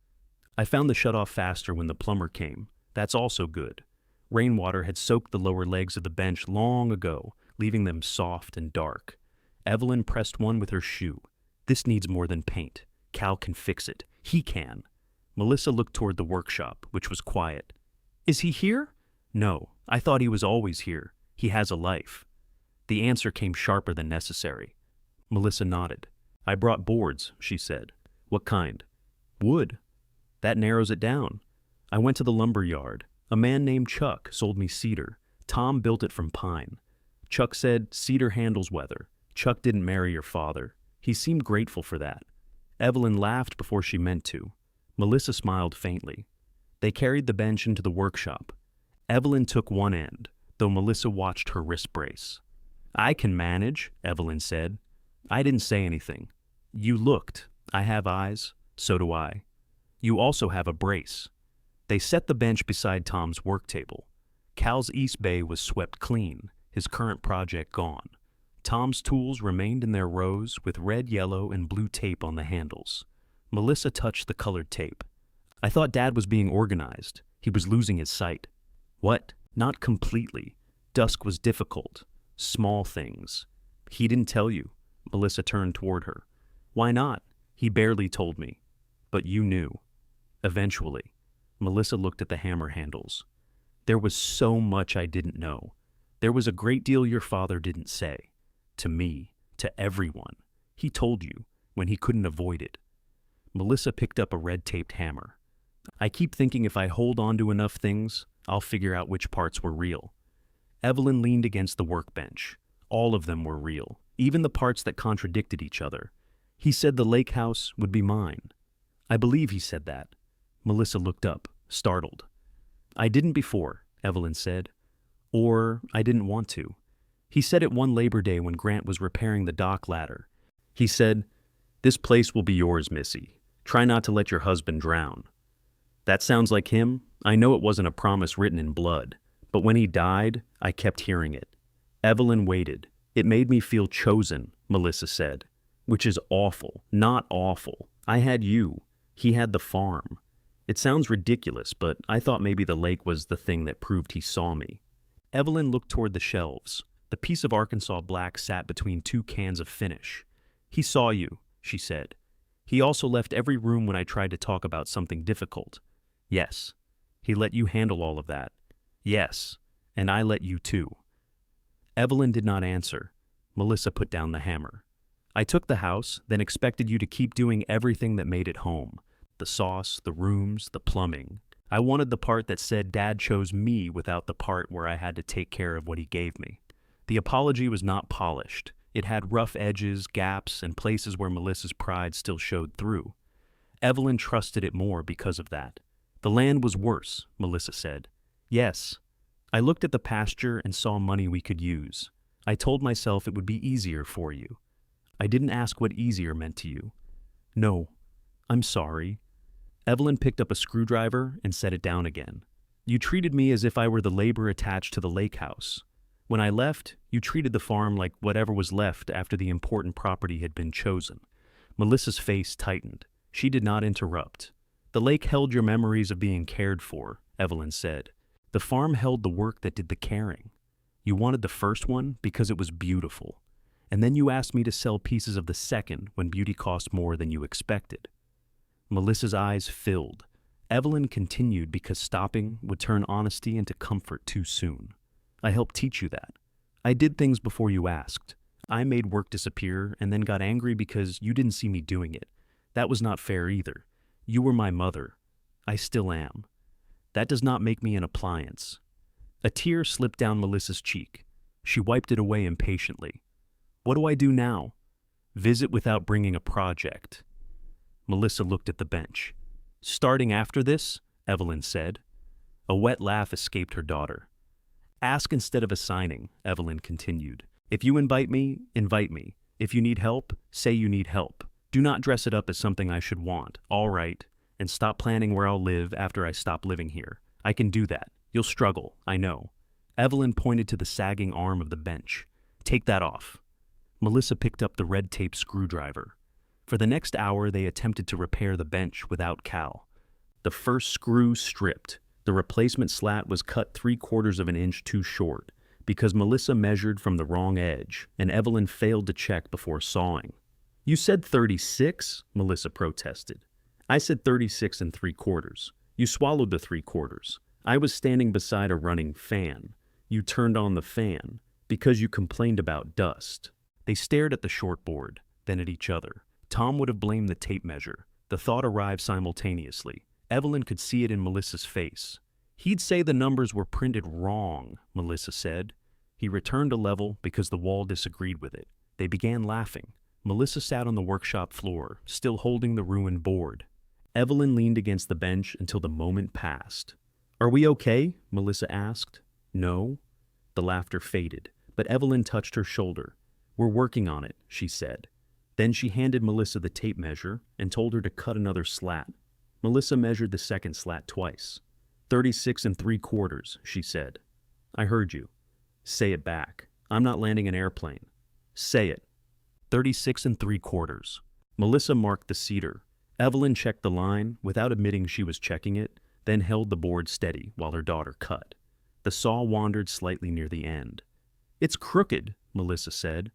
A: "I found the shutoff faster when the plumber came." "That's also good." Rainwater had soaked the lower legs of the bench long ago, leaving them soft and dark. Evelyn pressed one with her shoe. "This needs more than paint. Cal can fix it. He can." Melissa looked toward the workshop, which was quiet. "Is he here?" "No, I thought he was always here. He has a life." The answer came sharper than necessary. Melissa nodded. "I brought boards," she said. "What kind?" "Wood." "That narrows it down." "I went to the lumber yard. A man named Chuck sold me cedar. Tom built it from pine. Chuck said, 'Cedar handles weather.' Chuck didn't marry your father. He seemed grateful for that." Evelyn laughed before she meant to. Melissa smiled faintly. They carried the bench into the workshop. Evelyn took one end, though Melissa watched her wrist brace. "I can manage," Evelyn said. "I didn't say anything." "You looked. I have eyes. So do I." "You also have a brace." They set the bench beside Tom's work table. Cal's east bay was swept clean, his current project gone. Tom's tools remained in their rows with red, yellow, and blue tape on the handles. Melissa touched the colored tape. "I thought Dad was being organized. He was losing his sight." "What?" "Not completely. Dusk was difficult. Small things." "He didn't tell you." Melissa turned toward her. "Why not? He barely told me." "But you knew." "Eventually." Melissa looked at the hammer handles. "There was so much I didn't know. There was a great deal your father didn't say. To me, to everyone. He told you, when he couldn't avoid it." Melissa picked up a red-taped hammer. "I keep thinking if I hold on to enough things, I'll figure out which parts were real." Evelyn leaned against the workbench. All of them were real, even the parts that contradicted each other. "He said the lake house would be mine." "I believe he said that." Melissa looked up, startled. "I didn't before," Evelyn said. "Or I didn't want to. He said it one Labor Day when Grant was repairing the dock ladder. He said, 'This place will be yours, Missy. Try not to let your husband drown.' That sounds like him. I know it wasn't a promise written in blood, but when he died, I kept hearing it." Evelyn waited. "It made me feel chosen," Melissa said. "Which is awful, not awful. I had you. He had the farm. It sounds ridiculous, but I thought maybe the lake was the thing that proved he saw me." Evelyn looked toward the shelves. The piece of Arkansas black sat between two cans of finish. "He saw you," she said. "He also left every room when I tried to talk about something difficult." "Yes." "He let you handle all of that." "Yes. And I let you too." Evelyn did not answer. Melissa put down the hammer. "I took the house, then expected you to keep doing everything that made it home. The sauce, the rooms, the plumbing. I wanted the part that said Dad chose me without the part where I had to take care of what he gave me." The apology was not polished. It had rough edges, gaps, and places where Melissa's pride still showed through. Evelyn trusted it more because of that. "The land was worse," Melissa said. "Yes. I looked at the pasture and saw money we could use. I told myself it would be easier for you. I didn't ask what easier meant to you." "No. I'm sorry." Evelyn picked up a screwdriver and set it down again. "You treated me as if I were the labor attached to the lake house. When I left, you treated the farm like whatever was left after the important property had been chosen. Melissa's face tightened. She did not interrupt. The lake held your memories of being cared for, Evelyn said. The farm held the work that did the caring. You wanted the first one because it was beautiful. And then you asked me to sell pieces of the second when beauty cost more than you expected. Melissa's eyes filled. Evelyn continued because stopping would turn honesty into comfort too soon. I helped teach you that. I did things before you asked. I made work disappear and then got angry because you didn't see me doing it. That was not fair either. You were my mother. I still am. That does not make me an appliance. A tear slipped down Melissa's cheek. She wiped it away impatiently. What do I do now? Visit without bringing a project. Melissa looked at the bench. Starting after this, Evelyn said. A wet laugh escaped her daughter. Ask instead of assigning, Evelyn continued. If you invite me, invite me. If you need help, say you need help. Do not dress it up as something I should want, all right, and stop planning where I'll live after I stop living here. I can do that. You'll struggle, I know. Evelyn pointed to the sagging arm of the bench. Take that off. Melissa picked up the red tape screwdriver. For the next hour, they attempted to repair the bench without Cal. The first screw stripped. The replacement slat was cut 3/4 of an inch too short because Melissa measured from the wrong edge, and Evelyn failed to check before sawing. You said 36, Melissa protested. I said 36 3/4. You swallowed the 3/4. I was standing beside a running fan. You turned on the fan because you complained about dust. They stared at the short board, then at each other. Tom would have blamed the tape measure. The thought arrived simultaneously. Evelyn could see it in Melissa's face. He'd say the numbers were printed wrong, Melissa said. He returned to level because the wall disagreed with it. They began laughing. Melissa sat on the workshop floor, still holding the ruined board. Evelyn leaned against the bench until the moment passed. Are we okay? Melissa asked. No. The laughter faded, but Evelyn touched her shoulder. We're working on it, she said. Then she handed Melissa the tape measure and told her to cut another slat. Melissa measured the second slat twice. 36 3/4, she said. I heard you. Say it back. I'm not landing an airplane. Say it. 36 3/4. Melissa marked the cedar. Evelyn checked the line without admitting she was checking it, then held the board steady while her daughter cut. The saw wandered slightly near the end. It's crooked, Melissa said.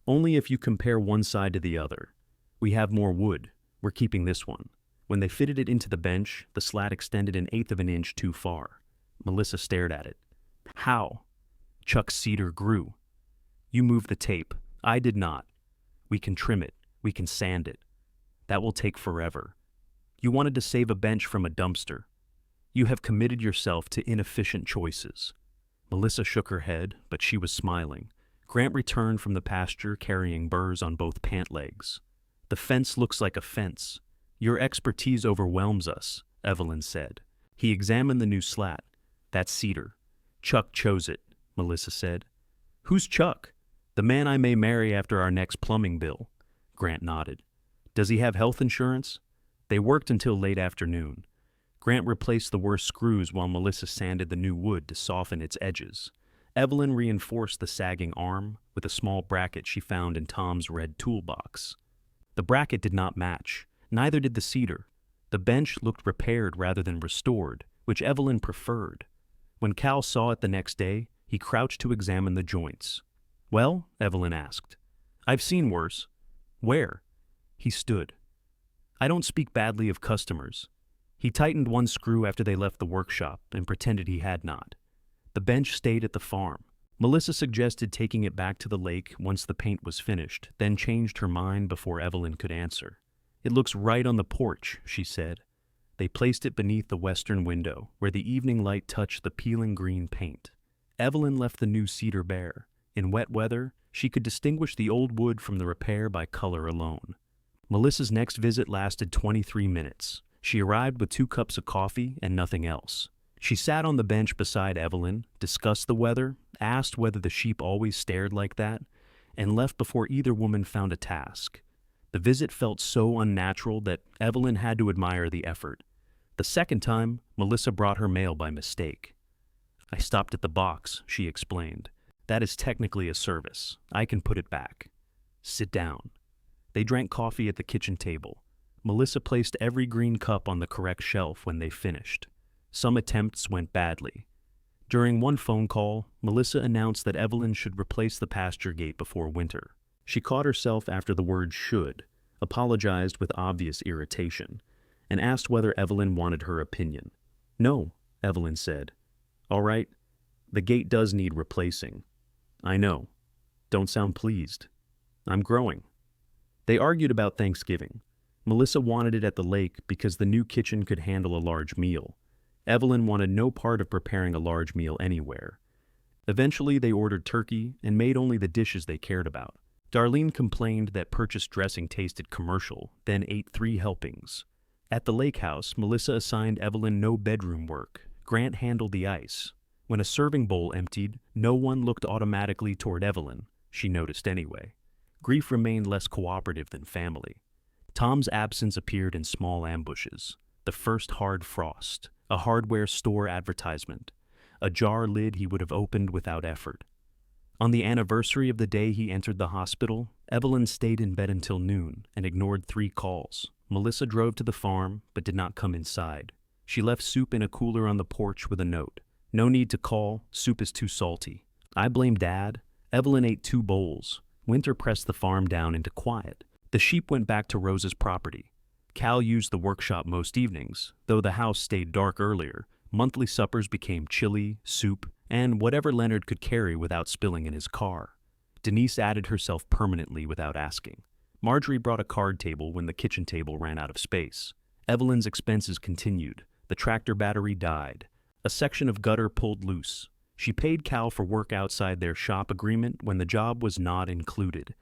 A: Only if you compare one side to the other. We have more wood. We're keeping this one. When they fitted it into the bench, the slat extended 1/8 of an inch too far. Melissa stared at it. How? Chuck's cedar grew. You moved the tape. I did not. We can trim it. We can sand it. That will take forever. You wanted to save a bench from a dumpster. You have committed yourself to inefficient choices. Melissa shook her head, but she was smiling. Grant returned from the pasture carrying burrs on both pant legs. The fence looks like a fence. Your expertise overwhelms us, Evelyn said. He examined the new slat. That's cedar. Chuck chose it, Melissa said. Who's Chuck? The man I may marry after our next plumbing bill. Grant nodded. Does he have health insurance? They worked until late afternoon. Grant replaced the worst screws while Melissa sanded the new wood to soften its edges. Evelyn reinforced the sagging arm with a small bracket she found in Tom's red toolbox. The bracket did not match. Neither did the cedar. The bench looked repaired rather than restored, which Evelyn preferred. When Cal saw it the next day, he crouched to examine the joints. Well, Evelyn asked. I've seen worse. Where? He stood. I don't speak badly of customers. He tightened one screw after they left the workshop and pretended he had not. The bench stayed at the farm. Melissa suggested taking it back to the lake once the paint was finished, then changed her mind before Evelyn could answer. It looks right on the porch, she said. They placed it beneath the western window, where the evening light touched the peeling green paint. Evelyn left the new cedar bare. In wet weather, she could distinguish the old wood from the repair by color alone. Melissa's next visit lasted 23 minutes. She arrived with 2 cups of coffee and nothing else. She sat on the bench beside Evelyn, discussed the weather, asked whether the sheep always stared like that, and left before either woman found a task. The visit felt so unnatural that Evelyn had to admire the effort. The second time, Melissa brought her mail by mistake. I stopped at the box, she explained. That is technically a service. I can put it back. Sit down. They drank coffee at the kitchen table. Melissa placed every green cup on the correct shelf when they finished. Some attempts went badly. During one phone call, Melissa announced that Evelyn should replace the pasture gate before winter. She caught herself after the word should, apologized with obvious irritation, and asked whether Evelyn wanted her opinion. No, Evelyn said. All right, the gate does need replacing. I know. Don't sound pleased. I'm growing. They argued about Thanksgiving. Melissa wanted it at the lake because the new kitchen could handle a large meal. Evelyn wanted no part of preparing a large meal anywhere. Eventually, they ordered turkey and made only the dishes they cared about. Darlene complained that purchased dressing tasted commercial, then ate 3 helpings. At the lake house, Melissa assigned Evelyn no bedroom work. Grant handled the ice. When a serving bowl emptied, no one looked automatically toward Evelyn. She noticed anyway. Grief remained less cooperative than family. Tom's absence appeared in small ambushes. The first hard frost, a hardware store advertisement, a jar lid he would have opened without effort. On the anniversary of the day he entered the hospital, Evelyn stayed in bed until noon and ignored 3 calls. Melissa drove to the farm, but did not come inside. She left soup in a cooler on the porch with a note. No need to call, soup is too salty. I blame Dad. Evelyn ate 2 bowls. Winter pressed the farm down into quiet. The sheep went back to Rosa's property. Cal used the workshop most evenings, though the house stayed dark earlier. Monthly suppers became chili, soup, and whatever Leonard could carry without spilling in his car. Denise added herself permanently without asking. Marjorie brought a card table when the kitchen table ran out of space. Evelyn's expenses continued. The tractor battery died. A section of gutter pulled loose. She paid Cal for work outside their shop agreement when the job was not included,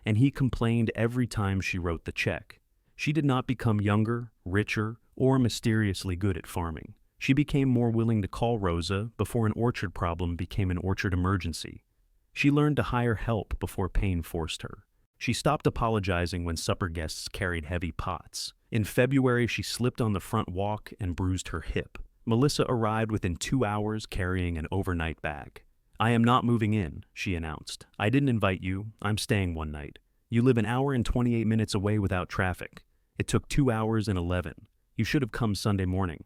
A: and he complained every time she wrote the check. She did not become younger, richer, or mysteriously good at farming. She became more willing to call Rosa before an orchard problem became an orchard emergency. She learned to hire help before pain forced her. She stopped apologizing when supper guests carried heavy pots. In February, she slipped on the front walk and bruised her hip. Melissa arrived within 2 hours carrying an overnight bag. I am not moving in, she announced. I didn't invite you. I'm staying one night. You live an hour and 28 minutes away without traffic. It took 2 hours and 11. You should have come Sunday morning.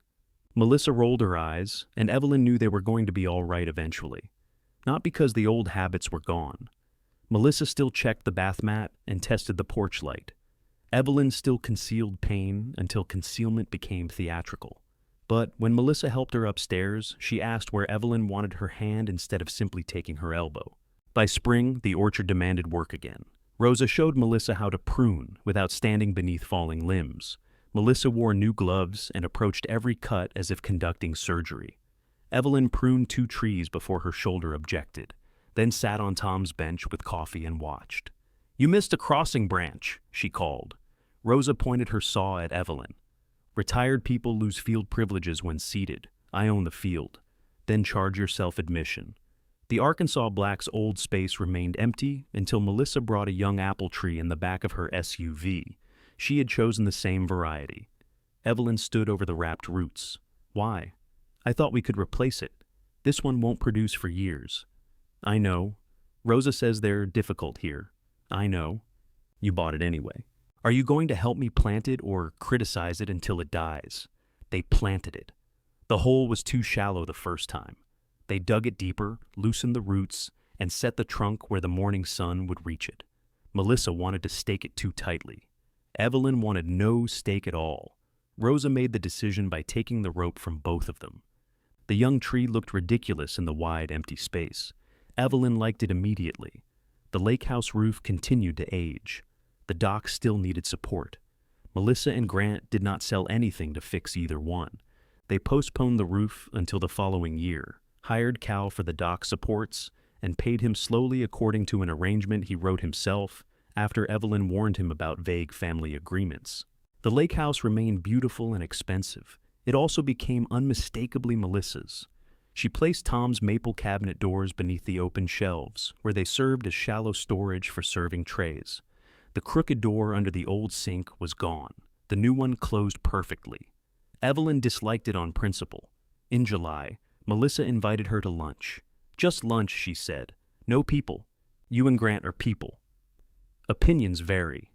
A: Melissa rolled her eyes, and Evelyn knew they were going to be all right eventually. Not because the old habits were gone. Melissa still checked the bath mat and tested the porch light. Evelyn still concealed pain until concealment became theatrical. But when Melissa helped her upstairs, she asked where Evelyn wanted her hand instead of simply taking her elbow. By spring, the orchard demanded work again. Rosa showed Melissa how to prune without standing beneath falling limbs. Melissa wore new gloves and approached every cut as if conducting surgery. Evelyn pruned 2 trees before her shoulder objected, then sat on Tom's bench with coffee and watched. You missed a crossing branch, she called. Rosa pointed her saw at Evelyn. Retired people lose field privileges when seated. I own the field. Then charge yourself admission. The Arkansas Black's old space remained empty until Melissa brought a young apple tree in the back of her SUV. She had chosen the same variety. Evelyn stood over the wrapped roots. Why? I thought we could replace it. This one won't produce for years. I know. Rosa says they're difficult here. I know. You bought it anyway. Are you going to help me plant it or criticize it until it dies? They planted it. The hole was too shallow the first time. They dug it deeper, loosened the roots, and set the trunk where the morning sun would reach it. Melissa wanted to stake it too tightly. Evelyn wanted no stake at all. Rosa made the decision by taking the rope from both of them. The young tree looked ridiculous in the wide, empty space. Evelyn liked it immediately. The lake house roof continued to age. The dock still needed support. Melissa and Grant did not sell anything to fix either one. They postponed the roof until the following year, hired Cal for the dock supports, and paid him slowly according to an arrangement he wrote himself after Evelyn warned him about vague family agreements. The lake house remained beautiful and expensive. It also became unmistakably Melissa's. She placed Tom's maple cabinet doors beneath the open shelves, where they served as shallow storage for serving trays. The crooked door under the old sink was gone. The new one closed perfectly. Evelyn disliked it on principle. In July, Melissa invited her to lunch. Just lunch, she said. No people. You and Grant are people. Opinions vary.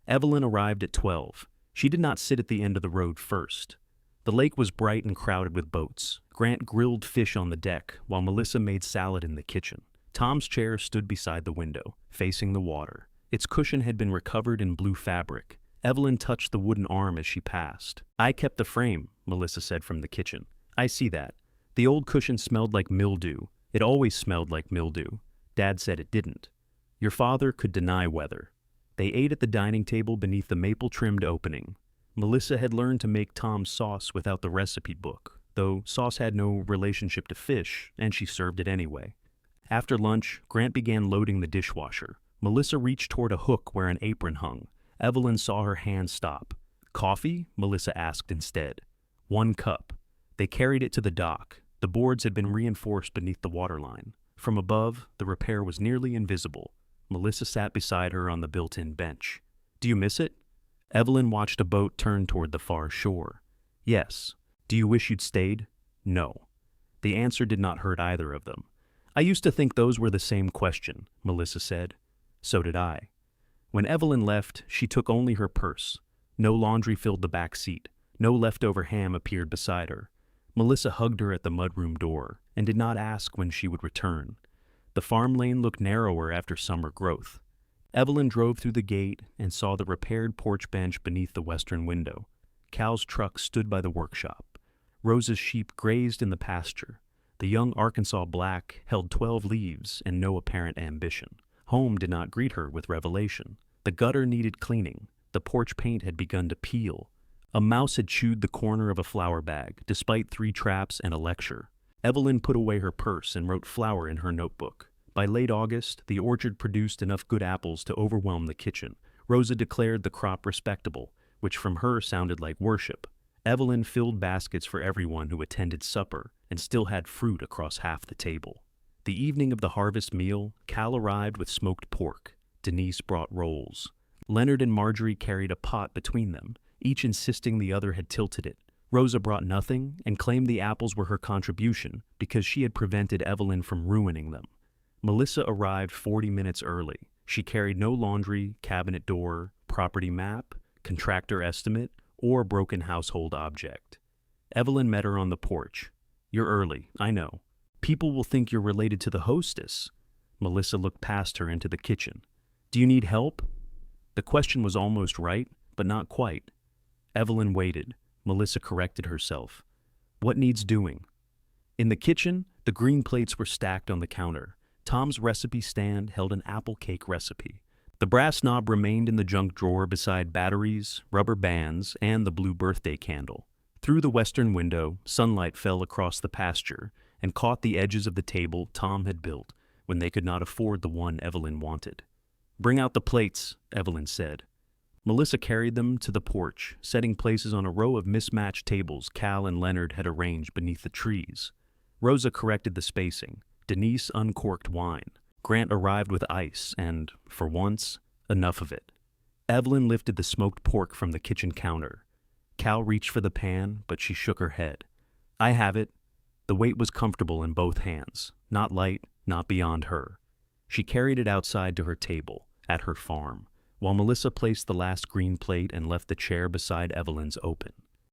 A: Evelyn arrived at 12. She did not sit at the end of the road first. The lake was bright and crowded with boats. Grant grilled fish on the deck, while Melissa made salad in the kitchen. Tom's chair stood beside the window, facing the water. Its cushion had been recovered in blue fabric. Evelyn touched the wooden arm as she passed. I kept the frame, Melissa said from the kitchen. I see that. The old cushion smelled like mildew. It always smelled like mildew. Dad said it didn't. Your father could deny weather. They ate at the dining table beneath the maple-trimmed opening. Melissa had learned to make Tom's sauce without the recipe book, though sauce had no relationship to fish, and she served it anyway. After lunch, Grant began loading the dishwasher. Melissa reached toward a hook where an apron hung. Evelyn saw her hand stop. Coffee? Melissa asked instead. 1 cup. They carried it to the dock. The boards had been reinforced beneath the waterline. From above, the repair was nearly invisible. Melissa sat beside her on the built-in bench. Do you miss it? Evelyn watched a boat turn toward the far shore. Yes. Do you wish you'd stayed? No. The answer did not hurt either of them. I used to think those were the same question, Melissa said. So did I. When Evelyn left, she took only her purse. No laundry filled the back seat. No leftover ham appeared beside her. Melissa hugged her at the mudroom door and did not ask when she would return. The farm lane looked narrower after summer growth. Evelyn drove through the gate and saw the repaired porch bench beneath the western window. Cal's truck stood by the workshop. Rosa's sheep grazed in the pasture. The young Arkansas black held 12 leaves and no apparent ambition. Home did not greet her with revelation. The gutter needed cleaning. The porch paint had begun to peel. A mouse had chewed the corner of a flour bag, despite 3 traps and a lecture. Evelyn put away her purse and wrote flour in her notebook. By late August, the orchard produced enough good apples to overwhelm the kitchen. Rosa declared the crop respectable, which from her sounded like worship. Evelyn filled baskets for everyone who attended supper and still had fruit across half the table. The evening of the harvest meal, Cal arrived with smoked pork. Denise brought rolls. Leonard and Marjorie carried a pot between them, each insisting the other had tilted it. Rosa brought nothing and claimed the apples were her contribution because she had prevented Evelyn from ruining them. Melissa arrived 40 minutes early. She carried no laundry, cabinet door, property map, contractor estimate, or broken household object. Evelyn met her on the porch. You're early, I know. People will think you're related to the hostess. Melissa looked past her into the kitchen. Do you need help? The question was almost right, but not quite. Evelyn waited. Melissa corrected herself. What needs doing? In the kitchen, the green plates were stacked on the counter. Tom's recipe stand held an apple cake recipe. The brass knob remained in the junk drawer beside batteries, rubber bands, and the blue birthday candle. Through the western window, sunlight fell across the pasture and caught the edges of the table Tom had built when they could not afford the one Evelyn wanted. Bring out the plates, Evelyn said. Melissa carried them to the porch, setting places on a row of mismatched tables Cal and Leonard had arranged beneath the trees. Rosa corrected the spacing. Denise uncorked wine. Grant arrived with ice and, for once, enough of it. Evelyn lifted the smoked pork from the kitchen counter. Cal reached for the pan, but she shook her head. I have it. The weight was comfortable in both hands, not light, not beyond her. She carried it outside to her table, at her farm, while Melissa placed the last green plate and left the chair beside Evelyn's open.